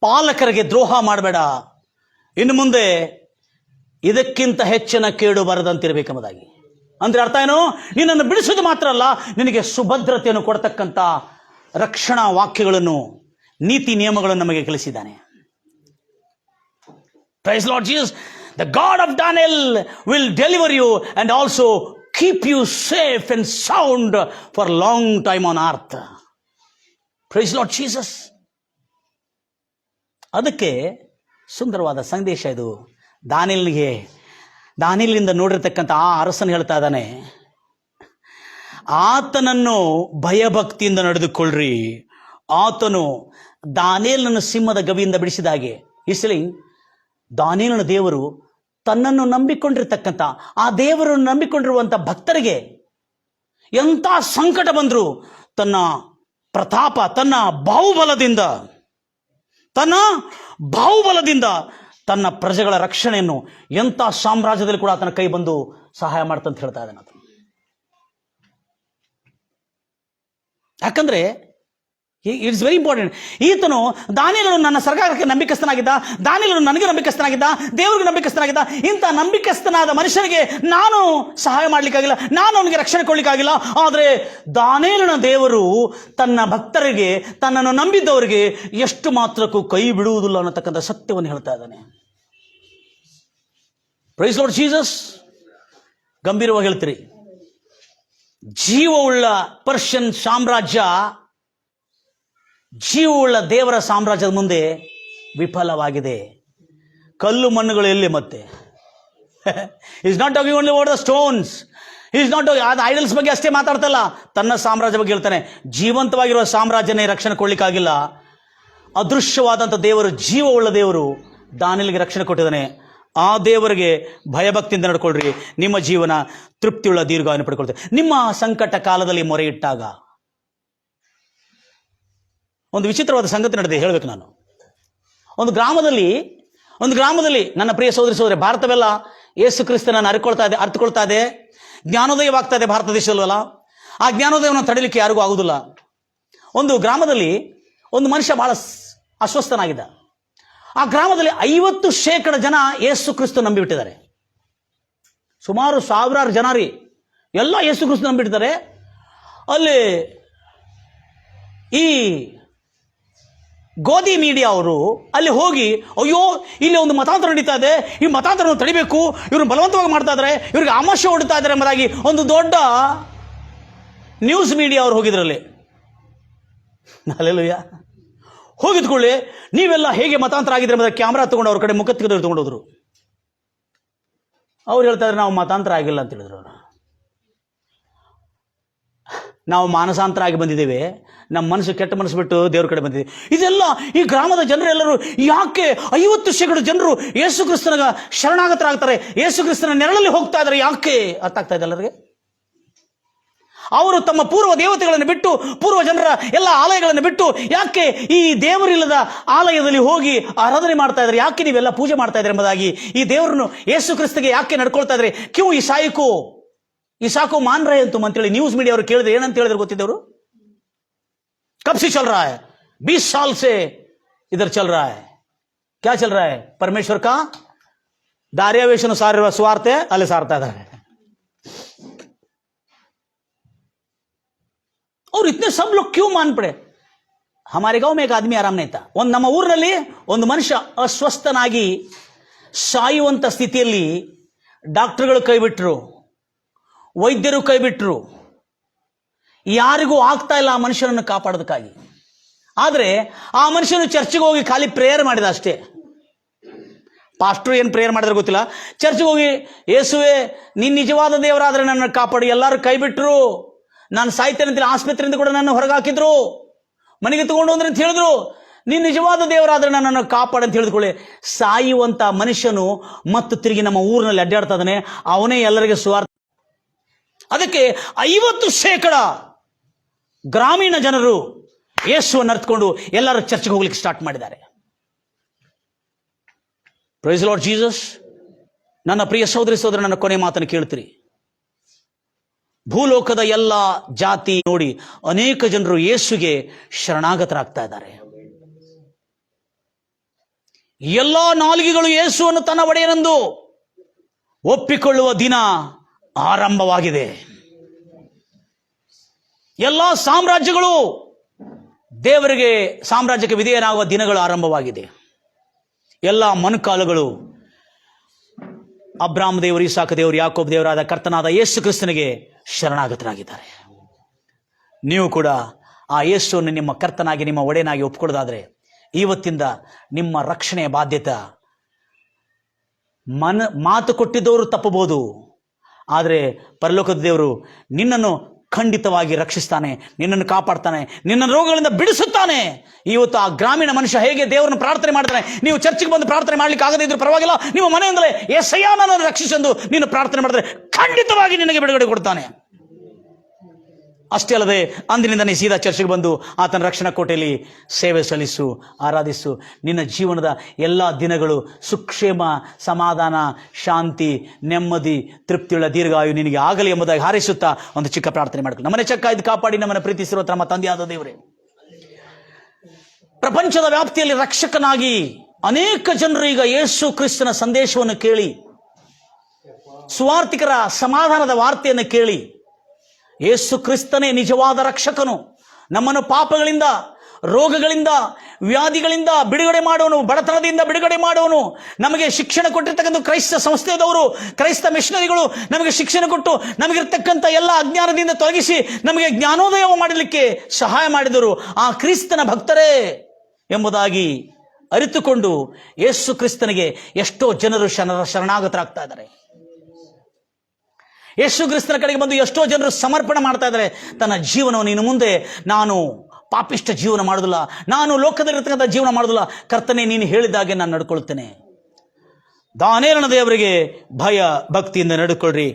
ಪಾಲಕರಿಗೆ ದ್ರೋಹ ಮಾಡಬೇಡ, ಇನ್ನು ಮುಂದೆ ಇದಕ್ಕಿಂತ ಹೆಚ್ಚಿನ ಕೇಡು ಬರದಂತಿರಬೇಕೆಂಬುದಾಗಿ. ಅಂದ್ರೆ ಅರ್ಥ ಏನು? ನಿನ್ನನ್ನು ಬಿಡಿಸೋದು ಮಾತ್ರ ಅಲ್ಲ, ನಿನಗೆ ಸುಭದ್ರತೆಯನ್ನು ಕೊಡ್ತಕ್ಕಂಥ ರಕ್ಷಣಾ ವಾಕ್ಯಗಳನ್ನು, ನೀತಿ ನಿಯಮಗಳನ್ನು ನಮಗೆ ಕಲಿಸಿದ್ದಾನೆ. Praise Lord Jesus. The God of Daniel will deliver you and also keep you safe and sound for a long time on earth. Praise Lord Jesus. ಅದಕ್ಕೆ ಸುಂದರವಾದ ಸಂದೇಶ ಇದು. ದಾನಿಯೇಲನಿಂದ ನೋಡಿರ್ತಕ್ಕಂಥ ಆ ಅರಸನು ಹೇಳ್ತಾ ಇದ್ದಾನೆ, ಆತನನ್ನು ಭಯಭಕ್ತಿಯಿಂದ ನಡೆದುಕೊಳ್ಳ್ರಿ, ಆತನು ದಾನಿಯೇಲನನ್ನು ಸಿಂಹದ ಗವಿಯಿಂದ ಬಿಡಿಸಿದ ಹಾಗೆ. ಇಸಲಿ ದಾನಿಯೇಲನ ದೇವರು ತನ್ನನ್ನು ನಂಬಿಕೊಂಡಿರ್ತಕ್ಕಂಥ, ಆ ದೇವರನ್ನು ನಂಬಿಕೊಂಡಿರುವಂಥ ಭಕ್ತರಿಗೆ ಎಂಥ ಸಂಕಟ ಬಂದರೂ ತನ್ನ ಪ್ರತಾಪ, ತನ್ನ ಬಾಹುಬಲದಿಂದ ತನ್ನ ಪ್ರಜೆಗಳ ರಕ್ಷಣೆಯನ್ನು ಎಂಥ ಸಾಮ್ರಾಜ್ಯದಲ್ಲಿ ಕೂಡ ಆತನ ಕೈ ಬಂದು ಸಹಾಯ ಮಾಡ್ತಂತ ಹೇಳ್ತಾ ಇದ್ದಾನೆ ಆತ. ಯಾಕಂದ್ರೆ ಇಟ್ಸ್ ವೆರಿ ಇಂಪಾರ್ಟೆಂಟ್. ಈತನು ದಾನಿಯೇಲನು ನನ್ನ ಸರ್ಕಾರಕ್ಕೆ ನಂಬಿಕಸ್ಥನಾಗಿದ್ದ, ದಾನಿಯೇಲನು ನನಗೆ ನಂಬಿಕಸ್ಥನಾಗಿದ್ದ, ದೇವರಿಗೆ ನಂಬಿಕಸ್ಥನಾಗಿದ್ದ. ಇಂಥ ನಂಬಿಕಸ್ಥನಾದ ಮನುಷ್ಯನಿಗೆ ನಾನು ಸಹಾಯ ಮಾಡ್ಲಿಕ್ಕಾಗಿಲ್ಲ, ನಾನು ಅವನಿಗೆ ರಕ್ಷಣೆ ಕೊಡ್ಲಿಕ್ಕಾಗಿಲ್ಲ. ಆದರೆ ದಾನಿಯೇಲನ ದೇವರು ತನ್ನ ಭಕ್ತರಿಗೆ, ತನ್ನನ್ನು ನಂಬಿದ್ದವರಿಗೆ ಎಷ್ಟು ಮಾತ್ರಕ್ಕೂ ಕೈ ಬಿಡುವುದಿಲ್ಲ ಅನ್ನತಕ್ಕಂಥ ಸತ್ಯವನ್ನು ಹೇಳ್ತಾ ಇದ್ದಾನೆ. Praise Lord Jesus. ಗಂಭೀರವಾಗಿ ಹೇಳ್ತೀರಿ, ಜೀವವುಳ್ಳ ಪರ್ಷಿಯನ್ ಸಾಮ್ರಾಜ್ಯ ಜೀವವುಳ್ಳ ದೇವರ ಸಾಮ್ರಾಜ್ಯದ ಮುಂದೆ ವಿಫಲವಾಗಿದೆ. ಕಲ್ಲು ಮಣ್ಣುಗಳು ಎಲ್ಲಿ ಮತ್ತೆ? Is not talking only about the stones, is not idols ಬಗ್ಗೆ ಅಷ್ಟೇ ಮಾತಾಡ್ತಲ್ಲ, ತನ್ನ ಸಾಮ್ರಾಜ್ಯ ಬಗ್ಗೆ ಹೇಳ್ತಾನೆ. ಜೀವಂತವಾಗಿರುವ ಸಾಮ್ರಾಜ್ಯನೇ ರಕ್ಷಣೆ ಕೊಡ್ಲಿಕ್ಕಾಗಿಲ್ಲ. ಅದೃಶ್ಯವಾದಂಥ ದೇವರು, ಜೀವವುಳ್ಳ ದೇವರು ದಾನಿಯೇಲನಿಗೆ ರಕ್ಷಣೆ ಕೊಟ್ಟಿದ್ದಾನೆ. ಆ ದೇವರಿಗೆ ಭಯಭಕ್ತಿಯಿಂದ ನಡ್ಕೊಳ್ರಿ, ನಿಮ್ಮ ಜೀವನ ತೃಪ್ತಿಯುಳ್ಳ ದೀರ್ಘಾಯು ಪಡ್ಕೊಳ್ತೇವೆ. ನಿಮ್ಮ ಸಂಕಟ ಕಾಲದಲ್ಲಿ ಮೊರೆ ಇಟ್ಟಾಗ ಒಂದು ವಿಚಿತ್ರವಾದ ಸಂಗತಿ ನಡೆದಿದೆ, ಹೇಳಬೇಕು ನಾನು. ಒಂದು ಗ್ರಾಮದಲ್ಲಿ ನನ್ನ ಪ್ರಿಯ ಸೋದರಿ ಭಾರತವೆಲ್ಲ ಯೇಸು ಕ್ರಿಸ್ತನನ್ನು ಅರ್ಥಕೊಳ್ತಾ ಇದೆ, ಜ್ಞಾನೋದಯವಾಗ್ತಾ ಇದೆ ಭಾರತ ದೇಶದಲ್ಲ. ಆ ಜ್ಞಾನೋದಯವನ್ನು ತಡೆಯಲಿಕ್ಕೆ ಯಾರಿಗೂ ಆಗುವುದಿಲ್ಲ. ಒಂದು ಗ್ರಾಮದಲ್ಲಿ ಒಂದು ಮನುಷ್ಯ ಬಹಳ ಅಸ್ವಸ್ಥನಾಗಿದ್ದ. ಆ ಗ್ರಾಮದಲ್ಲಿ 50% ಜನ ಯೇಸು ಕ್ರಿಸ್ತ ನಂಬಿಬಿಟ್ಟಿದ್ದಾರೆ. ಸುಮಾರು ಸಾವಿರಾರು ಜನ ರೀ, ಎಲ್ಲ ಯೇಸು ಕ್ರಿಸ್ತ ನಂಬಿಟ್ಟಿದ್ದಾರೆ. ಅಲ್ಲಿ ಈ ಗೋಧಿ ಮೀಡಿಯಾ ಅವರು ಅಲ್ಲಿ ಹೋಗಿ, ಅಯ್ಯೋ ಇಲ್ಲಿ ಒಂದು ಮತಾಂತರ ನಡೀತಾ ಇದೆ, ಈ ಮತಾಂತರವನ್ನು ತಡಿಬೇಕು, ಇವರು ಬಲವಂತವಾಗಿ ಮಾಡ್ತಾ ಇದ್ದಾರೆ, ಇವರಿಗೆ ಆಮರ್ಷ ಹೊಡಿತಾ ಇದ್ದಾರೆ ಎಂಬುದಾಗಿ ಒಂದು ದೊಡ್ಡ ನ್ಯೂಸ್ ಮೀಡಿಯಾ ಅವರು ಹೋಗಿದ್ರಲ್ಲಿ. ಅಲ್ಲೆಲ್ಲೂಯ್ಯ. ಹೋಗಿದ್ಕೊಳ್ಳಿ, ನೀವೆಲ್ಲ ಹೇಗೆ ಮತಾಂತರ ಆಗಿದ್ರೆ ಎಂಬುದಾಗಿ ಕ್ಯಾಮ್ರಾ ತಗೊಂಡು ಅವ್ರ ಕಡೆ ಮುಖ ತೆಗೆದು ತಗೊಂಡೋದ್ರು. ಅವ್ರು ಹೇಳ್ತಾ ಇದ್ರೆ ನಾವು ಮತಾಂತರ ಆಗಿಲ್ಲ ಅಂತ ಹೇಳಿದ್ರು. ನಾವು ಮಾನಸಾಂತರ ಆಗಿ ಬಂದಿದ್ದೇವೆ, ನಮ್ಮ ಮನಸ್ಸು ಕೆಟ್ಟ ಮನಸ್ಸು ಬಿಟ್ಟು ದೇವ್ರ ಕಡೆ ಬಂದಿದ್ದೀವಿ. ಇದೆಲ್ಲ ಈ ಗ್ರಾಮದ ಜನರೆಲ್ಲರೂ ಯಾಕೆ 50% ಜನರು ಯೇಸು ಕ್ರಿಸ್ತನ ಶರಣಾಗತರಾಗ್ತಾರೆ, ಯೇಸು ಕ್ರಿಸ್ತನ ನೆರಳಲ್ಲಿ ಹೋಗ್ತಾ ಇದ್ದಾರೆ, ಯಾಕೆ ಅರ್ಥ ಆಗ್ತಾ ಇದೆ ಎಲ್ಲರಿಗೆ? ಅವರು ತಮ್ಮ ಪೂರ್ವ ದೇವತೆಗಳನ್ನು ಬಿಟ್ಟು, ಪೂರ್ವ ಜನರ ಎಲ್ಲ ಆಲಯಗಳನ್ನು ಬಿಟ್ಟು ಯಾಕೆ ಈ ದೇವರಿಲ್ಲದ ಆಲಯದಲ್ಲಿ ಹೋಗಿ ಆರಾಧನೆ ಮಾಡ್ತಾ ಇದ್ದಾರೆ, ಯಾಕೆ ನೀವೆಲ್ಲ ಪೂಜೆ ಮಾಡ್ತಾ ಇದ್ದಾರೆ ಎಂಬುದಾಗಿ ಈ ದೇವರನ್ನು ಯೇಸು ಕ್ರಿಸ್ತಗೆ ಯಾಕೆ ನಡ್ಕೊಳ್ತಾ ಇದ್ದಾರೆ? ಕ್ಯೂ इसाको मान रहे हैं तुम अंतೇಳಿ ನ್ಯೂಸ್ ಮೀಡಿಯಾ ಅವರು ಕೇಳಿದ್ರೆ ಏನಂತ ಹೇಳಿದ್ರು ಗೊತ್ತಿದ್ದವರು? कब से चल रहा है? 20 साल से इधर चल रहा है. क्या चल रहा है? परमेश्वर का दार्यावेशन सारिರುವ ಸ್ವಾರ್ಥ ಅಲ್ಲಿ ಸಾರ್ತಾ ಇದ್ದಾರೆ. और इतने सब लोग क्यों मान पड़े? हमारे गांव में एक आदमी आराम नहीं था. ಒಂದು ನಮ್ಮ ಊರಿನಲ್ಲಿ ಒಂದು ಮನುಷ್ಯ ಅಸ್ವಸ್ಥನಾಗಿ ಸಾಯುವಂತ ಸ್ಥಿತಿಯಲ್ಲಿ ಡಾಕ್ಟರ್ಗಳು ಕೈಬಿಟ್ರು, ವೈದ್ಯರು ಕೈಬಿಟ್ರು, ಯಾರಿಗೂ ಆಗ್ತಾ ಇಲ್ಲ ಆ ಮನುಷ್ಯನನ್ನು ಕಾಪಾಡೋದಕ್ಕಾಗಿ. ಆದರೆ ಆ ಮನುಷ್ಯನು ಚರ್ಚ್ಗೆ ಹೋಗಿ ಖಾಲಿ ಪ್ರೇಯರ್ ಮಾಡಿದ ಅಷ್ಟೇ. ಪಾಸ್ಟರ್ ಏನು ಪ್ರೇಯರ್ ಮಾಡಿದ್ರೆ ಗೊತ್ತಿಲ್ಲ. ಚರ್ಚ್ಗೆ ಹೋಗಿ, ಯೇಸುವೆ ನೀನು ನಿಜವಾದ ದೇವರಾದರೆ ನನ್ನ ಕಾಪಾಡಿ, ಎಲ್ಲರೂ ಕೈಬಿಟ್ರು, ನಾನು ಸಾಯ್ತೇನೆ ಅಂತ ಆಸ್ಪತ್ರೆಯಿಂದ ಕೂಡ ನನ್ನ ಹೊರಗೆ ಹಾಕಿದ್ರು, ಮನೆಗೆ ತಗೊಂಡು ಹೋದ್ರೆ ಅಂತ ಹೇಳಿದ್ರು. ನೀನು ನಿಜವಾದ ದೇವರಾದ್ರೆ ನನ್ನನ್ನು ಕಾಪಾಡು ಅಂತ ಹೇಳಿದ್ಕೊಳ್ಳಿ. ಸಾಯುವಂತ ಮನುಷ್ಯನು ಮತ್ತು ತಿರುಗಿ ನಮ್ಮ ಊರಿನಲ್ಲಿ ಅಡ್ಡಾಡ್ತಾ ಇದ್ದಾನೆ, ಅವನೇ ಎಲ್ಲರಿಗೆ ಸುವಾರ್ತೆ. ಅದಕ್ಕೆ 50% ಗ್ರಾಮೀಣ ಜನರು ಯೇಸುವನ್ನು ಅರ್ಥಕೊಂಡು ಎಲ್ಲರೂ ಚರ್ಚ್ಗೆ ಹೋಗ್ಲಿಕ್ಕೆ ಸ್ಟಾರ್ಟ್ ಮಾಡಿದ್ದಾರೆ. Praise Lord Jesus. ನನ್ನ ಪ್ರಿಯ ಸಹೋದರಿ ಸಹೋದರ, ನನ್ನ ಕೊನೆ ಮಾತನ್ನು ಕೇಳ್ತೀರಿ. ಭೂಲೋಕದ ಎಲ್ಲ ಜಾತಿ ನೋಡಿ ಅನೇಕ ಜನರು ಯೇಸುಗೆ ಶರಣಾಗತರಾಗ್ತಾ ಇದ್ದಾರೆ. ಎಲ್ಲ ನಾಲಿಗೆಗಳು ಯೇಸುವನ್ನು ತನ್ನ ಒಡೆಯನೆಂದು ಒಪ್ಪಿಕೊಳ್ಳುವ ದಿನ ಆರಂಭವಾಗಿದೆ. ಎಲ್ಲ ಸಾಮ್ರಾಜ್ಯಗಳು ದೇವರಿಗೆ ಸಾಮ್ರಾಜ್ಯಕ್ಕೆ ವಿಧೇಯನಾಗುವ ದಿನಗಳು ಆರಂಭವಾಗಿದೆ. ಎಲ್ಲ ಮನುಕಾಲಗಳು ಅಬ್ರಾಮ್ ದೇವರು, ಇಸಾಕ ದೇವರು, ಯಾಕೋಬ್ ದೇವರಾದ ಕರ್ತನಾದ ಯೇಸು ಕ್ರಿಸ್ತನಿಗೆ ಶರಣಾಗತರಾಗಿದ್ದಾರೆ. ನೀವು ಕೂಡ ಆ ಯೇಸುವನ್ನು ನಿಮ್ಮ ಕರ್ತನಾಗಿ, ನಿಮ್ಮ ಒಡೆಯನಾಗಿ ಒಪ್ಪಿಕೊಳ್ಳೋದಾದ್ರೆ ಇವತ್ತಿಂದ ನಿಮ್ಮ ರಕ್ಷಣೆಯ ಬಾಧ್ಯತೆ. ಮಾತು ಕೊಟ್ಟಿದ್ದವರು ತಪ್ಪಬಹುದು, ಆದರೆ ಪರಲೋಕದ ದೇವರು ನಿನ್ನನ್ನು ಖಂಡಿತವಾಗಿ ರಕ್ಷಿಸ್ತಾನೆ, ನಿನ್ನನ್ನು ಕಾಪಾಡ್ತಾನೆ, ನಿನ್ನ ರೋಗಗಳಿಂದ ಬಿಡಿಸುತ್ತಾನೆ. ಇವತ್ತು ಆ ಗ್ರಾಮೀಣ ಮನುಷ್ಯ ಹೇಗೆ ದೇವರನ್ನು ಪ್ರಾರ್ಥನೆ ಮಾಡ್ತಾನೆ, ನೀವು ಚರ್ಚಿಗೆ ಬಂದು ಪ್ರಾರ್ಥನೆ ಮಾಡ್ಲಿಕ್ಕೆ ಆಗದೇ ಇದ್ರೂ ಪರವಾಗಿಲ್ಲ, ನಿಮ್ಮ ಮನೆಯಿಂದಲೇ ಯೆಸಯ್ಯ ನನ್ನನ್ನು ರಕ್ಷಿಸೆಂದು ನೀನು ಪ್ರಾರ್ಥನೆ ಮಾಡಿದ್ರೆ ಖಂಡಿತವಾಗಿ ನಿನಗೆ ಬಿಡುಗಡೆ ಕೊಡ್ತಾನೆ. ಅಷ್ಟೇ ಅಲ್ಲದೆ ಅಂದಿನಿಂದ ನೀ ಸೀದಾ ಚರ್ಚಿಗೆ ಬಂದು ಆತನ ರಕ್ಷಣಾ ಕೋಟೆಯಲ್ಲಿ ಸೇವೆ ಸಲ್ಲಿಸು, ಆರಾಧಿಸು. ನಿನ್ನ ಜೀವನದ ಎಲ್ಲ ದಿನಗಳು ಸುಕ್ಷೇಮ, ಸಮಾಧಾನ, ಶಾಂತಿ, ನೆಮ್ಮದಿ, ತೃಪ್ತಿಯುಳ್ಳ ದೀರ್ಘಾಯು ನಿನಗೆ ಆಗಲಿ ಎಂಬುದಾಗಿ ಹಾರೈಸುತ್ತಾ ಒಂದು ಚಿಕ್ಕ ಪ್ರಾರ್ಥನೆ ಮಾಡ್ಕೊಳ್ಳಿ. ನಮ್ಮನೆ ಚಕ್ಕಾಯ್ದು ಕಾಪಾಡಿ ನಮ್ಮನ್ನು ಪ್ರೀತಿಸಿರುವ ನಮ್ಮ ತಂದೆಯಾದ ದೇವರೇ, ಪ್ರಪಂಚದ ವ್ಯಾಪ್ತಿಯಲ್ಲಿ ರಕ್ಷಕನಾಗಿ ಅನೇಕ ಜನರು ಈಗ ಯೇಸು ಕ್ರಿಸ್ತನ ಸಂದೇಶವನ್ನು ಕೇಳಿ, ಸುವಾರ್ತಿಕರ ಸಮಾಧಾನದ ವಾರ್ತೆಯನ್ನು ಕೇಳಿ, ಯೇಸು ಕ್ರಿಸ್ತನೇ ನಿಜವಾದ ರಕ್ಷಕನು, ನಮ್ಮನ್ನು ಪಾಪಗಳಿಂದ, ರೋಗಗಳಿಂದ, ವ್ಯಾಧಿಗಳಿಂದ ಬಿಡುಗಡೆ ಮಾಡುವನು, ಬಡತನದಿಂದ ಬಿಡುಗಡೆ ಮಾಡುವನು, ನಮಗೆ ಶಿಕ್ಷಣ ಕೊಟ್ಟಿರ್ತಕ್ಕಂಥ ಕ್ರೈಸ್ತ ಸಂಸ್ಥೆಯದವರು, ಕ್ರೈಸ್ತ ಮಿಷನರಿಗಳು ನಮಗೆ ಶಿಕ್ಷಣ ಕೊಟ್ಟು ನಮಗಿರ್ತಕ್ಕಂಥ ಎಲ್ಲ ಅಜ್ಞಾನದಿಂದ ತೊಲಗಿಸಿ ನಮಗೆ ಜ್ಞಾನೋದಯ ಮಾಡಲಿಕ್ಕೆ ಸಹಾಯ ಮಾಡಿದರು ಆ ಕ್ರಿಸ್ತನ ಭಕ್ತರೇ ಎಂಬುದಾಗಿ ಅರಿತುಕೊಂಡು ಯೇಸು ಕ್ರಿಸ್ತನಿಗೆ ಎಷ್ಟೋ ಜನರು ಶರಣಾಗತರಾಗ್ತಾ ಇದ್ದಾರೆ. ಯೇಸು ಕ್ರಿಸ್ತನ ಕಡೆಗೆ ಬಂದು ಎಷ್ಟೋ ಜನರು ಸಮರ್ಪಣೆ ಮಾಡ್ತಾ ಇದ್ದಾರೆ ತನ್ನ ಜೀವನವನ್ನು. ಇನ್ನು ಮುಂದೆ ನಾನು ಪಾಪಿಷ್ಟ ಜೀವನ ಮಾಡೋದಿಲ್ಲ, ನಾನು ಲೋಕದಲ್ಲಿರ್ತಕ್ಕಂಥ ಜೀವನ ಮಾಡೋದಿಲ್ಲ, ಕರ್ತನೇ ನೀನು ಹೇಳಿದಾಗೆ ನಾನು ನಡ್ಕೊಳ್ತೇನೆ. ದಾನಿಯೇಲನ ದೇವರಿಗೆ ಭಯ ಭಕ್ತಿಯಿಂದ ನಡ್ಕೊಳ್ರಿ.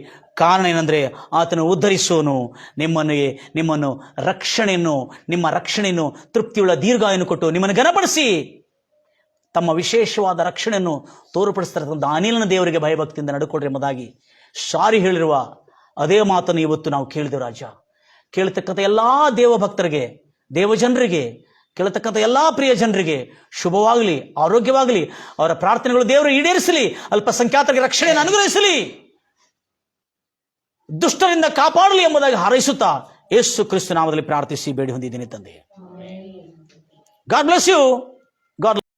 ಕಾರಣ ಏನಂದ್ರೆ ಆತನು ಉದ್ಧರಿಸುವನು, ನಿಮ್ಮನ್ನು ರಕ್ಷಣೆಯನ್ನು, ನಿಮ್ಮ ರಕ್ಷಣೆಯನ್ನು, ತೃಪ್ತಿಯುಳ್ಳ ದೀರ್ಘಾಯನ್ನು ಕೊಟ್ಟು ನಿಮ್ಮನ್ನು ಘನಪಡಿಸಿ ತಮ್ಮ ವಿಶೇಷವಾದ ರಕ್ಷಣೆಯನ್ನು ತೋರ್ಪಡಿಸ್ತಾರೆ. ದಾನಿಯೇಲನ ದೇವರಿಗೆ ಭಯಭಕ್ತಿಯಿಂದ ನಡ್ಕೊಳ್ರಿ ಎಂಬುದಾಗಿ ಸಾರಿ ಹೇಳಿರುವ ಅದೇ ಮಾತನ್ನು ಇವತ್ತು ನಾವು ಕೇಳಿದೆವು. ರಾಜ, ಕೇಳತಕ್ಕಂಥ ಎಲ್ಲಾ ದೇವ ಭಕ್ತರಿಗೆ, ದೇವಜನರಿಗೆ, ಕೇಳತಕ್ಕಂಥ ಎಲ್ಲಾ ಪ್ರಿಯ ಜನರಿಗೆ ಶುಭವಾಗಲಿ, ಆರೋಗ್ಯವಾಗಲಿ, ಅವರ ಪ್ರಾರ್ಥನೆಗಳು ದೇವರು ಈಡೇರಿಸಲಿ, ಅಲ್ಪಸಂಖ್ಯಾತರಿಗೆ ರಕ್ಷಣೆಯನ್ನು ಅನುಗ್ರಹಿಸಲಿ, ದುಷ್ಟರಿಂದ ಕಾಪಾಡಲಿ ಎಂಬುದಾಗಿ ಹಾರೈಸುತ್ತಾ ಯೇಸು ಕ್ರಿಸ್ತ ನಾಮದಲ್ಲಿ ಪ್ರಾರ್ಥಿಸಿ ಬೇಡಿ ಹೊಂದಿದ್ದೀನಿ ತಂದೆ. God bless you.